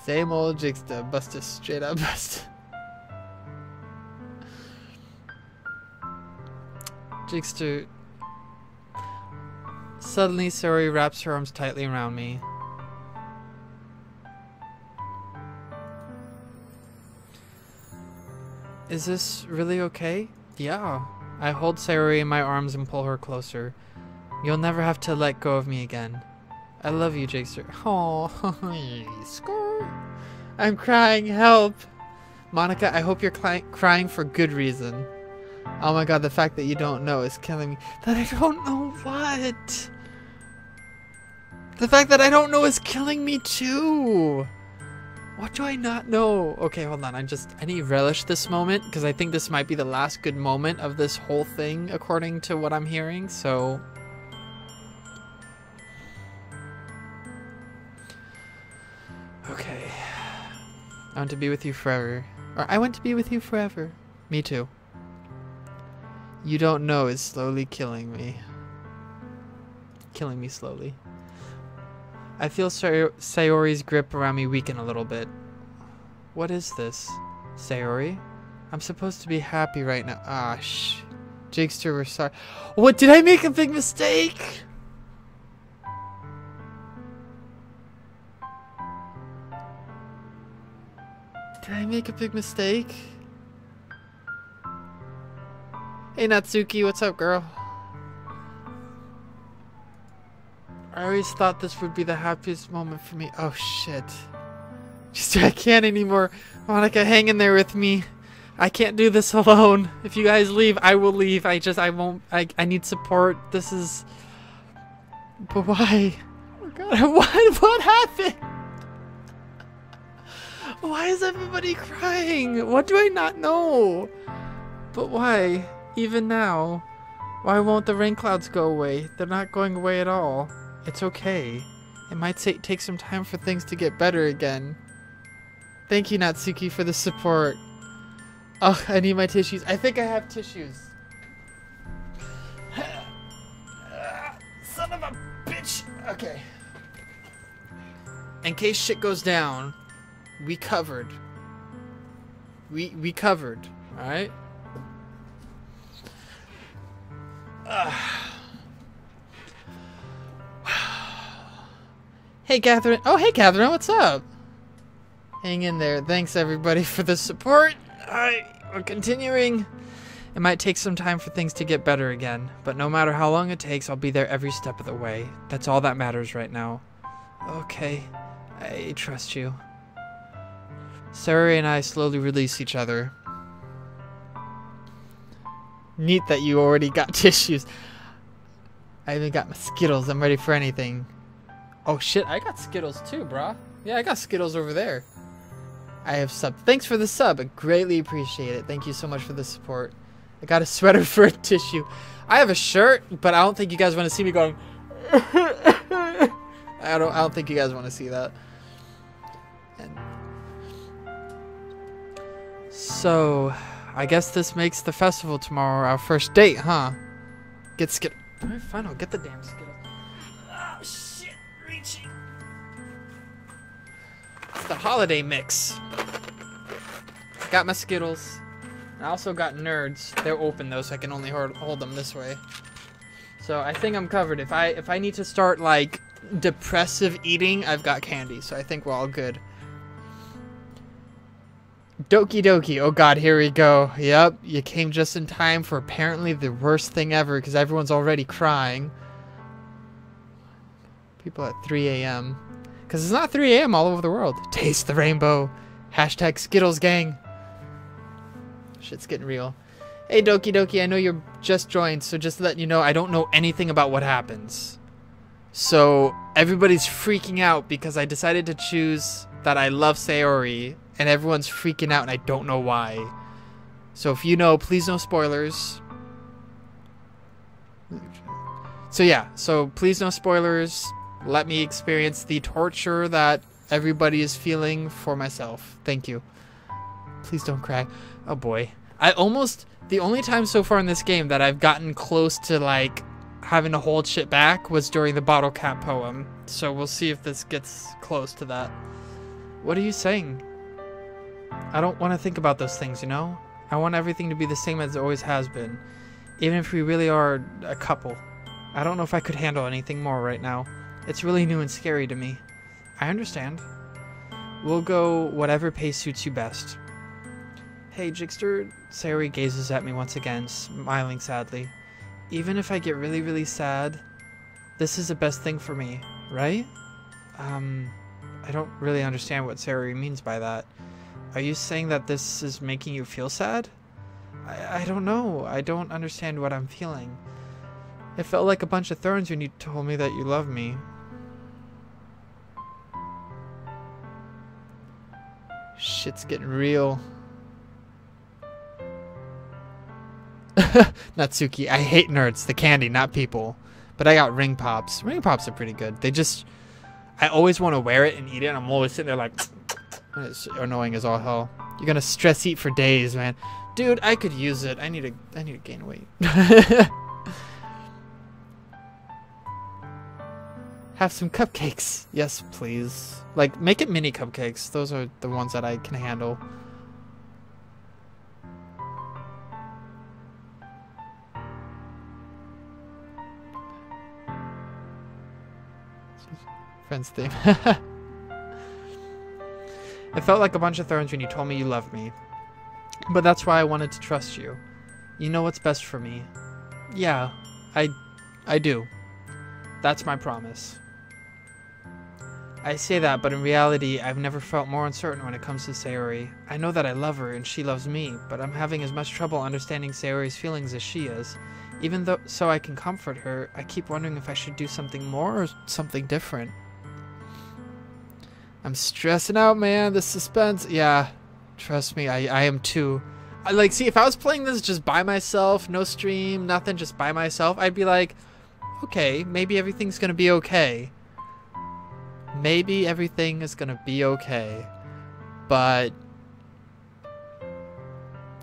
Same old Jigsta, busted straight up busted. Jigster, Suddenly, Sayori wraps her arms tightly around me. Is this really okay? Yeah. I hold Sayori in my arms and pull her closer. You'll never have to let go of me again. I love you, Jakester. Oh, score. I'm crying. Help. Monica, I hope you're crying for good reason. Oh my god, the fact that you don't know is killing me. That I don't know what? The fact that I don't know is killing me too. What do I not know? Okay, hold on. I need to relish this moment because I think this might be the last good moment of this whole thing according to what I'm hearing, so... Okay. I want to be with you forever. Or I want to be with you forever. Me too. You don't know is slowly killing me. Killing me slowly. I feel Sayori's grip around me weaken a little bit. What is this? Sayori? I'm supposed to be happy right now. Ah, Jakester, we're sorry. What? Did I make a big mistake? Did I make a big mistake? Hey Natsuki, what's up, girl? I always thought this would be the happiest moment for me. Oh shit. Just I can't anymore. Monica, hang in there with me. I can't do this alone. If you guys leave, I will leave. I won't. I need support. This is... But why? Oh god, what happened? Why is everybody crying? What do I not know? But why? Even now? Why won't the rain clouds go away? They're not going away at all. It's okay. It might take some time for things to get better again. Thank you, Natsuki, for the support. Oh, I need my tissues. I think I have tissues. Son of a bitch. Okay. In case shit goes down, we covered. We covered. All right. Hey, Catherine. Oh, hey, Catherine. What's up? Hang in there. Thanks, everybody, for the support. Alright, we're continuing. It might take some time for things to get better again, but no matter how long it takes, I'll be there every step of the way. That's all that matters right now. Okay, I trust you. Sayori and I slowly release each other. Neat that you already got tissues. I even got my Skittles. I'm ready for anything. Oh shit, I got Skittles too, brah. Yeah, I got Skittles over there. I have sub. Thanks for the sub. I greatly appreciate it. Thank you so much for the support. I got a sweater for a tissue. I have a shirt, but I don't think you guys want to see me going. I don't think you guys want to see that. And so, I guess this makes the festival tomorrow our first date, huh? Get Skittles. Alright, fine. I'll get the damn Skittles. Oh shit! Reaching. It's the holiday mix. Got my Skittles. I also got Nerds. They're open though, so I can only hold them this way. So I think I'm covered. If I need to start like depressive eating, I've got candy. So I think we're all good. Doki Doki. Oh god, here we go. Yep, you came just in time for apparently the worst thing ever because everyone's already crying. People at 3 a.m. Because it's not 3 a.m. all over the world. Taste the rainbow. Hashtag Skittles gang. Shit's getting real. Hey, Doki Doki, I know you're just joined, so just to let you know, I don't know anything about what happens. So, everybody's freaking out because I decided to choose that I love Sayori, and everyone's freaking out, and I don't know why. So, if you know, please no spoilers. So, yeah. So, please no spoilers. Let me experience the torture that everybody is feeling for myself. Thank you. Please don't cry. Oh boy. The only time so far in this game that I've gotten close to like having to hold shit back was during the bottle cap poem. So we'll see if this gets close to that. What are you saying? I don't want to think about those things, you know? I want everything to be the same as it always has been. Even if we really are a couple. I don't know if I could handle anything more right now. It's really new and scary to me. I understand. We'll go whatever pace suits you best. Hey, Jigster. Sayori gazes at me once again, smiling sadly. Even if I get really, really sad, this is the best thing for me, right? I don't really understand what Sayori means by that. Are you saying that this is making you feel sad? I don't know. I don't understand what I'm feeling. It felt like a bunch of thorns when you told me that you love me. Shit's getting real. Natsuki, I hate nerds. The candy, not people. But I got ring pops. Ring pops are pretty good. They just... I always want to wear it and eat it, and I'm always sitting there like... It's annoying as all hell. You're gonna stress eat for days, man. Dude, I could use it. I need to gain weight. Have some cupcakes. Yes, please. Like, make it mini cupcakes. Those are the ones that I can handle. Friends theme. It felt like a bunch of thorns when you told me you loved me. But that's why I wanted to trust you. You know what's best for me. Yeah, I do. That's my promise. I say that, but in reality, I've never felt more uncertain when it comes to Sayori. I know that I love her and she loves me, but I'm having as much trouble understanding Sayori's feelings as she is. Even though so I can comfort her, I keep wondering if I should do something more or something different. I'm stressing out, man. The suspense. Yeah, trust me, I am too. Like, see, if I was playing this just by myself, no stream, nothing, just by myself, I'd be like, okay, maybe everything's gonna be okay. Maybe everything is gonna be okay. But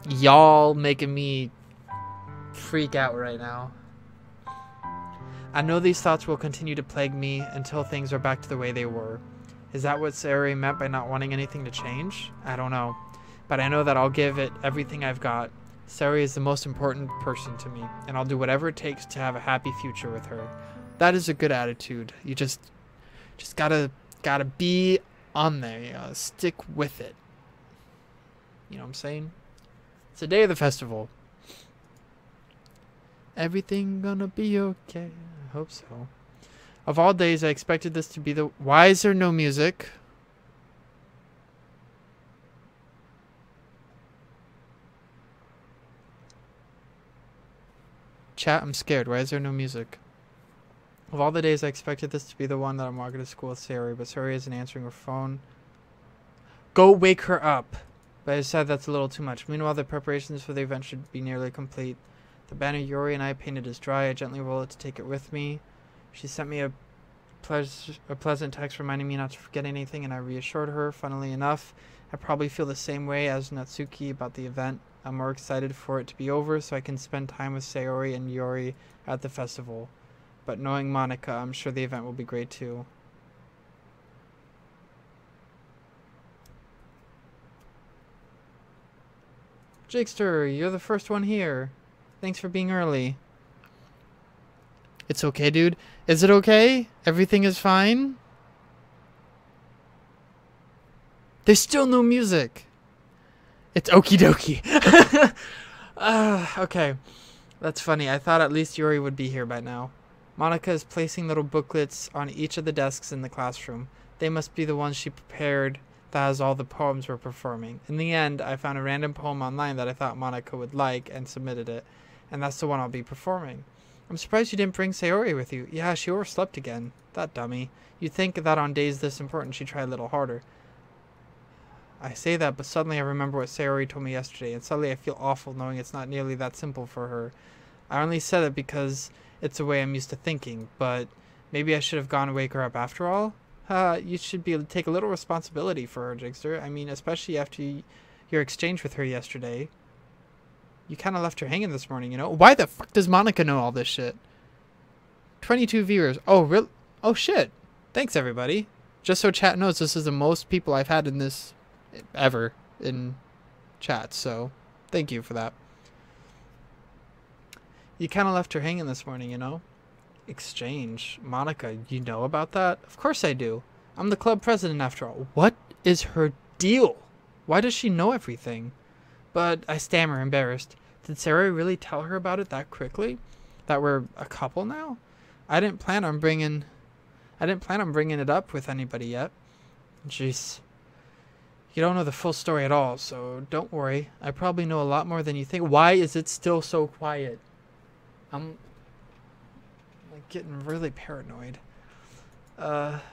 y'all making me freak out right now. I know these thoughts will continue to plague me until things are back to the way they were. Is that what Sayori meant by not wanting anything to change? I don't know. But I know that I'll give it everything I've got. Sayori is the most important person to me, and I'll do whatever it takes to have a happy future with her. That is a good attitude. You just gotta be on there. You gotta stick with it. You know what I'm saying? It's the day of the festival. Everything gonna be okay. I hope so. Of all days, I expected this to be the... Why is there no music? Chat, I'm scared. Why is there no music? Of all the days, I expected this to be the one that I'm walking to school with Sayori, but Sayori isn't answering her phone. Go wake her up! But I decided that's a little too much. Meanwhile, the preparations for the event should be nearly complete. The banner Yuri and I painted is dry. I gently roll it to take it with me. She sent me a pleasant text reminding me not to forget anything, and I reassured her. Funnily enough, I probably feel the same way as Natsuki about the event. I'm more excited for it to be over so I can spend time with Sayori and Yuri at the festival. But knowing Monica, I'm sure the event will be great too. Jigster, you're the first one here. Thanks for being early. It's okay, dude. Is it okay? Everything is fine? There's still no music. It's okie dokie. Okay. That's funny. I thought at least Yuri would be here by now. Monica is placing little booklets on each of the desks in the classroom. They must be the ones she prepared that has all the poems we're performing. In the end, I found a random poem online that I thought Monica would like and submitted it. And that's the one I'll be performing. I'm surprised you didn't bring Sayori with you. Yeah, she overslept again. That dummy. You'd think that on days this important she'd try a little harder. I say that, but suddenly I remember what Sayori told me yesterday, and suddenly I feel awful knowing it's not nearly that simple for her. I only said it because it's the way I'm used to thinking, but maybe I should have gone and wake her up after all? You should be able to take a little responsibility for her, Jigster. I mean, especially after your exchange with her yesterday. You kind of left her hanging this morning, you know? Why the fuck does Monica know all this shit? 22 viewers. Oh, really? Oh, shit. Thanks, everybody. Just so chat knows, this is the most people I've had in this ever in chat, so thank you for that. You kind of left her hanging this morning, you know? exchange. Monica, you know about that? Of course I do. I'm the club president after all. What is her deal? Why does she know everything? But I stammer, embarrassed. Did Sarah really tell her about it that quickly? That we're a couple now? I didn't plan on bringing it up with anybody yet. Jeez. You don't know the full story at all, so don't worry. I probably know a lot more than you think. Why is it still so quiet? I'm like getting really paranoid.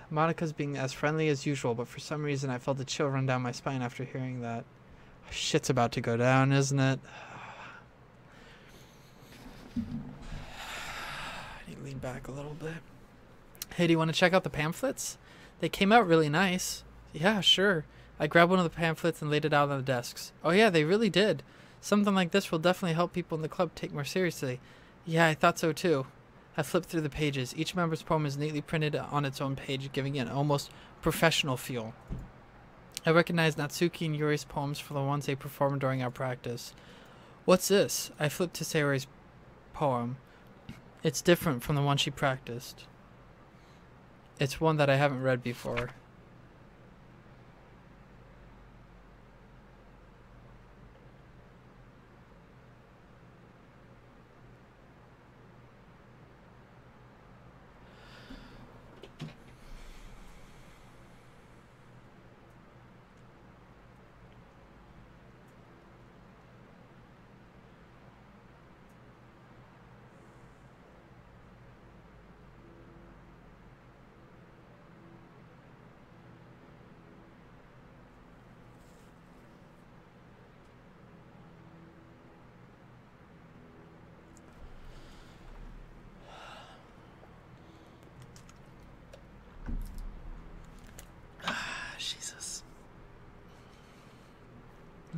Monica's being as friendly as usual, but for some reason I felt a chill run down my spine after hearing that. Shit's about to go down, isn't it? I need to lean back a little bit. Hey, do you want to check out the pamphlets? They came out really nice. Yeah, sure. I grabbed one of the pamphlets and laid it out on the desks. Oh yeah, they really did. Something like this will definitely help people in the club take more seriously. Yeah, I thought so too. I flipped through the pages. Each member's poem is neatly printed on its own page, giving it an almost professional feel. I recognized Natsuki and Yuri's poems for the ones they performed during our practice. What's this? I flipped to Sayori's poem. It's different from the one she practiced. It's one that I haven't read before. Jesus.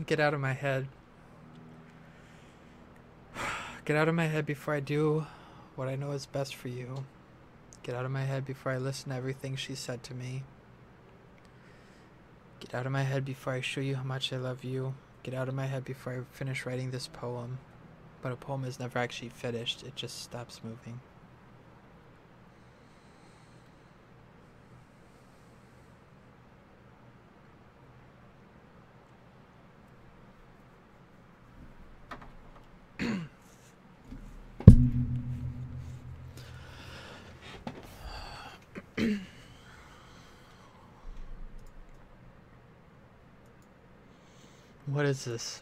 Get out of my head. Get out of my head before I do what I know is best for you. Get out of my head before I listen to everything she said to me. Get out of my head before I show you how much I love you. Get out of my head before I finish writing this poem. But a poem is never actually finished. It just stops moving. What is this?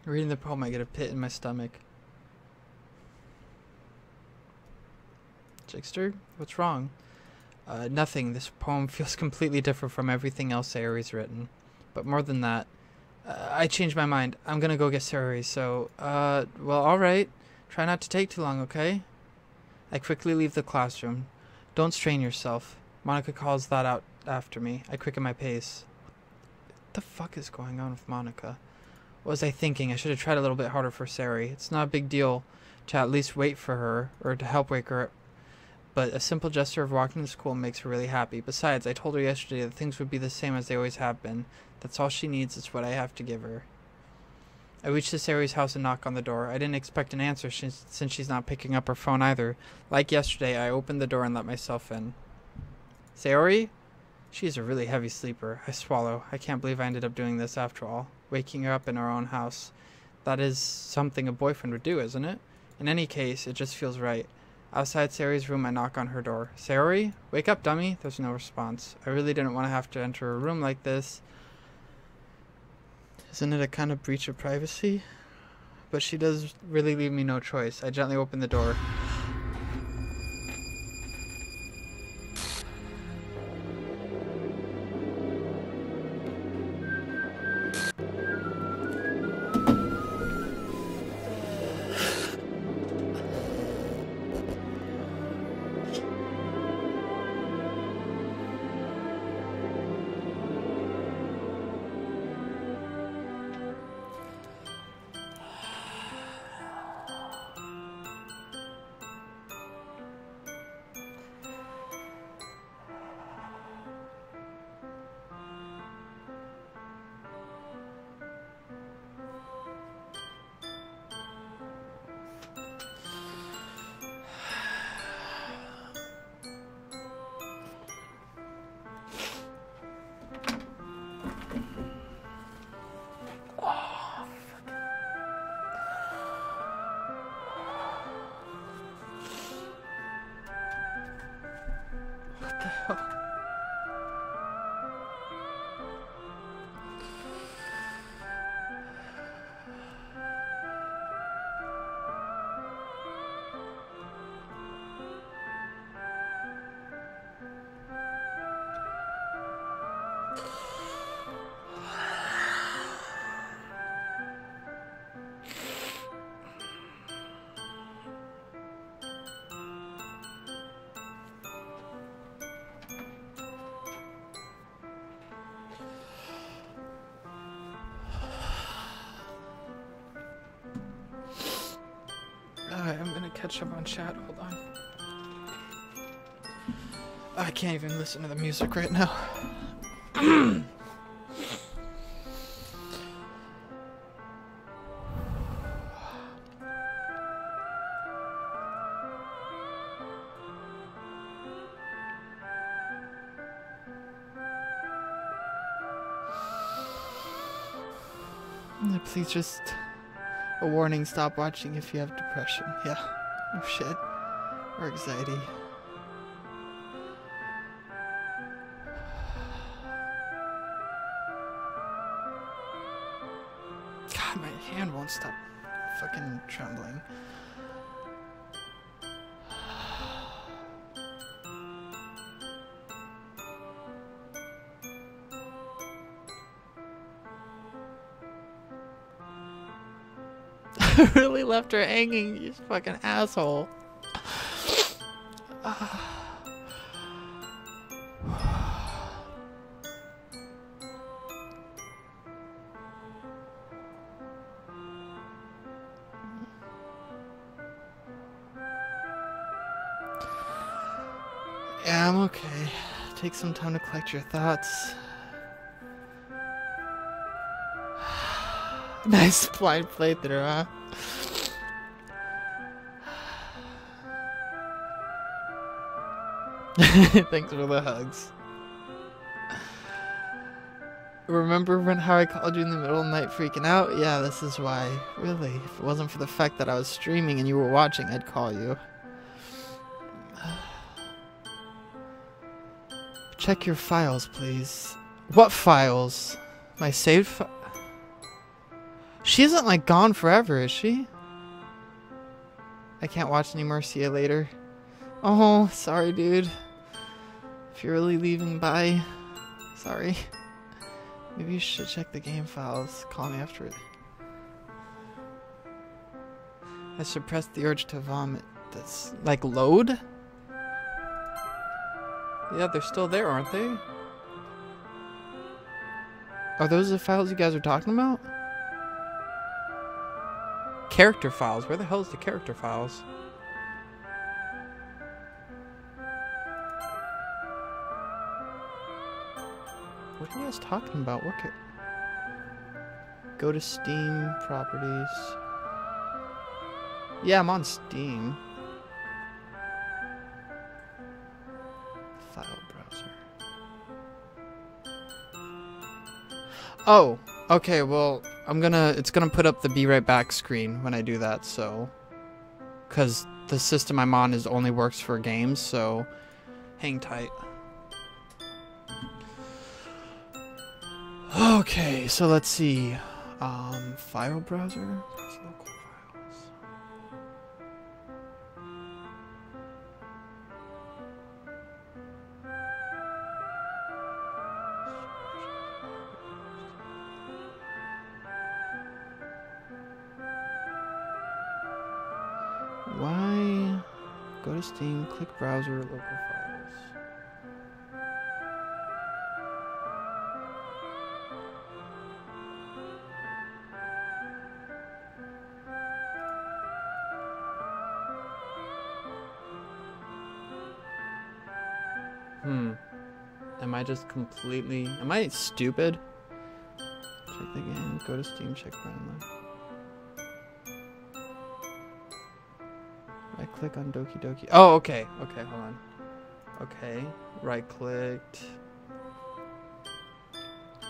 Reading the poem, I get a pit in my stomach. Jigster? What's wrong? Nothing. This poem feels completely different from everything else Sayori's written. But more than that, I changed my mind. I'm gonna go get Sayori, so, well, alright. Try not to take too long, okay? I quickly leave the classroom. Don't strain yourself. Monica calls that out after me. I quicken my pace. What the fuck is going on with Monica? What was I thinking? I should have tried a little bit harder for Sayori. It's not a big deal to at least wait for her, or to help wake her up. But a simple gesture of walking to school makes her really happy. Besides, I told her yesterday that things would be the same as they always have been. That's all she needs. It's what I have to give her. I reached to Sayori's house and knocked on the door. I didn't expect an answer since she's not picking up her phone either. Like yesterday, I opened the door and let myself in. Sayori? She's a really heavy sleeper. I swallow. I can't believe I ended up doing this after all. Waking her up in our own house. That is something a boyfriend would do, isn't it? In any case, it just feels right. Outside Sayori's room, I knock on her door. Sayori? Wake up, dummy. There's no response. I really didn't want to have to enter a room like this. Isn't it a kind of breach of privacy? But she does really leave me no choice. I gently open the door. catch up on chat. Hold on. I can't even listen to the music right now. Please just a warning, stop watching if you have depression. Yeah. Oh shit. Or anxiety. God, my hand won't stop fucking trembling. Really left her hanging, you fucking asshole. Yeah, I'm okay. Take some time to collect your thoughts. Nice blind playthrough, huh? Thanks for the hugs. Remember how I called you in the middle of the night freaking out? Yeah, this is why. Really, if it wasn't for the fact that I was streaming and you were watching, I'd call you. Check your files, please. What files? My saved She isn't like gone forever, is she? I can't watch anymore. See you later. Oh, sorry, dude. If you're really leaving, bye. Sorry. Maybe you should check the game files. Call me after it. I suppressed the urge to vomit. That's like load? Yeah, they're still there, aren't they? Are those the files you guys are talking about? Character files. Where the hell is the character files? What are you guys talking about? What go to Steam properties. Yeah, I'm on Steam. File browser. Oh, okay, well, it's gonna put up the be right back screen when I do that, so. Because the system I'm on only works for games, so hang tight. Okay, so let's see. File browser. Press local files. Why? Go to Steam, click browser, local files. Am I stupid? Check the game, go to Steam, check friendly. Right click on Doki Doki. Oh, okay. Okay, hold on. Okay, right clicked.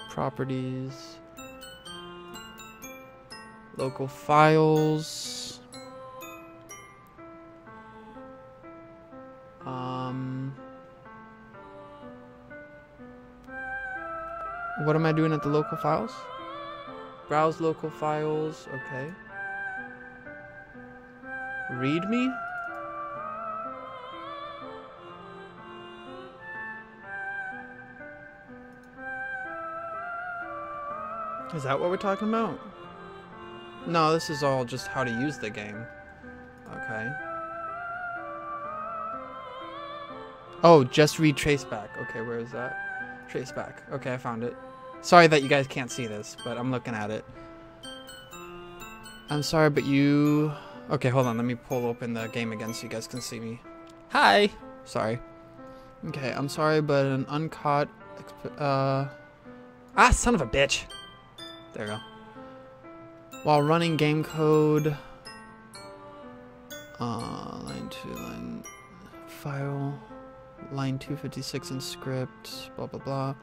Properties. Local files. What am I doing at the local files? Browse local files, okay. Read me? Is that what we're talking about? No, this is all just how to use the game. Okay. Oh, just read traceback. Okay, where is that? Traceback. Okay, I found it. Sorry that you guys can't see this, but I'm looking at it. I'm sorry, but you Okay, hold on. Let me pull open the game again so you guys can see me. Hi. Sorry. Okay, I'm sorry, but an uncaught... son of a bitch. There you go. While running game code... line 2, line... File... Line 256 in script... Blah, blah, blah.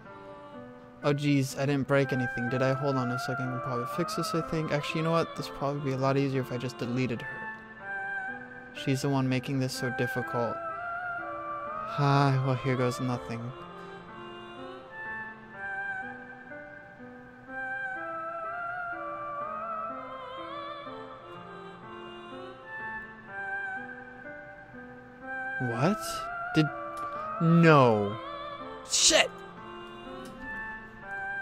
Oh, geez, I didn't break anything, did I? Hold on a second, I can probably fix this, I think. Actually, you know what? This would probably be a lot easier if I just deleted her. She's the one making this so difficult. Well, here goes nothing. What? No. Shit!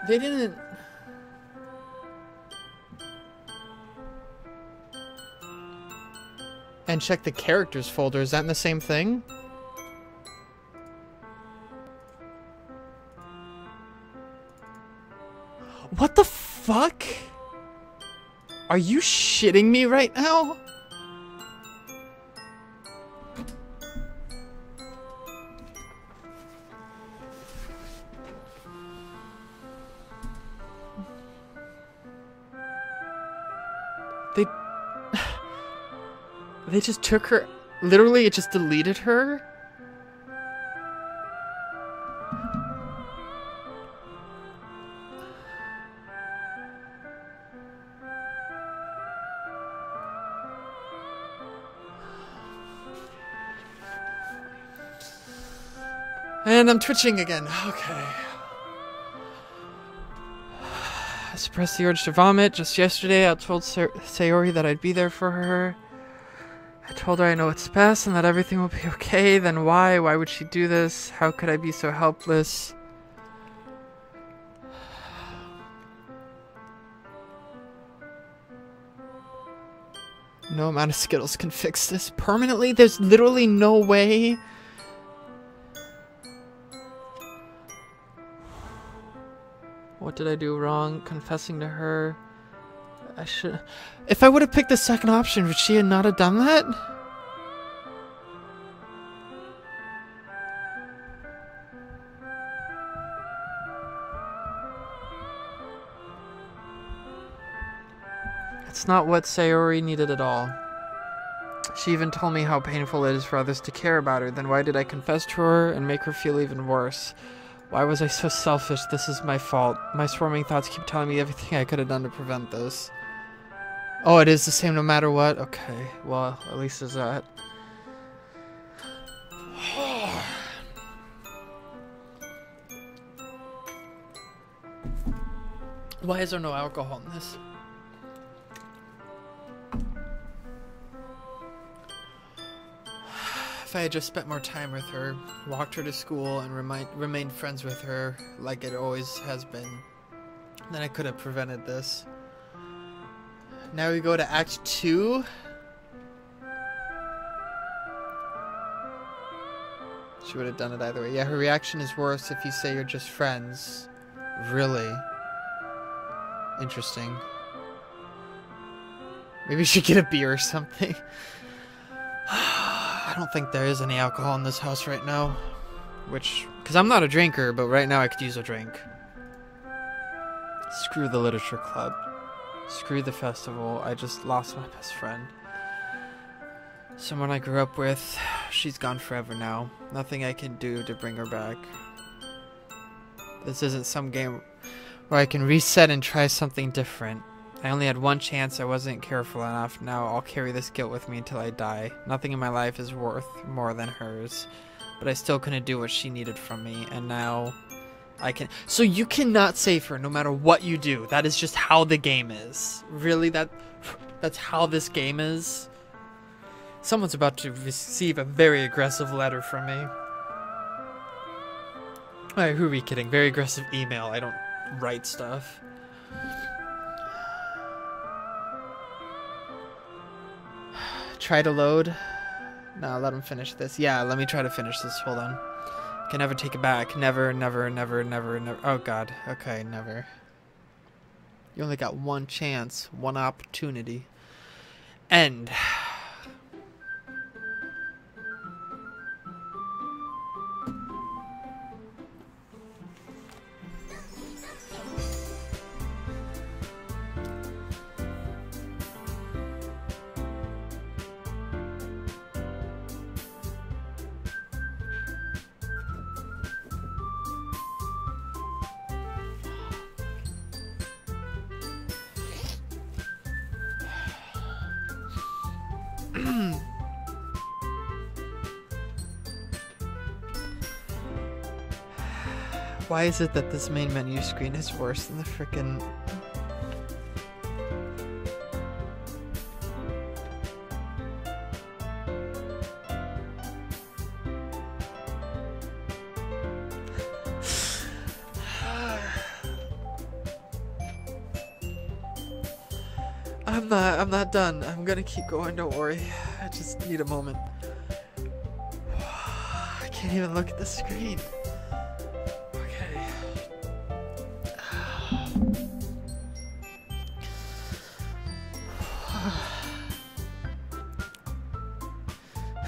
They didn't... And check the characters folder. Is that in the same thing? What the fuck? Are you shitting me right now? They just took her... Literally, it just deleted her? And I'm twitching again. Okay. I suppressed the urge to vomit. Just yesterday, I told Sayori that I'd be there for her. I told her I know what's best and that everything will be okay. Then why? Why would she do this? How could I be so helpless? No amount of Skittles can fix this permanently. There's literally no way. What did I do wrong? Confessing to her. I should... If I would have picked the second option, would she not have done that? It's not what Sayori needed at all. She even told me how painful it is for others to care about her. Then why did I confess to her and make her feel even worse? Why was I so selfish? This is my fault. My swarming thoughts keep telling me everything I could have done to prevent this. Oh, it is the same no matter what? Okay, well, at least there's that. Why is there no alcohol in this? If I had just spent more time with her, walked her to school, and remained friends with her like it always has been, then I could have prevented this. Now we go to Act 2. She would have done it either way. Yeah, her reaction is worse if you say you're just friends. Really? Interesting. Maybe you should get a beer or something. I don't think there is any alcohol in this house right now. Because I'm not a drinker, but right now I could use a drink. Screw the literature club. Screw the festival. I just lost my best friend. Someone I grew up with. She's gone forever now. Nothing I can do to bring her back. This isn't some game where I can reset and try something different. I only had one chance. I wasn't careful enough. Now I'll carry this guilt with me until I die. Nothing in my life is worth more than hers. But I still couldn't do what she needed from me. And now I can... So you cannot save her no matter what you do. That is just how the game is. Really? That's how this game is? Someone's about to receive a very aggressive letter from me. Alright, who are we kidding? Very aggressive email. I don't write stuff. Try to load. No, let him finish this. Yeah, let me try to finish this. Hold on. Can never take it back. Never, never, never, never, never. Oh, God. Okay, never. You only got one chance. One opportunity. End. Why is it that this main menu screen is worse than the frickin'... I'm not done. I'm gonna keep going, don't worry. I just need a moment. I can't even look at the screen. Okay.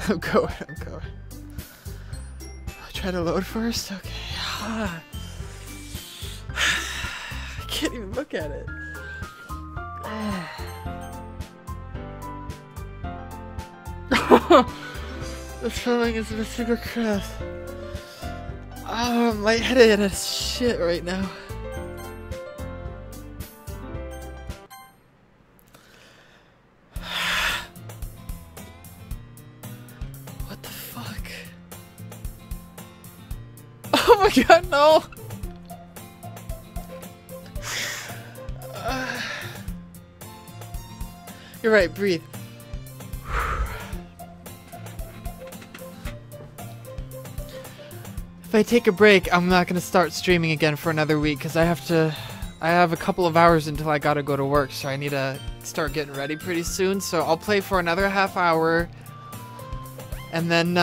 I'm going. I'll try to load first. Okay. I can't even look at it. This feeling is a secret crap. Oh, I'm lightheaded as shit right now. What the fuck? Oh my god, no! You're right, breathe. If I take a break, I'm not gonna start streaming again for another week because I have a couple of hours until I gotta go to work, so I need to start getting ready pretty soon. So I'll play for another half hour, and then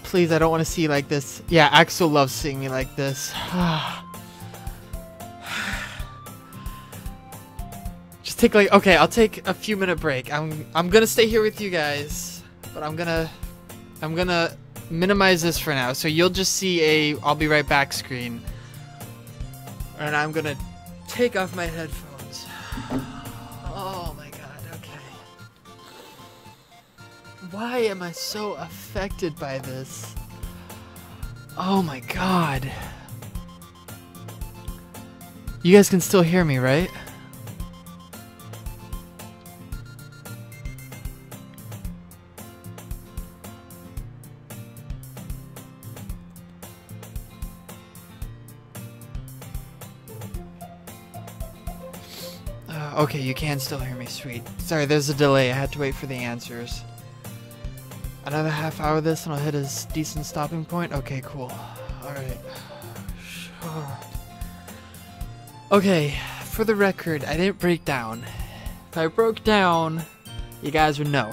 please, I don't want to see you like this. Yeah, Axel loves seeing me like this. Just take like, okay, I'll take a few minute break. I'm gonna stay here with you guys, but I'm gonna minimize this for now, so you'll just see a I'll be right back screen, and I'm gonna take off my headphones. Oh my god, okay. Why am I so affected by this? Oh my god. You guys can still hear me, right? Okay, you can still hear me, sweet. Sorry, there's a delay. I had to wait for the answers. Another half hour of this and I'll hit a decent stopping point? Okay, cool. Alright. Sure. Okay, for the record, I didn't break down. If I broke down, you guys would know.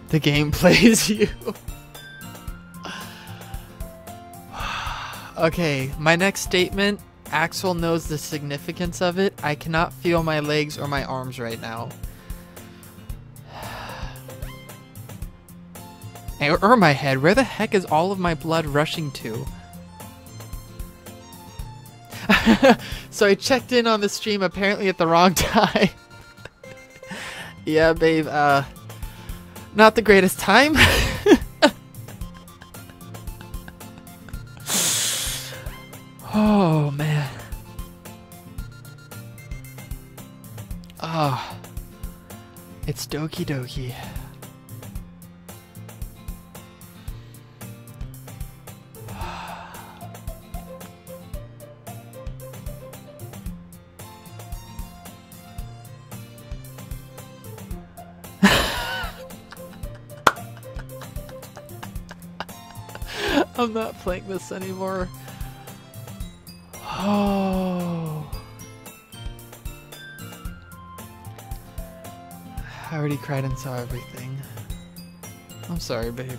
The game plays you. Okay, my next statement, Axel knows the significance of it. I cannot feel my legs or my arms right now. Or my head. Where the heck is all of my blood rushing to? So I checked in on the stream apparently at the wrong time. Yeah, babe, not the greatest time. Oh, man. Oh. It's Doki Doki. I'm not playing this anymore. Oh. I already cried and saw everything. I'm sorry, babe.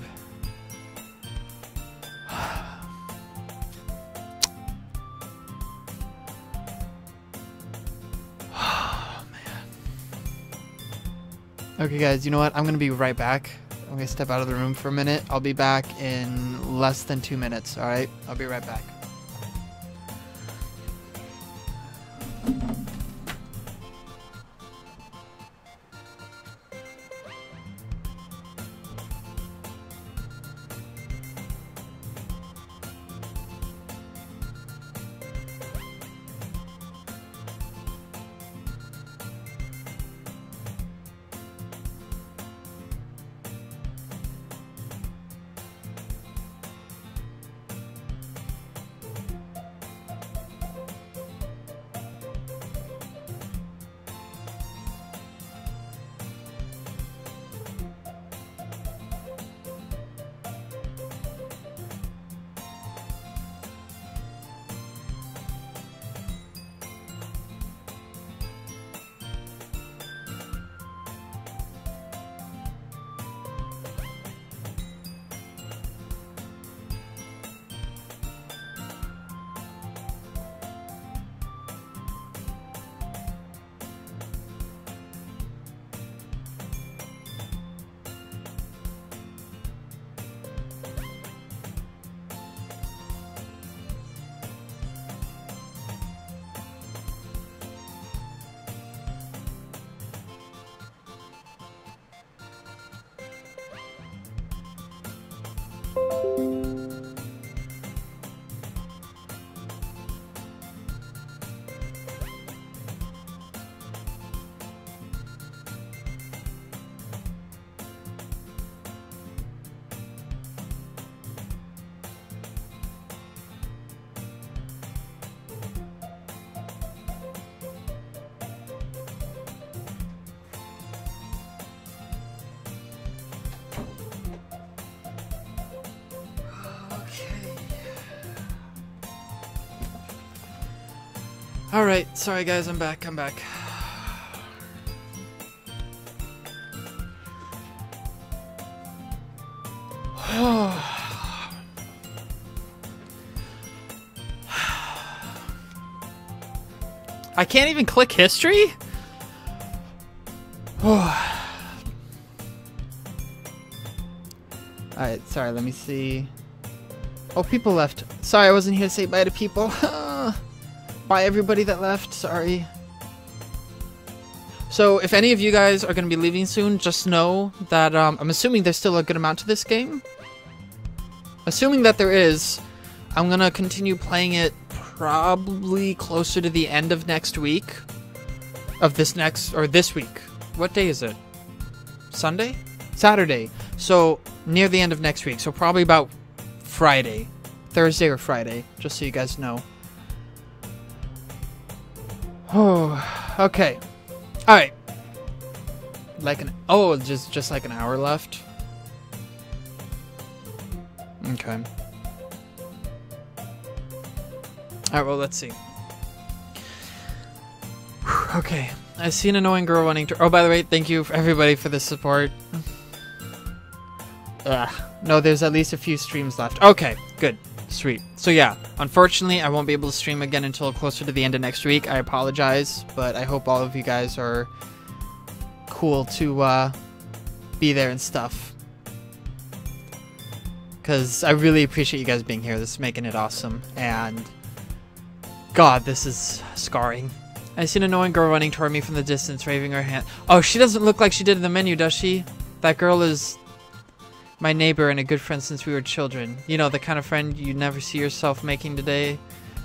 Oh, man. Okay, guys, you know what? I'm gonna be right back. I'm gonna step out of the room for a minute. I'll be back in less than 2 minutes, alright? I'll be right back. Alright, sorry guys, I'm back. I can't even click history? Alright, sorry, let me see. Oh, people left. Sorry, I wasn't here to say bye to people. Bye, everybody that left. Sorry. So, if any of you guys are going to be leaving soon, just know that I'm assuming there's still a good amount to this game. Assuming that there is, I'm going to continue playing it probably closer to the end of next week. Of this week. What day is it? Sunday? Saturday. So, near the end of next week. So, probably about Friday. Thursday or Friday. Just so you guys know. Oh, okay. Alright. Just like an hour left. Okay. Alright, well, let's see. Okay. I see an annoying girl wanting to... Oh, by the way, thank you everybody for the support. No, there's at least a few streams left. Okay, good. Sweet. So yeah, unfortunately, I won't be able to stream again until closer to the end of next week. I apologize, but I hope all of you guys are cool to be there and stuff. Because I really appreciate you guys being here. This is making it awesome. And God, this is scarring. I see an annoying girl running toward me from the distance, waving her hand. Oh, she doesn't look like she did in the menu, does she? That girl is my neighbor and a good friend since we were children. You know, the kind of friend you never see yourself making today,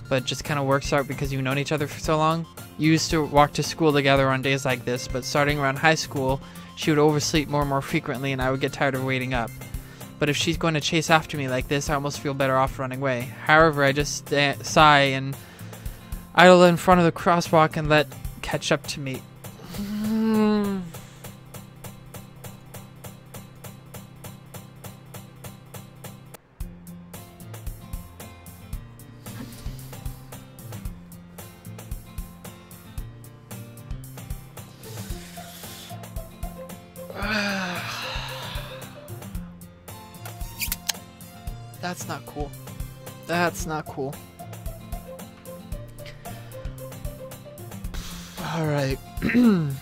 but just kind of works out because you've known each other for so long. You used to walk to school together on days like this, but starting around high school, she would oversleep more and more frequently, and I would get tired of waiting up. But if she's going to chase after me like this, I almost feel better off running away. However, I just sigh and idle in front of the crosswalk and let catch up to me. That's not cool. That's not cool. Alright. It's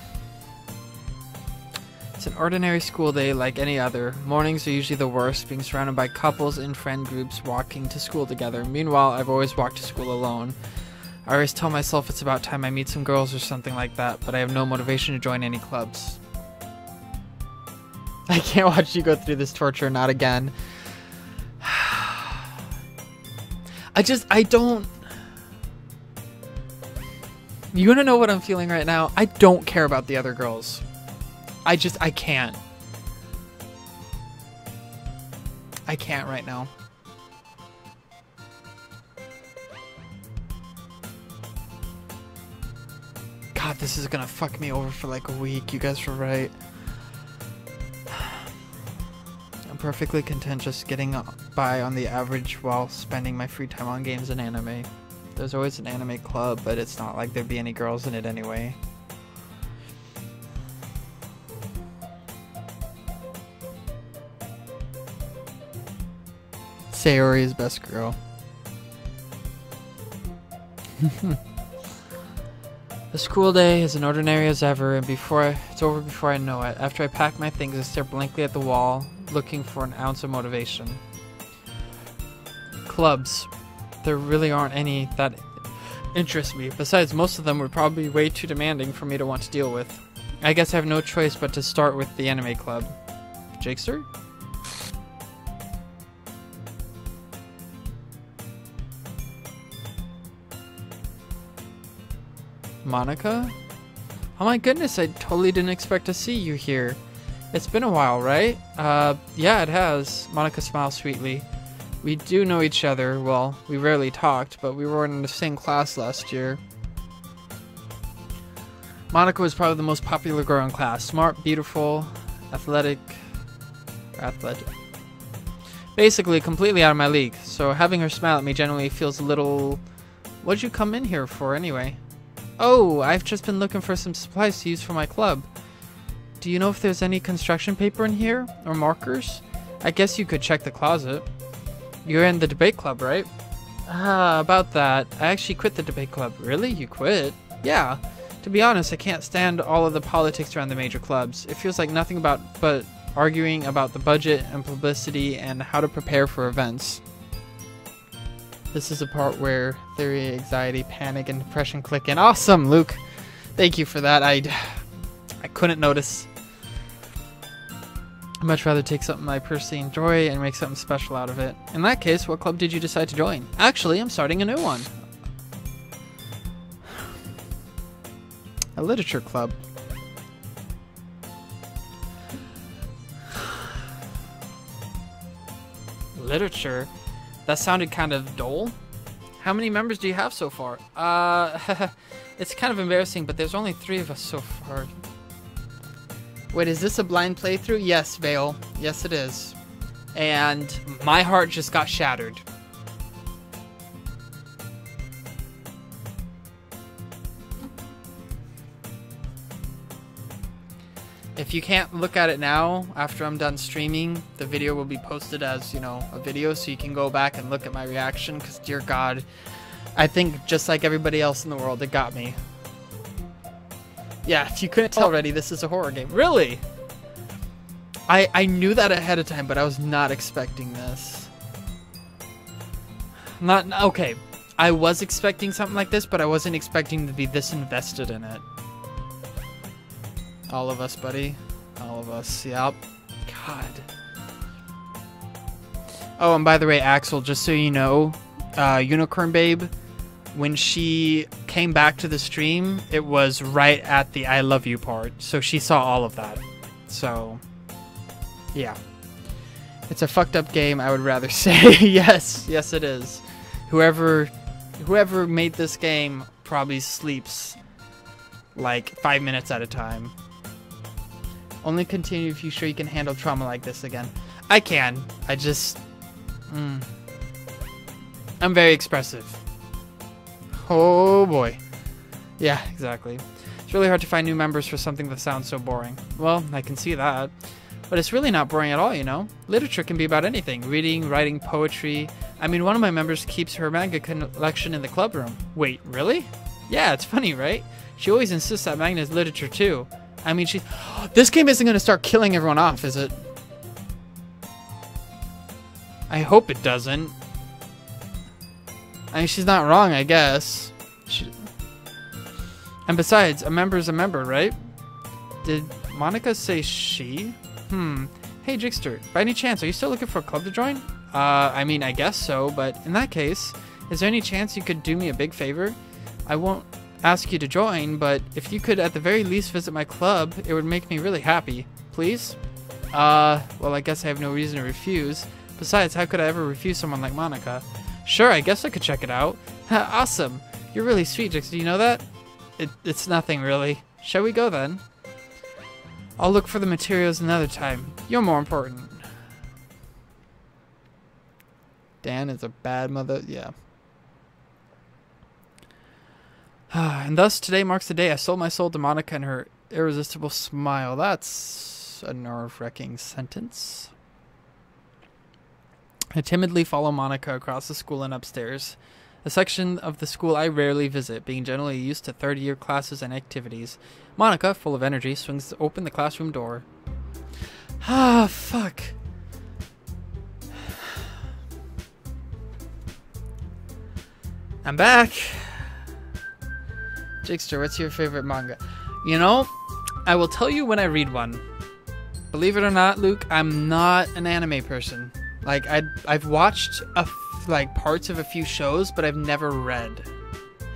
an ordinary school day like any other. Mornings are usually the worst, being surrounded by couples and friend groups walking to school together. Meanwhile, I've always walked to school alone. I always tell myself it's about time I meet some girls or something like that, but I have no motivation to join any clubs. I can't watch you go through this torture, not again. I don't... You wanna know what I'm feeling right now? I don't care about the other girls. I can't. I can't right now. God, this is gonna fuck me over for like a week. You guys were right. I'm perfectly content just getting by on the average while spending my free time on games and anime. There's always an anime club, but it's not like there'd be any girls in it anyway. Sayori is best girl. The school day is as ordinary as ever, and it's over before I know it. After I pack my things, I stare blankly at the wall, looking for an ounce of motivation. Clubs. There really aren't any that interest me. Besides, most of them would probably be way too demanding for me to want to deal with. I guess I have no choice but to start with the anime club. Jakester? Monica? Oh my goodness, I totally didn't expect to see you here. It's been a while, right? Yeah, it has. Monica smiles sweetly. We do know each other. Well, we rarely talked, but we were in the same class last year. Monica was probably the most popular girl in class. Smart, beautiful, athletic. Basically, completely out of my league. So having her smile at me generally feels a little... What'd you come in here for anyway? Oh, I've just been looking for some supplies to use for my club. Do you know if there's any construction paper in here? Or markers? I guess you could check the closet. You're in the debate club, right? Ah, about that. I actually quit the debate club. Really? You quit? Yeah. To be honest, I can't stand all of the politics around the major clubs. It feels like nothing but arguing about the budget and publicity and how to prepare for events. This is the part where theory, anxiety, panic, and depression click in. Awesome, Luke. Thank you for that. I couldn't notice. I'd much rather take something I personally enjoy and make something special out of it. In that case, what club did you decide to join? Actually, I'm starting a new one. A literature club. Literature? That sounded kind of dull. How many members do you have so far? It's kind of embarrassing, but there's only 3 of us so far. Wait, is this a blind playthrough? Yes, Vale. Yes, it is. And my heart just got shattered. If you can't look at it now, after I'm done streaming, the video will be posted as, you know, a video, so you can go back and look at my reaction, because, dear God, I think just like everybody else in the world, it got me. Yeah, if you couldn't tell already, this is a horror game. Really? I knew that ahead of time, but I was not expecting this. Okay, I was expecting something like this, but I wasn't expecting to be this invested in it. All of us, buddy. All of us. Yep. God. Oh, and by the way, Axel, just so you know, Unicorn Babe, when she came back to the stream, it was right at the I love you part. So she saw all of that. So, yeah. It's a fucked up game, I would rather say. Yes, yes it is. Whoever made this game probably sleeps like 5 minutes at a time. Only continue if you're sure you can handle trauma like this again. I can. I just... I'm very expressive. Oh boy. Yeah, exactly. It's really hard to find new members for something that sounds so boring. Well, I can see that. But it's really not boring at all, you know? Literature can be about anything. Reading, writing, poetry. I mean, one of my members keeps her manga collection in the club room. Wait, really? Yeah, it's funny, right? She always insists that manga is literature too. I mean, this game isn't going to start killing everyone off, is it? I hope it doesn't. I mean, she's not wrong, I guess. And besides, a member is a member, right? Did Monica say she? Hey, Jigster, by any chance, are you still looking for a club to join? I mean, I guess so, but in that case, is there any chance you could do me a big favor? I won't ask you to join, but if you could at the very least visit my club, it would make me really happy. Please? Well, I guess I have no reason to refuse. Besides, how could I ever refuse someone like Monica? Sure, I guess I could check it out. Awesome. You're really sweet, Jix. Do you know that? It's nothing, really. Shall we go, then? I'll look for the materials another time. You're more important. Dan is a bad mother. Yeah. And thus, today marks the day I sold my soul to Monica and her irresistible smile. That's a nerve-wracking sentence. I timidly follow Monica across the school and upstairs, a section of the school I rarely visit, being generally used to third-year classes and activities. Monica, full of energy, swings open the classroom door. Ah, fuck. I'm back. Jigster, what's your favorite manga? You know, I will tell you when I read one. Believe it or not, Luke, I'm not an anime person. Like, I've watched like parts of a few shows, but I've never read.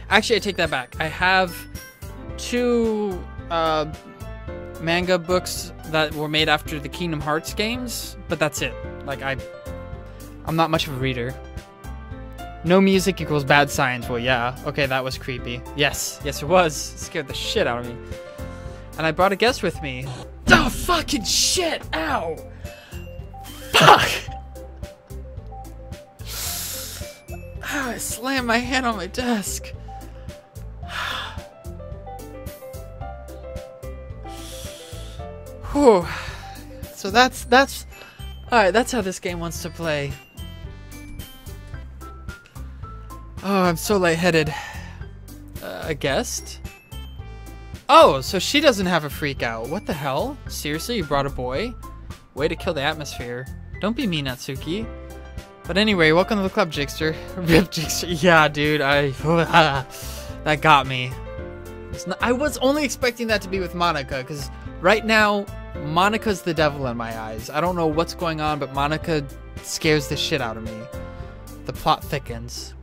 Actually, I take that back. I have 2 manga books that were made after the Kingdom Hearts games, but that's it. Like, I'm not much of a reader. No music equals bad science. Well, yeah. Okay, that was creepy. Yes. Yes, it was. It scared the shit out of me. And I brought a guest with me. Oh, fucking shit! Ow! Fuck! I slammed my hand on my desk. Whew. So that's alright, that's how this game wants to play. Oh, I'm so lightheaded. A guest? Oh, so she doesn't have a freak out. What the hell? Seriously, you brought a boy? Way to kill the atmosphere. Don't be mean, Natsuki. But anyway, welcome to the club, Jigster. Rip Jigster. Yeah, dude, that got me. I was only expecting that to be with Monika, because right now, Monika's the devil in my eyes. I don't know what's going on, but Monika scares the shit out of me. The plot thickens.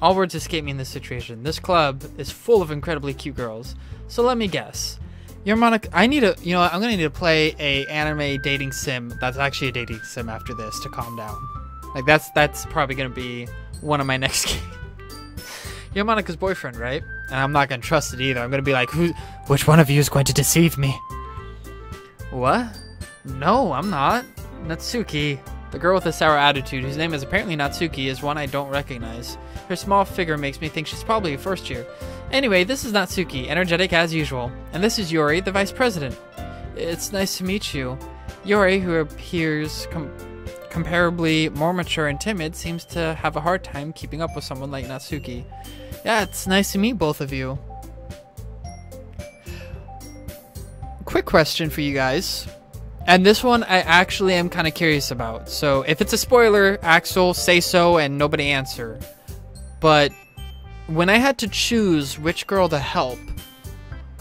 All words escape me in this situation. This club is full of incredibly cute girls. So let me guess. You're Monika. I'm gonna need to play a anime dating sim that's actually a dating sim after this to calm down. Like that's probably gonna be one of my next games. You're Monika's boyfriend, right? And I'm not gonna trust it either. I'm gonna be like, which one of you is going to deceive me? What? No, I'm not. Natsuki. The girl with the sour attitude, whose name is apparently Natsuki, is one I don't recognize. Her small figure makes me think she's probably a first year. Anyway, this is Natsuki, energetic as usual. And this is Yuri, the vice president. It's nice to meet you. Yuri, who appears comparably more mature and timid, seems to have a hard time keeping up with someone like Natsuki. Yeah, it's nice to meet both of you. Quick question for you guys. And this one I actually am kind of curious about. So if it's a spoiler, Axel, say so and nobody answer. But when I had to choose which girl to help,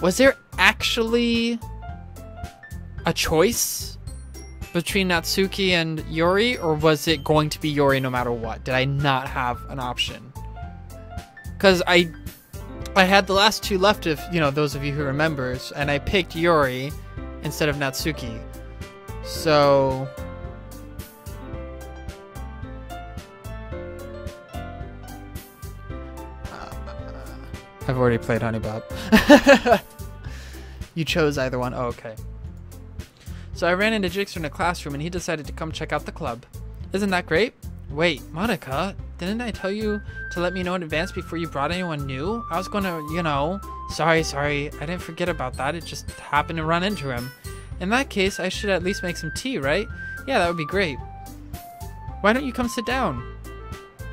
was there actually a choice between Natsuki and Yuri, or was it going to be Yuri no matter what? Did I not have an option? Because I had the last two left, if those of you who remembers, and I picked Yuri instead of Natsuki. So I've already played Honey Bop. You chose either one. Oh, okay. So I ran into Jigster in a classroom and he decided to come check out the club. Isn't that great? Wait, Monika, didn't I tell you to let me know in advance before you brought anyone new? I was gonna, sorry, I didn't forget about that. It just happened to run into him. In that case, I should at least make some tea, right? Yeah, that would be great. Why don't you come sit down?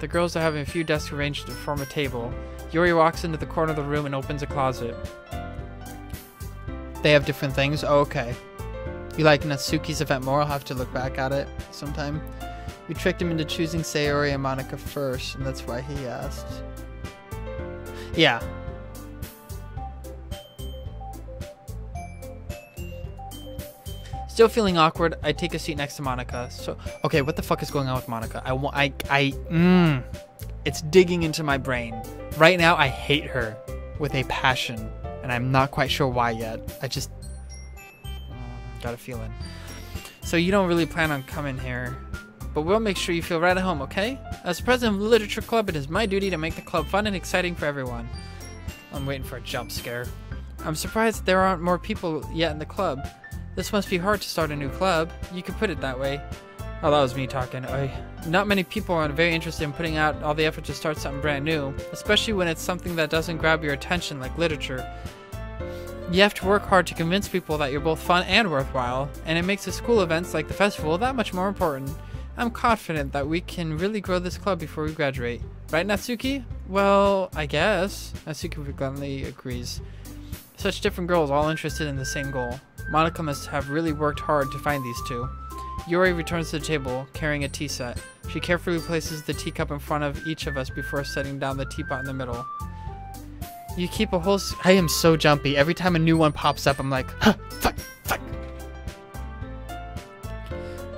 The girls are having a few desks arranged to form a table. Yuri walks into the corner of the room and opens a closet. They have different things? Oh, okay. You like Natsuki's event more? I'll have to look back at it sometime. We tricked him into choosing Sayori and Monika first, and that's why he asked. Yeah. Still feeling awkward, I take a seat next to Monika. So, okay, what the fuck is going on with Monika? It's digging into my brain. Right now, I hate her with a passion, and I'm not quite sure why yet. I just got a feeling. So you don't really plan on coming here, but we'll make sure you feel right at home, okay? As president of the Literature Club, it is my duty to make the club fun and exciting for everyone. I'm waiting for a jump scare. I'm surprised there aren't more people yet in the club. This must be hard to start a new club. You could put it that way. Oh, that was me talking. Not many people are very interested in putting out all the effort to start something brand new, especially when it's something that doesn't grab your attention like literature. You have to work hard to convince people that you're both fun and worthwhile, and it makes the school events like the festival that much more important. I'm confident that we can really grow this club before we graduate. Right, Natsuki? Well, I guess. Natsuki gladly agrees. Such different girls all interested in the same goal. Monika must have really worked hard to find these two. Yuri returns to the table, carrying a tea set. She carefully places the teacup in front of each of us before setting down the teapot in the middle. You keep a whole... I am so jumpy. Every time a new one pops up, I'm like, huh, fuck.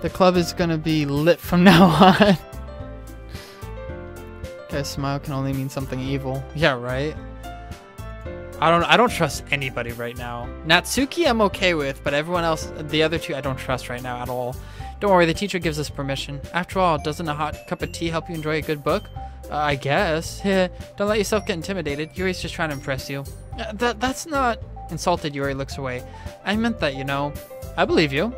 The club is gonna be lit from now on. Okay, smile can only mean something evil. Yeah, right? I don't trust anybody right now. Natsuki I'm okay with, but everyone else, the other two, I don't trust right now at all. Don't worry, the teacher gives us permission. After all, doesn't a hot cup of tea help you enjoy a good book? I guess. Don't let yourself get intimidated. Yuri's just trying to impress you. That's not... Insulted, Yuri looks away. I meant that, I believe you.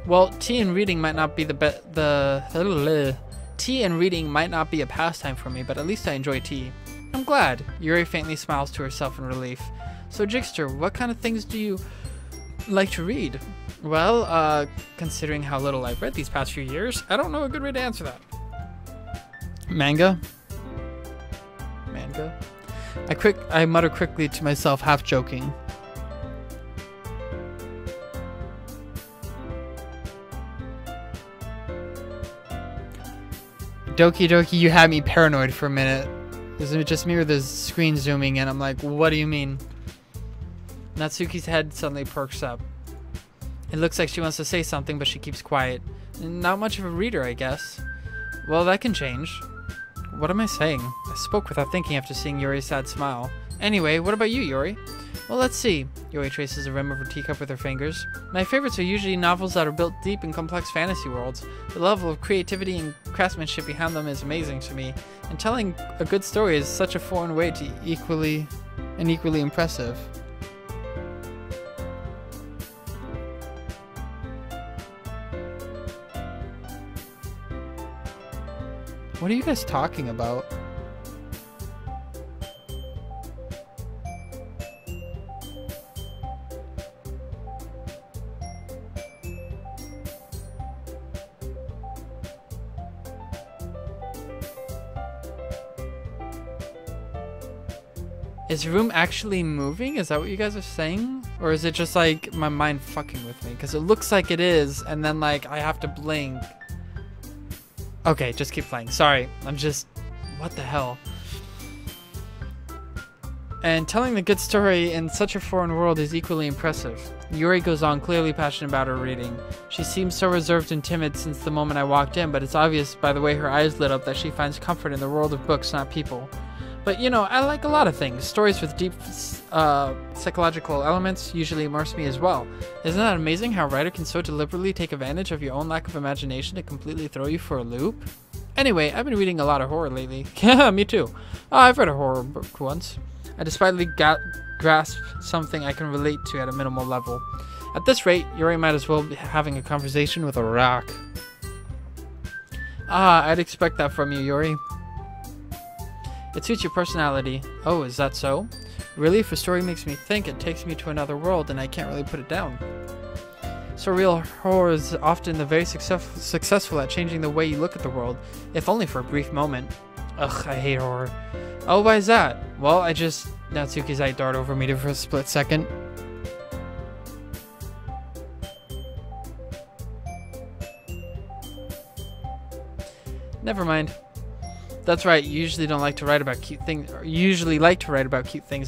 Well, tea and reading might not be tea and reading might not be a pastime for me, but at least I enjoy tea. I'm glad. Yuri faintly smiles to herself in relief. So, Jigster, what kind of things do you like to read? Well, considering how little I've read these past few years, I don't know a good way to answer that. Manga? Manga? I mutter quickly to myself, half joking. Doki Doki, you had me paranoid for a minute. Is it just me or the screen zooming in? I'm like, what do you mean? Natsuki's head suddenly perks up. It looks like she wants to say something, but she keeps quiet. Not much of a reader, I guess. Well, that can change. What am I saying? I spoke without thinking after seeing Yuri's sad smile. Anyway, what about you, Yuri? Well, let's see. Yuri traces the rim of her teacup with her fingers. My favorites are usually novels that are built deep in complex fantasy worlds. The level of creativity and craftsmanship behind them is amazing to me. And telling a good story is such a foreign way to equally impressive. What are you guys talking about? Is your room actually moving? Is that what you guys are saying? Or is it just like my mind fucking with me? Because it looks like it is, and then like I have to blink. Okay, just keep playing. Sorry, I'm just... What the hell? And telling the good story in such a foreign world is equally impressive. Yuri goes on, clearly passionate about her reading. She seems so reserved and timid since the moment I walked in, but it's obvious by the way her eyes lit up that she finds comfort in the world of books, not people. But you know, I like a lot of things. Stories with deep psychological elements usually immerse me as well. Isn't that amazing how a writer can so deliberately take advantage of your own lack of imagination to completely throw you for a loop? Anyway, I've been reading a lot of horror lately. Yeah, me too. I've read a horror book once. I despitefully grasp something I can relate to at a minimal level. At this rate, Yuri might as well be having a conversation with a rock. I'd expect that from you, Yuri. It suits your personality. Oh, is that so? Really, if a story makes me think, it takes me to another world and I can't really put it down. Surreal horror is often the very successful at changing the way you look at the world, if only for a brief moment. Ugh, I hate horror. Oh, why is that? Well, Natsuki's eye darted over me for a split second. Never mind. That's right, you usually like to write about cute things,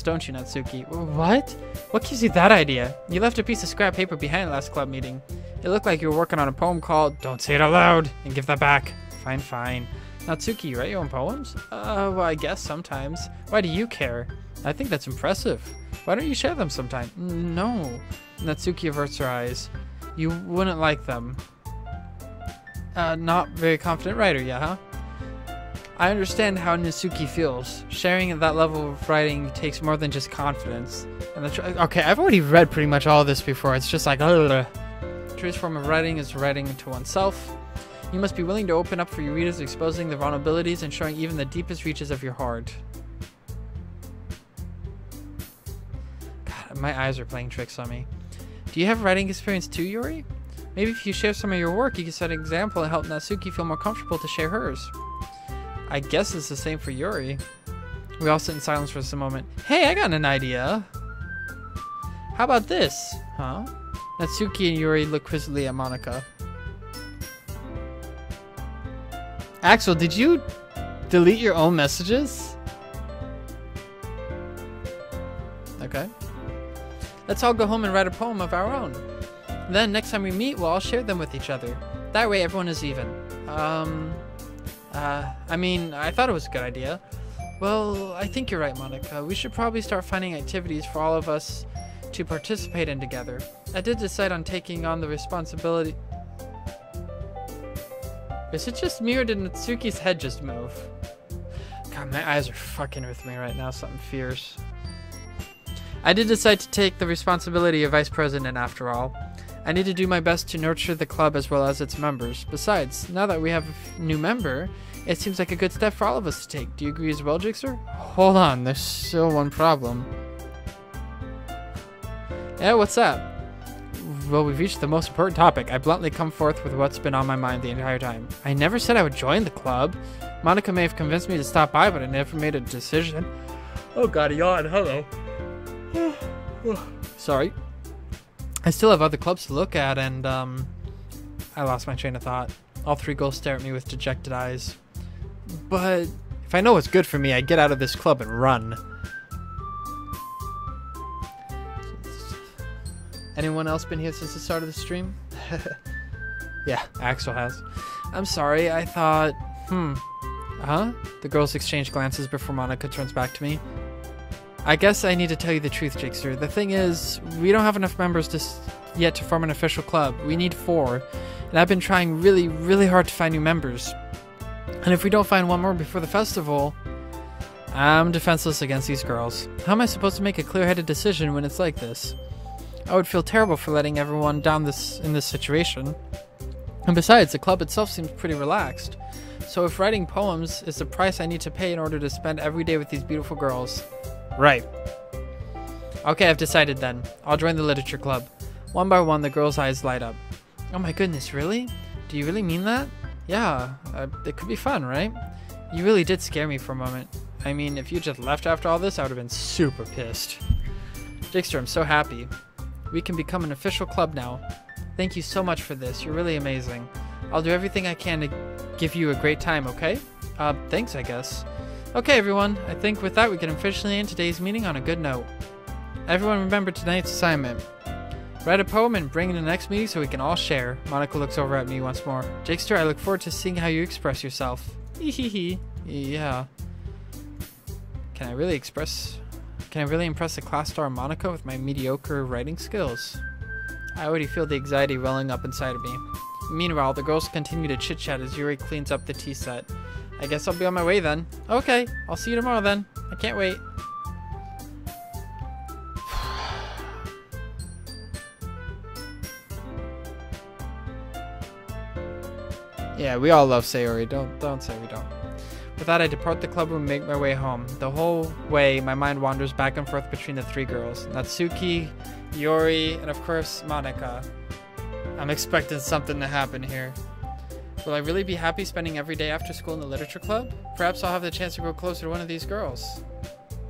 don't you, Natsuki? What? What gives you that idea? You left a piece of scrap paper behind last club meeting. It looked like you were working on a poem called Don't Say It Out Loud, and give that back. Fine, fine. Natsuki, you write your own poems? Well, I guess sometimes. Why do you care? I think that's impressive. Why don't you share them sometime? No. Natsuki averts her eyes. You wouldn't like them. Not very confident writer, yeah, huh? I understand how Natsuki feels. Sharing at that level of writing takes more than just confidence. And okay, I've already read pretty much all this before. It's just like, ugh. The truest form of writing is writing to oneself. You must be willing to open up for your readers, exposing the vulnerabilities and showing even the deepest reaches of your heart. God, my eyes are playing tricks on me. Do you have writing experience too, Yuri? Maybe if you share some of your work, you can set an example and help Natsuki feel more comfortable to share hers. I guess it's the same for Yuri. We all sit in silence for just a moment. Hey, I got an idea. How about this? Huh? Natsuki and Yuri look quizzically at Monika. Axel, did you delete your own messages? Okay. Let's all go home and write a poem of our own. Then, next time we meet, we'll all share them with each other. That way, everyone is even. I mean, I thought it was a good idea. Well, I think you're right, Monika. We should probably start finding activities for all of us to participate in together. I did decide on taking on the responsibility... Is it just me or did Natsuki's head just move? God, my eyes are fucking with me right now, something fierce. I did decide to take the responsibility of vice president after all. I need to do my best to nurture the club as well as its members. Besides, now that we have a new member, it seems like a good step for all of us to take. Do you agree as well, Jixer? Hold on, there's still one problem. Yeah, what's that? well, we've reached the most important topic. I bluntly come forth with what's been on my mind the entire time. I never said I would join the club. Monica may have convinced me to stop by, but I never made a decision. Oh god, yawn. Hello. Sorry. I still have other clubs to look at, and I lost my train of thought. All three girls stare at me with dejected eyes. But if I know what's good for me, I get out of this club and run. Anyone else been here since the start of the stream? Yeah, Axel has. I'm sorry, I thought... Huh? The girls exchange glances before Monica turns back to me. I guess I need to tell you the truth, Jigster. The thing is, we don't have enough members yet to form an official club. We need 4. And I've been trying really, really hard to find new members. And if we don't find one more before the festival, I'm defenseless against these girls. How am I supposed to make a clear-headed decision when it's like this? I would feel terrible for letting everyone down in this situation. And besides, the club itself seems pretty relaxed. So if writing poems is the price I need to pay in order to spend every day with these beautiful girls... Right. Okay, I've decided then. I'll join the literature club. One by one, the girls' eyes light up. Oh my goodness, really? Do you really mean that? Yeah, it could be fun, right? You really did scare me for a moment. I mean, if you just left after all this, I would have been super pissed. Jigster, I'm so happy. We can become an official club now. Thank you so much for this. You're really amazing. I'll do everything I can to give you a great time, okay? Thanks, I guess. Okay, everyone. I think with that, we can officially end today's meeting on a good note. Everyone remember tonight's assignment. Write a poem and bring it in the next meeting so we can all share. Monica looks over at me once more. Jigster, I look forward to seeing how you express yourself. Hehehe. Yeah. Can I really impress the class star Monica with my mediocre writing skills? I already feel the anxiety welling up inside of me. Meanwhile, the girls continue to chit-chat as Yuri cleans up the tea set. I guess I'll be on my way then. Okay, I'll see you tomorrow then. I can't wait. Yeah, we all love Sayori. Don't say we don't. With that, I depart the club and make my way home. The whole way, my mind wanders back and forth between the 3 girls. Natsuki, Yuri, and of course, Monica. I'm expecting something to happen here. Will I really be happy spending every day after school in the literature club? Perhaps I'll have the chance to grow closer to one of these girls.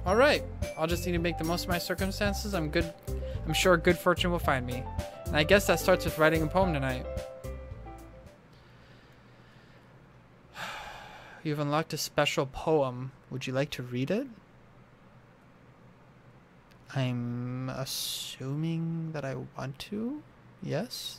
Alright, I'll just need to make the most of my circumstances. I'm sure good fortune will find me. And I guess that starts with writing a poem tonight. You've unlocked a special poem. Would you like to read it? I'm assuming that I want to? Yes?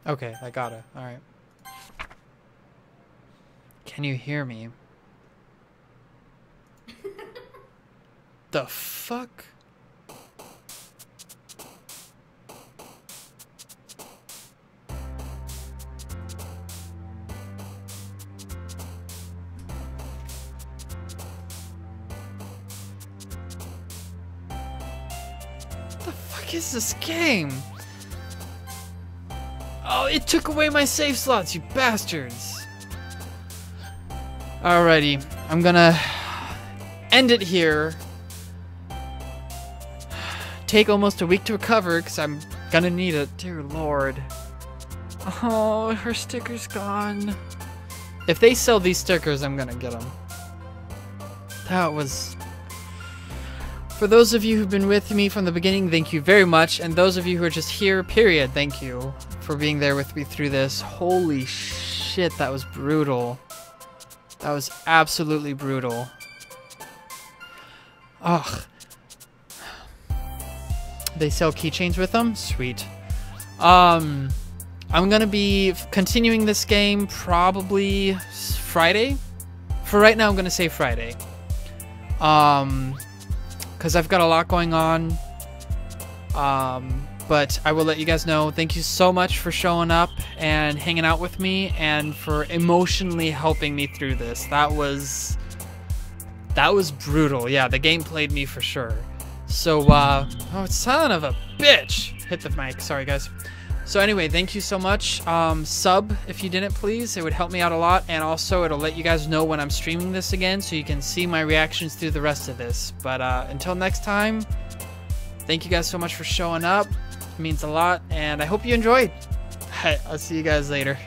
Okay, I got it. Alright. Can you hear me? The fuck? The fuck is this game? Oh, it took away my save slots, you bastards. Alrighty, I'm gonna end it here. Take almost a week to recover, because I'm gonna need it. Dear Lord. Oh, her sticker's gone. If they sell these stickers, I'm gonna get them. That was... For those of you who've been with me from the beginning, thank you very much. And those of you who are just here, period, thank you for being there with me through this. Holy shit, that was brutal. That was absolutely brutal. Ugh. They sell keychains with them? Sweet. I'm gonna be continuing this game probably Friday. For right now, I'm gonna say Friday. Because I've got a lot going on. But I will let you guys know. Thank you so much for showing up and hanging out with me and for emotionally helping me through this. That was brutal. Yeah, the game played me for sure. So, oh, son of a bitch. Hit the mic. Sorry, guys. So anyway, thank you so much. Sub if you didn't, please. It would help me out a lot, and also it'll let you guys know when I'm streaming this again, so you can see my reactions through the rest of this. But until next time, thank you guys so much for showing up. It means a lot, and I hope you enjoyed. I'll see you guys later.